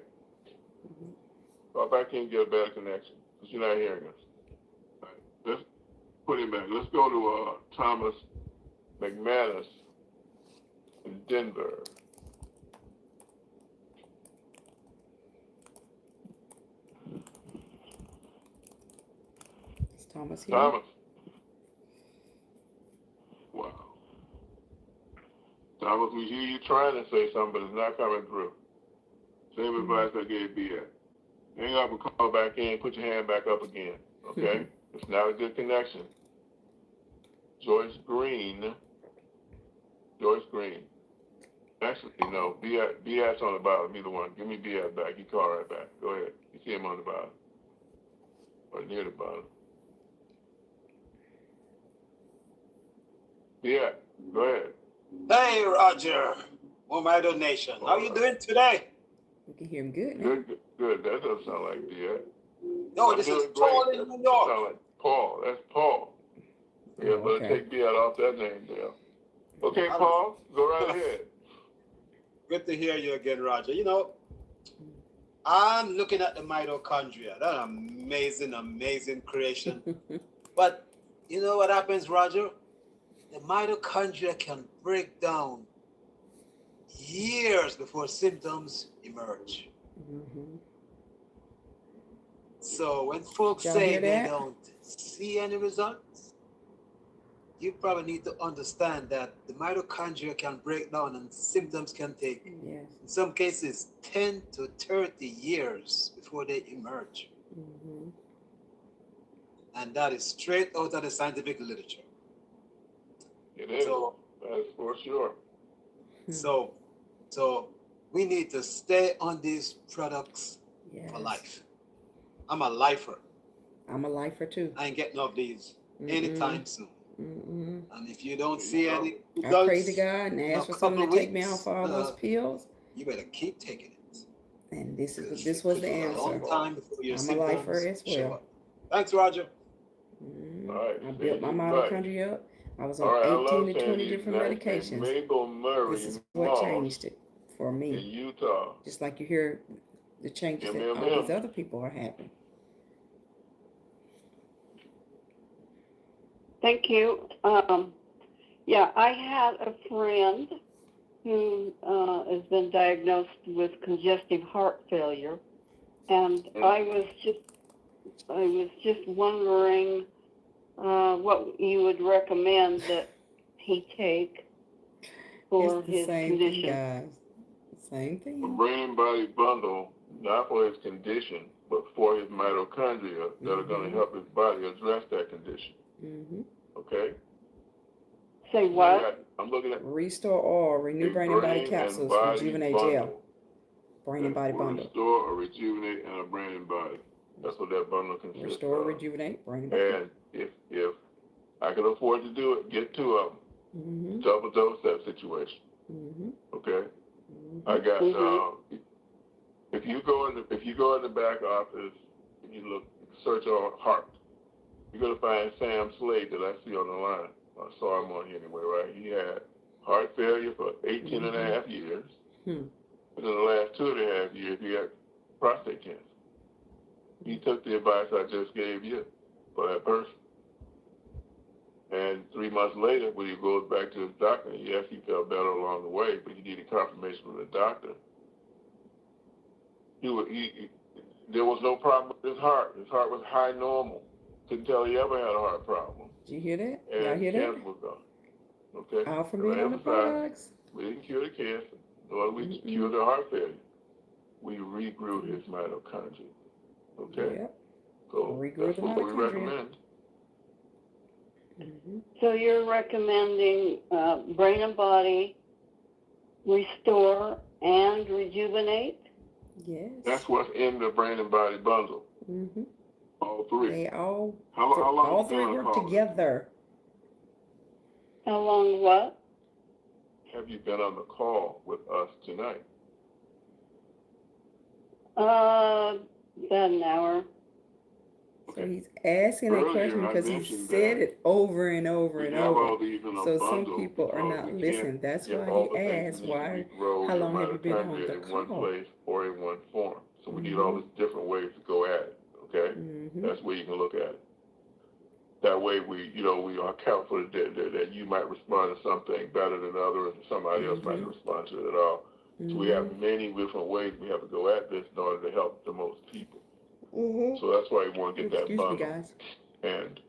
Call back in and get a better connection because you're not hearing us. All right, let's put him back. Let's go to Thomas McManus in Denver.
Is Thomas here?
Thomas. Wow. Thomas, we hear you trying to say something, but it's not coming through. Same advice I gave BS. Hang up and call back in. Put your hand back up again, okay? It's not a good connection. Joyce Green. Actually, no, BS on the bottom, either one. Give me BS back. You call right back. Go ahead. You see him on the bottom. Or near the bottom. BS, go ahead.
Hey, Roger. MoreMito Nation. How you doing today?
We can hear him good now.
Good. That doesn't sound like BS.
No, this is Paul in New
That
York.
sound like Paul. That's Paul. Yeah,
Oh,
but
okay.
take BS off that name there. Okay, Paul, go right ahead.
Good to hear you again, Roger. You know, I'm looking at the mitochondria. That amazing creation. But you know what happens, Roger? The mitochondria can break down years before symptoms emerge.
Mm-hmm.
So when folks
Y'all
say
hear
they
that?
don't see any results, you probably need to understand that the mitochondria can break down and symptoms can take,
Yes.
in some cases, 10 to 30 years before they emerge.
Mm-hmm.
And that is straight out of the scientific literature.
It is.
So,
That's for sure.
so we need to stay on these products
Yes.
for life. I'm a lifer.
I'm a lifer too.
I ain't getting off these anytime soon.
Mm-mm.
And if you don't see any
I
results,
pray to God and
in a
ask for
couple
someone
of
to take me
weeks,
off all those pills.
you better keep taking it.
And this was the
It could be a
answer.
long time before your
I'm a lifer
symptoms
as
show
well.
up. Thanks, Roger.
All right.
I built my
Right.
mitochondria up. I was
All
on
right, I
18
love
to
saying
20
these
different
names.
medications.
Mabel Murray
This is what
Moss
changed it for
in
me.
Utah.
Just like you hear the changes that all these other people are having.
Thank you. Yeah, I had a friend who has been diagnosed with congestive heart failure, and I was just wondering what you would recommend that he take for
It's the
his
same
condition.
thing, guys. Same
A
thing.
brain and body bundle, not for his condition, but for his mitochondria that are going to help his body address that condition.
Mm-hmm.
Okay?
Say what?
I'm looking at
Restore Oil, Renew Brain and Body
and
Capsules,
body
Rejuvenate
bundle.
Gel. Brain and Body
Will
Bundle.
restore or rejuvenate and a brain and body. That's what that bundle consists
Restore,
of.
Rejuvenate, Brain and Body.
And if I can afford to do it, get two of them.
Mm-hmm.
Double dose that situation.
Mm-hmm.
Okay? I got if you go in the back office and you look search on heart, you're gonna find Sam Slade that I see on the line. I saw him on here anyway, right? He had heart failure for 18 and a half years. And in the last 2.5 years, he had prostate cancer. He took the advice I just gave you for that person. And 3 months later, when he goes back to his doctor, yes, he felt better along the way, but he needed confirmation from the doctor. There was no problem with his heart. His heart was high normal. Couldn't tell he ever had a heart problem.
Did you hear that?
And
Y'all hear
cancer
that?
was gone. Okay?
All from
And I
being on the
emphasize,
products.
we didn't cure the cancer, nor did we cure the heart failure. We regrew his mitochondria. Okay?
Yep.
So
Regrew
that's
the
what we
mitochondria.
recommend.
So you're recommending brain and body, restore and rejuvenate?
Yes.
That's what's in the brain and body bundle.
Mm-hmm.
All three.
They all,
How long
all
you
three
been on
work
call?
together.
How long what?
Have you been on the call with us tonight?
About an hour.
So he's asking a question because he said it over and over and over. So some people are not listening. That's why he asked, why, how long have you been on the
in one
call?
place or in one form? So we need all these different ways to go at it. Okay, that's where you can look at it. That way we account for that you might respond to something better than others, and somebody else might respond to it at all. So we have many different ways we have to go at this in order to help the most people. So that's why you want to get that bundle.
Excuse me, guys.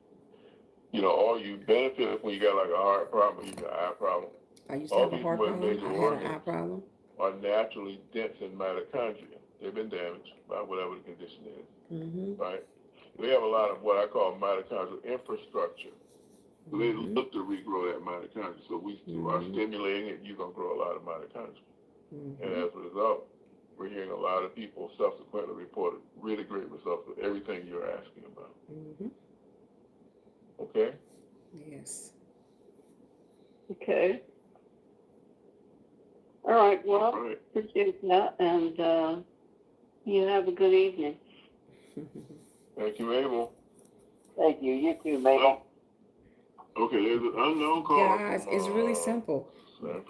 And all you benefit when you got like a heart problem, you got an eye problem.
I used to have a heart problem. I had an eye problem.
Are naturally dense in mitochondria. They've been damaged by whatever the condition is. Right? We have a lot of what I call mitochondrial infrastructure. So they look to regrow that mitochondria. So we are stimulating it, you're going to grow a lot of mitochondria. And as a result, we're hearing a lot of people subsequently reported really great results with everything you're asking about. Okay?
Yes.
Okay. All right. Well, appreciate that, and you have a good evening.
Thank you, Mabel.
Thank you. You too, Mabel.
Okay, there's an unknown caller.
Guys, it's really simple.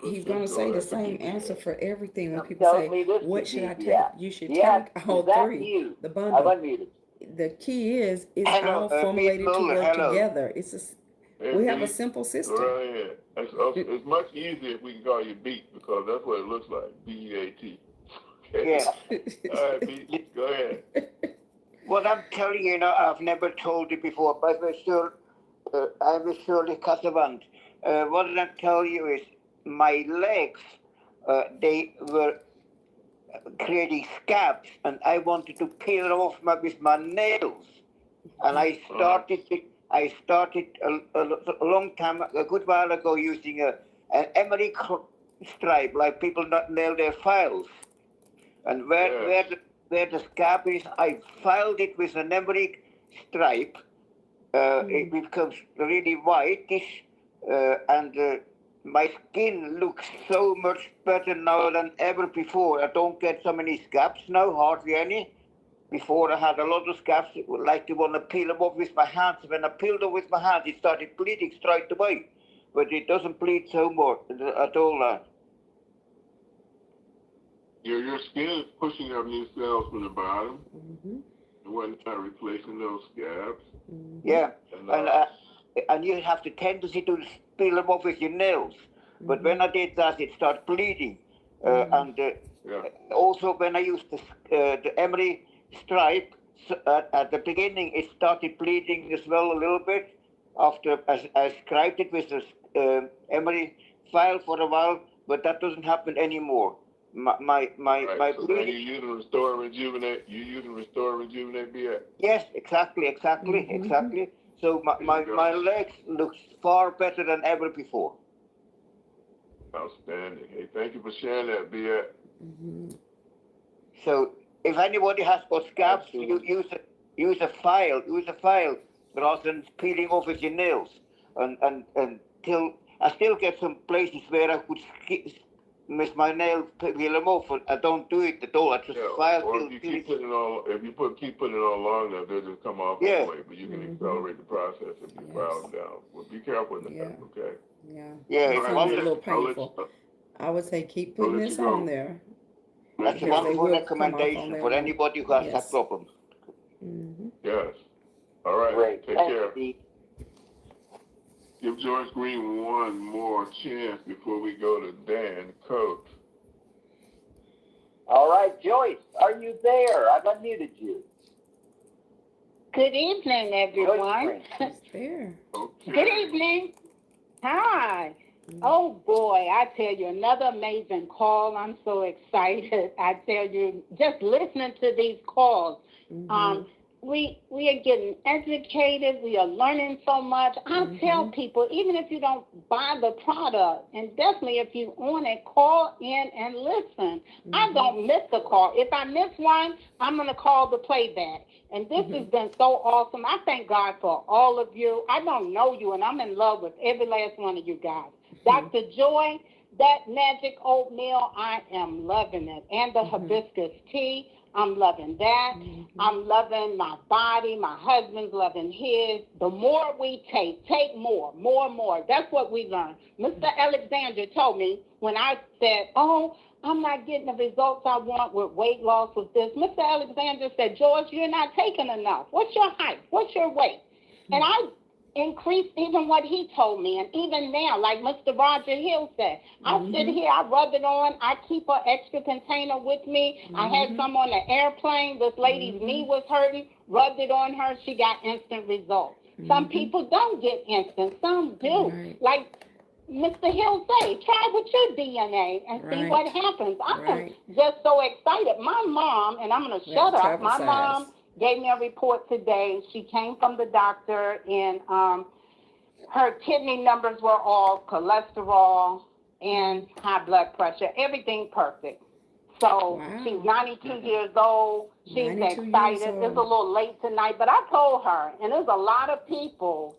He's going to say the same answer for everything when people
Tells
say,
me this
what
could
should
be
I take?
BS.
You should
BS,
take all
is that
three.
you?
The
I've
bundle.
unmuted.
The key is it's
Hello,
all formulated to
people.
work
Hello.
together. We have a simple system.
Right. It's much easier if we can call you Beat, because that's what it looks like. B-E-A-T. Okay.
Yeah.
All right, Beat, go ahead.
What I'm telling you now, I've never told you before, but I will surely cut the band. What I'm telling you is my legs, they were creating scabs, and I wanted to peel them off with my nails. And I started a long time, a good while ago, using an emery stripe, like people not nail their files. And where the scab is, I filed it with an emery stripe. It becomes really whitish, and my skin looks so much better now than ever before. I don't get so many scabs now, hardly any. Before I had a lot of scabs, like to want to peel them off with my hands. When I peeled them with my hands, it started bleeding straight away. But it doesn't bleed so much at all now.
Your skin is pushing up new cells from the bottom. And when not replacing those scabs.
Yeah, and you have the tendency to peel them off with your nails. But when I did that, it started bleeding. And also when I used the emery stripe, at the beginning it started bleeding as well a little bit. After I scribed it with the emery file for a while, but that doesn't happen anymore. My
so
bleeding.
then you're using Restore and Rejuvenate. You're using Restore and Rejuvenate BX.
Yes, exactly. So my legs look far better than ever before.
Outstanding. Hey, thank you for sharing that, BX.
So if anybody has got scabs, you use a file rather than peeling off with your nails. And till I still get some places where I could with my nail peel them off. I don't do it at all. I just file.
Or if you keep putting it on long enough, they'll just come off anyway. But you can accelerate the process if you file them down. Well, be careful with that, okay?
Yeah. It sounds a little painful. I would say keep putting this on there.
That's a wonderful recommendation for anybody who has that problem.
Yes. All right.
Great.
Take care. Give George Green one more chance before we go to Dan Coates.
All right, Joyce, are you there? I've unmuted you.
Good evening, everyone.
There.
Okay.
Good evening. Hi. Oh boy, I tell you, another amazing call. I'm so excited. I tell you, just listening to these calls, we are getting educated. We are learning so much. I tell people, even if you don't buy the product, and definitely if you on it, call in and listen. I don't miss the call. If I miss one, I'm going to call the playback. And this has been so awesome. I thank God for all of you. I don't know you, and I'm in love with every last one of you guys. Dr. Joy, that magic oatmeal, I am loving it. And the hibiscus tea, I'm loving that. I'm loving my body. My husband's loving his. The more we take more. That's what we learn. Mr. Alexander told me when I said, oh, I'm not getting the results I want with weight loss with this. Mr. Alexander said, George, you're not taking enough. What's your height? What's your weight? And I increased even what he told me. And even now, like Mr. Roger Hill said, I sit here, I rub it on. I keep an extra container with me. I had some on the airplane. This lady's knee was hurting. Rubbed it on her. She got instant results. Some people don't get instant. Some do. Like Mr. Hill say, try with your DNA and see what happens. I'm just so excited. My mom, and I'm going to shut up, my mom gave me a report today. She came from the doctor, and her kidney numbers were all cholesterol and high blood pressure, everything perfect. So she's 92 years old. She's excited. It's a little late tonight, but I told her, and there's a lot of people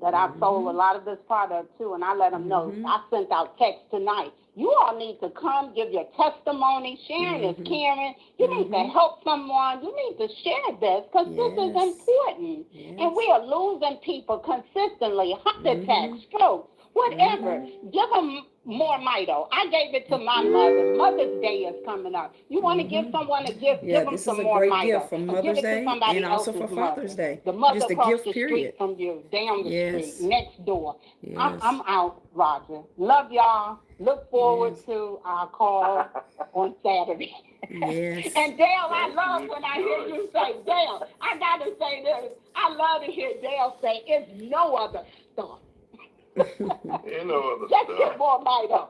that I've sold a lot of this product to, and I let them know. I sent out text tonight. You all need to come, give your testimony. Sharing is caring. You need to help someone. You need to share this because this is important. And we are losing people consistently, heart attacks, strokes, whatever. Give them MoreMito. I gave it to my mother. Mother's Day is coming up. You want to give someone a gift, give them some MoreMito.
This is a great gift for Mother's Day and also for Father's Day.
The mother
just a
across
gift,
the
period.
street from you, down the street, next door.
Yes.
I'm out, Roger. Love y'all. Look forward to our call on Saturday.
Yes.
And Dale, I love when I hear you say, Dale, I got to say this. I love to hear Dale say, it's no other stuff.
Ain't no other
Just
stuff.
get MoreMito.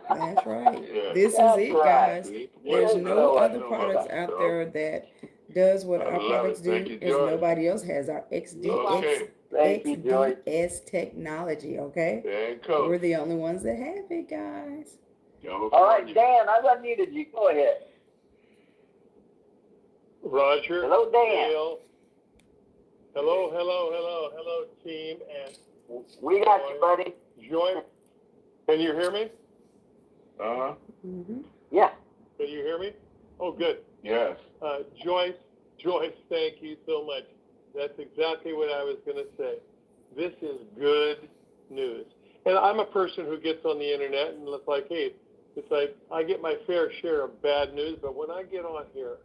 That's right.
Yeah.
This is it, guys. There's no other products
other
out
stuff.
there that does what
I
our
love
products
it. Thank
do.
you,
Is
Joy.
nobody else has our XDS technology, okay?
There it comes.
We're the only ones that have it, guys.
All right, Dan, I unmuted you. Go ahead.
Roger.
Hello, Dan.
Dale. Hello, team. And
we got you, buddy.
Joy, can you hear me?
Uh-huh.
Yeah.
Can you hear me? Oh, good.
Yes.
Joyce, thank you so much. That's exactly what I was going to say. This is good news. And I'm a person who gets on the internet and it's like, hey, it's like I get my fair share of bad news, but when I get on here,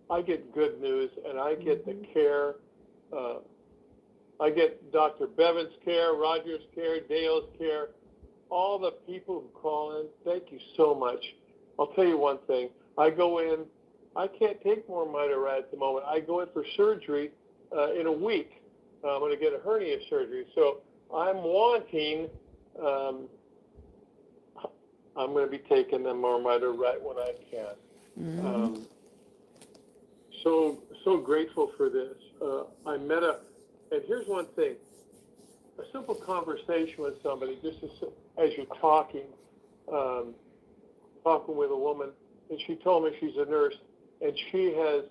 I get good news and I get the care. I get Dr. Bevan's care, Roger's care, Dale's care, all the people who call in. Thank you so much. I'll tell you one thing. I go in. I can't take MoreMito right at the moment. I go in for surgery in a week. I'm going to get a hernia surgery. So I'm wanting, I'm going to be taking the MoreMito right when I can. So grateful for this. I met and here's one thing, a simple conversation with somebody, just as you're talking with a woman, and she told me she's a nurse, and she has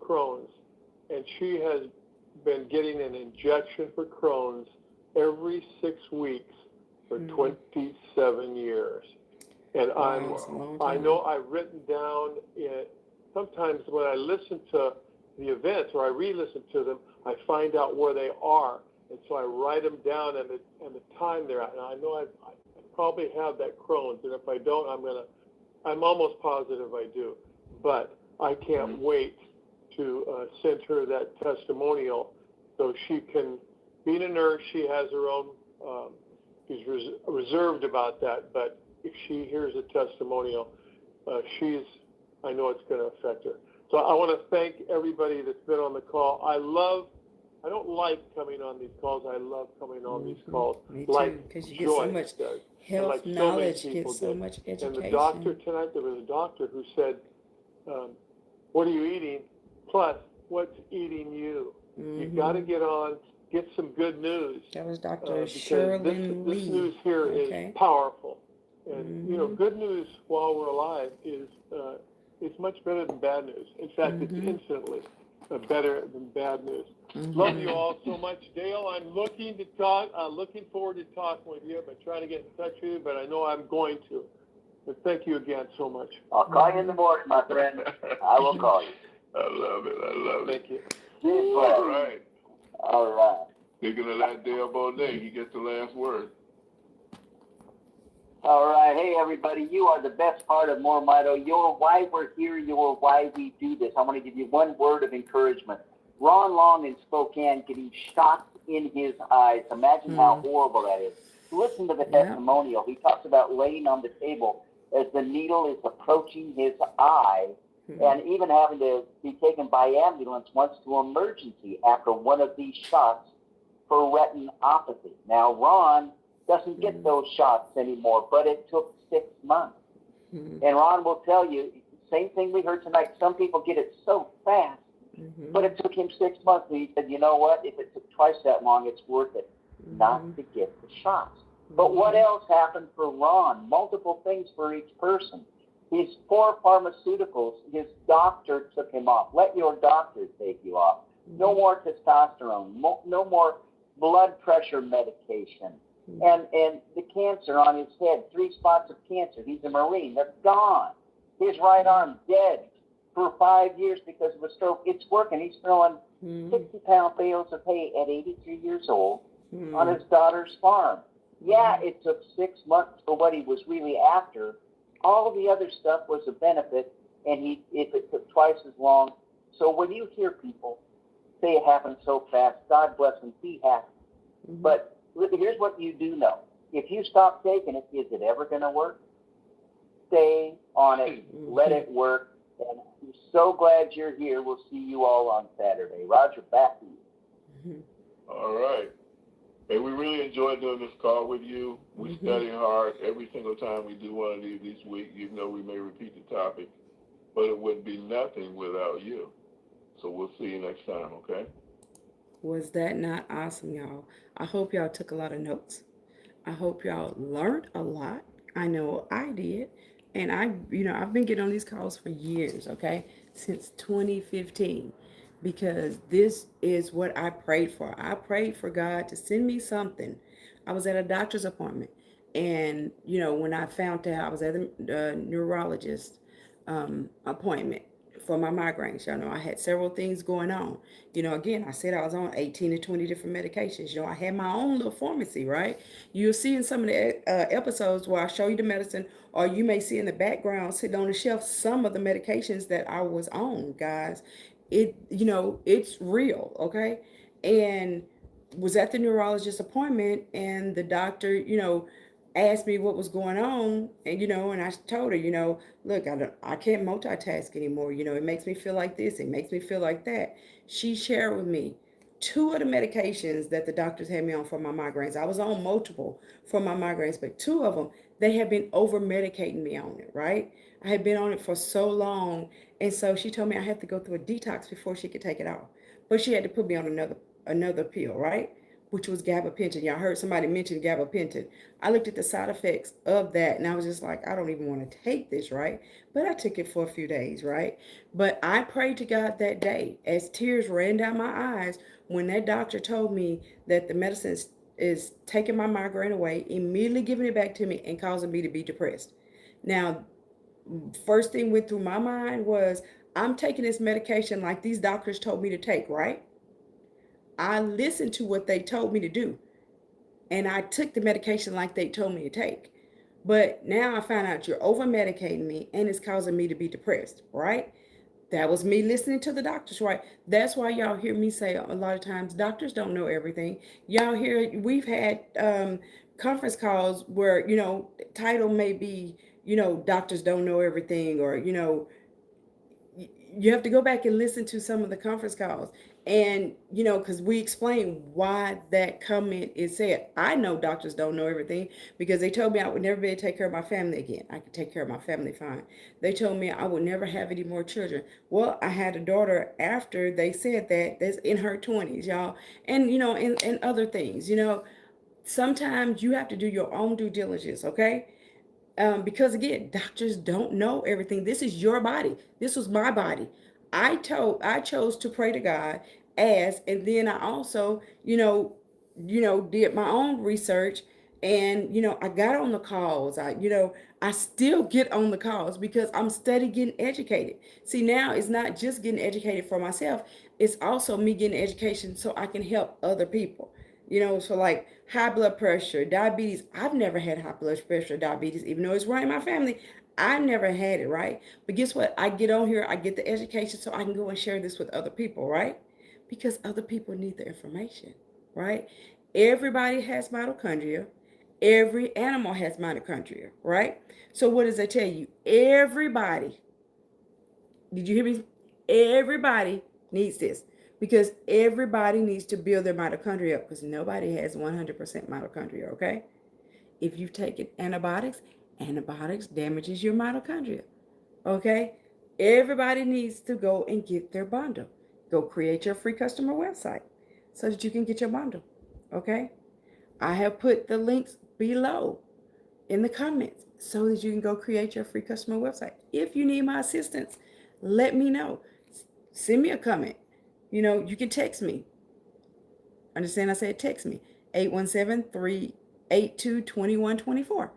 Crohn's, and she has been getting an injection for Crohn's every 6 weeks for 27 years. And I know I've written down sometimes when I listen to the events or I re-listen to them, I find out where they are. And so I write them down and the time they're at. And I know I probably have that Crohn's. And if I don't, I'm almost positive I do. But I can't wait to send her that testimonial so she can, being a nurse, she has her own, she's reserved about that. But if she hears a testimonial, I know it's going to affect her. So I want to thank everybody that's been on the call. I don't like coming on these calls. I love coming on these calls.
Me too,
like
because you get
Joy
so much
does.
health
like
knowledge,
so
get so much education.
And the doctor tonight, there was a doctor who said, what are you eating? Plus, what's eating you. You've got to get some good news.
That was Dr.
Because
Sherlyn
this
Lee.
news here is powerful. And, good news while we're alive is much better than bad news. In fact, it's instantly better than bad news. Love you all so much. Dale, I'm looking forward to talking with you. I've been trying to get in touch with you, but I know I'm going to. But thank you again so much.
I'll call you in the morning, my friend. I will call you.
I love it.
Thank you.
All right.
All right.
Speaking of that, Dale Bonet, he gets the last word.
All right. Hey, everybody. You are the best part of MoreMito. You're why we're here. You're why we do this. I want to give you one word of encouragement. Ron Long in Spokane getting shocked in his eyes. Imagine how horrible that is. Listen to the testimonial. He talks about laying on the table as the needle is approaching his eye and even having to be taken by ambulance once to emergency after one of these shots for retinopathy. Now, Ron doesn't get those shots anymore, but it took 6 months. And Ron will tell you, same thing we heard tonight, some people get it so fast, but it took him 6 months. And he said, you know what, if it took twice that long, it's worth it not to get the shots. But what else happened for Ron? Multiple things for each person. His 4 pharmaceuticals, his doctor took him off. Let your doctor take you off. No more testosterone. No more blood pressure medication. And the cancer on his head, 3 spots of cancer. He's a Marine. They're gone. His right arm dead for 5 years because of a stroke. It's working. He's throwing 60-pound bales of hay at 83 years old on his daughter's farm. Yeah, it took 6 months for what he was really after. All of the other stuff was a benefit, and if it took twice as long. So when you hear people say it happened so fast, God bless them, be happy. But here's what you do know. If you stop taking it, is it ever going to work? Stay on it. Let it work. And I'm so glad you're here. We'll see you all on Saturday. Roger, back to you.
All right. Hey, we really enjoyed doing this call with you. We study hard every single time we do one of these each week, even though we may repeat the topic. But it would be nothing without you. So we'll see you next time, okay?
Was that not awesome, y'all? I hope y'all took a lot of notes. I hope y'all learned a lot. I know I did. And I've been getting on these calls for years, okay? Since 2015. Because this is what I prayed for. I prayed for God to send me something. I was at a doctor's appointment. And, when I found out I was at a neurologist appointment for my migraines. Y'all know I had several things going on. Again, I said I was on 18 to 20 different medications. I had my own little pharmacy, right? You'll see in some of the episodes where I show you the medicine, or you may see in the background sitting on the shelf some of the medications that I was on, guys. It's real, okay? And was at the neurologist appointment, and the doctor, asked me what was going on, and I told her, look, I can't multitask anymore. It makes me feel like this, it makes me feel like that. She shared with me 2 of the medications that the doctors had me on for my migraines. I was on multiple for my migraines, but 2 of them, they had been over medicating me on it, right? I had been on it for so long. And so she told me I had to go through a detox before she could take it off. But she had to put me on another pill, right? Which was gabapentin. Y'all heard somebody mention gabapentin. I looked at the side effects of that, and I was just like, I don't even want to take this, right? But I took it for a few days, right? But I prayed to God that day as tears ran down my eyes when that doctor told me that the medicine is taking my migraine away, immediately giving it back to me and causing me to be depressed. Now, first thing went through my mind was, I'm taking this medication like these doctors told me to take, right? I listened to what they told me to do, and I took the medication like they told me to take. But now I found out you're over medicating me, and it's causing me to be depressed, right? That was me listening to the doctors, right? That's why y'all hear me say a lot of times, doctors don't know everything. Y'all hear, we've had conference calls where, title may be, doctors don't know everything, or, you have to go back and listen to some of the conference calls. And, you know, because we explained why that comment is said. I know doctors don't know everything because they told me I would never be able to take care of my family again. I could take care of my family fine. They told me I would never have any more children. Well, I had a daughter after they said that, that's in her 20s, y'all. And, you know, and other things, you know, sometimes you have to do your own due diligence, okay? Because again, doctors don't know everything. This is your body. This was my body. I chose to pray to God and then I also, did my own research, and, I got on the calls. I still get on the calls because I'm studying, getting educated. See, now it's not just getting educated for myself. It's also me getting education so I can help other people. So like high blood pressure, diabetes. I've never had high blood pressure, or diabetes, even though it's right in my family. I never had it, right? But guess what? I get on here, I get the education so I can go and share this with other people, right? Because other people need the information, right? Everybody has mitochondria. Every animal has mitochondria, right? So what does that tell you? Everybody, did you hear me? Everybody needs this because everybody needs to build their mitochondria up because nobody has 100% mitochondria, okay? If you've taken antibiotics damages your mitochondria, okay? Everybody needs to go and get their bundle. Go create your free customer website so that you can get your bundle, okay? I have put the links below in the comments so that you can go create your free customer website. If you need my assistance, let me know. Send me a comment. You can text me. Understand I said text me. 817-382-2124.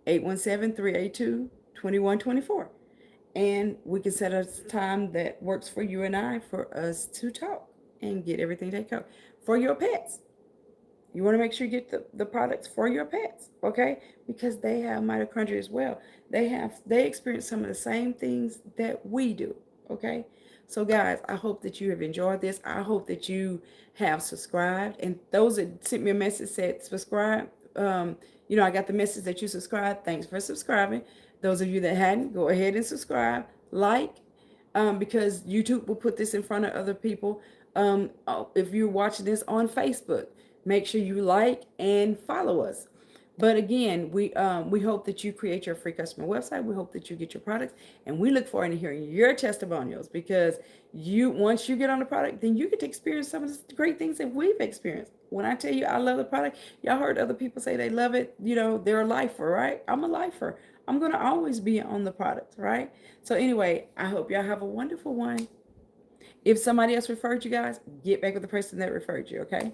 817-382-2124. And we can set a time that works for you and I for us to talk and get everything taken care of. For your pets. You want to make sure you get the products for your pets, okay? Because they have mitochondria as well. They experience some of the same things that we do, okay? So guys, I hope that you have enjoyed this. I hope that you have subscribed. And those that sent me a message said subscribe. I got the message that you subscribed. Thanks for subscribing. Those of you that hadn't, go ahead and subscribe, like, because YouTube will put this in front of other people. If you're watching this on Facebook, make sure you like and follow us. But again, we hope that you create your free customer website. We hope that you get your products, and we look forward to hearing your testimonials because once you get on the product, then you get to experience some of the great things that we've experienced. When I tell you I love the product, y'all heard other people say they love it. They're a lifer, right? I'm a lifer. I'm gonna always be on the product, right? So anyway, I hope y'all have a wonderful one. If somebody else referred you guys, get back with the person that referred you, okay?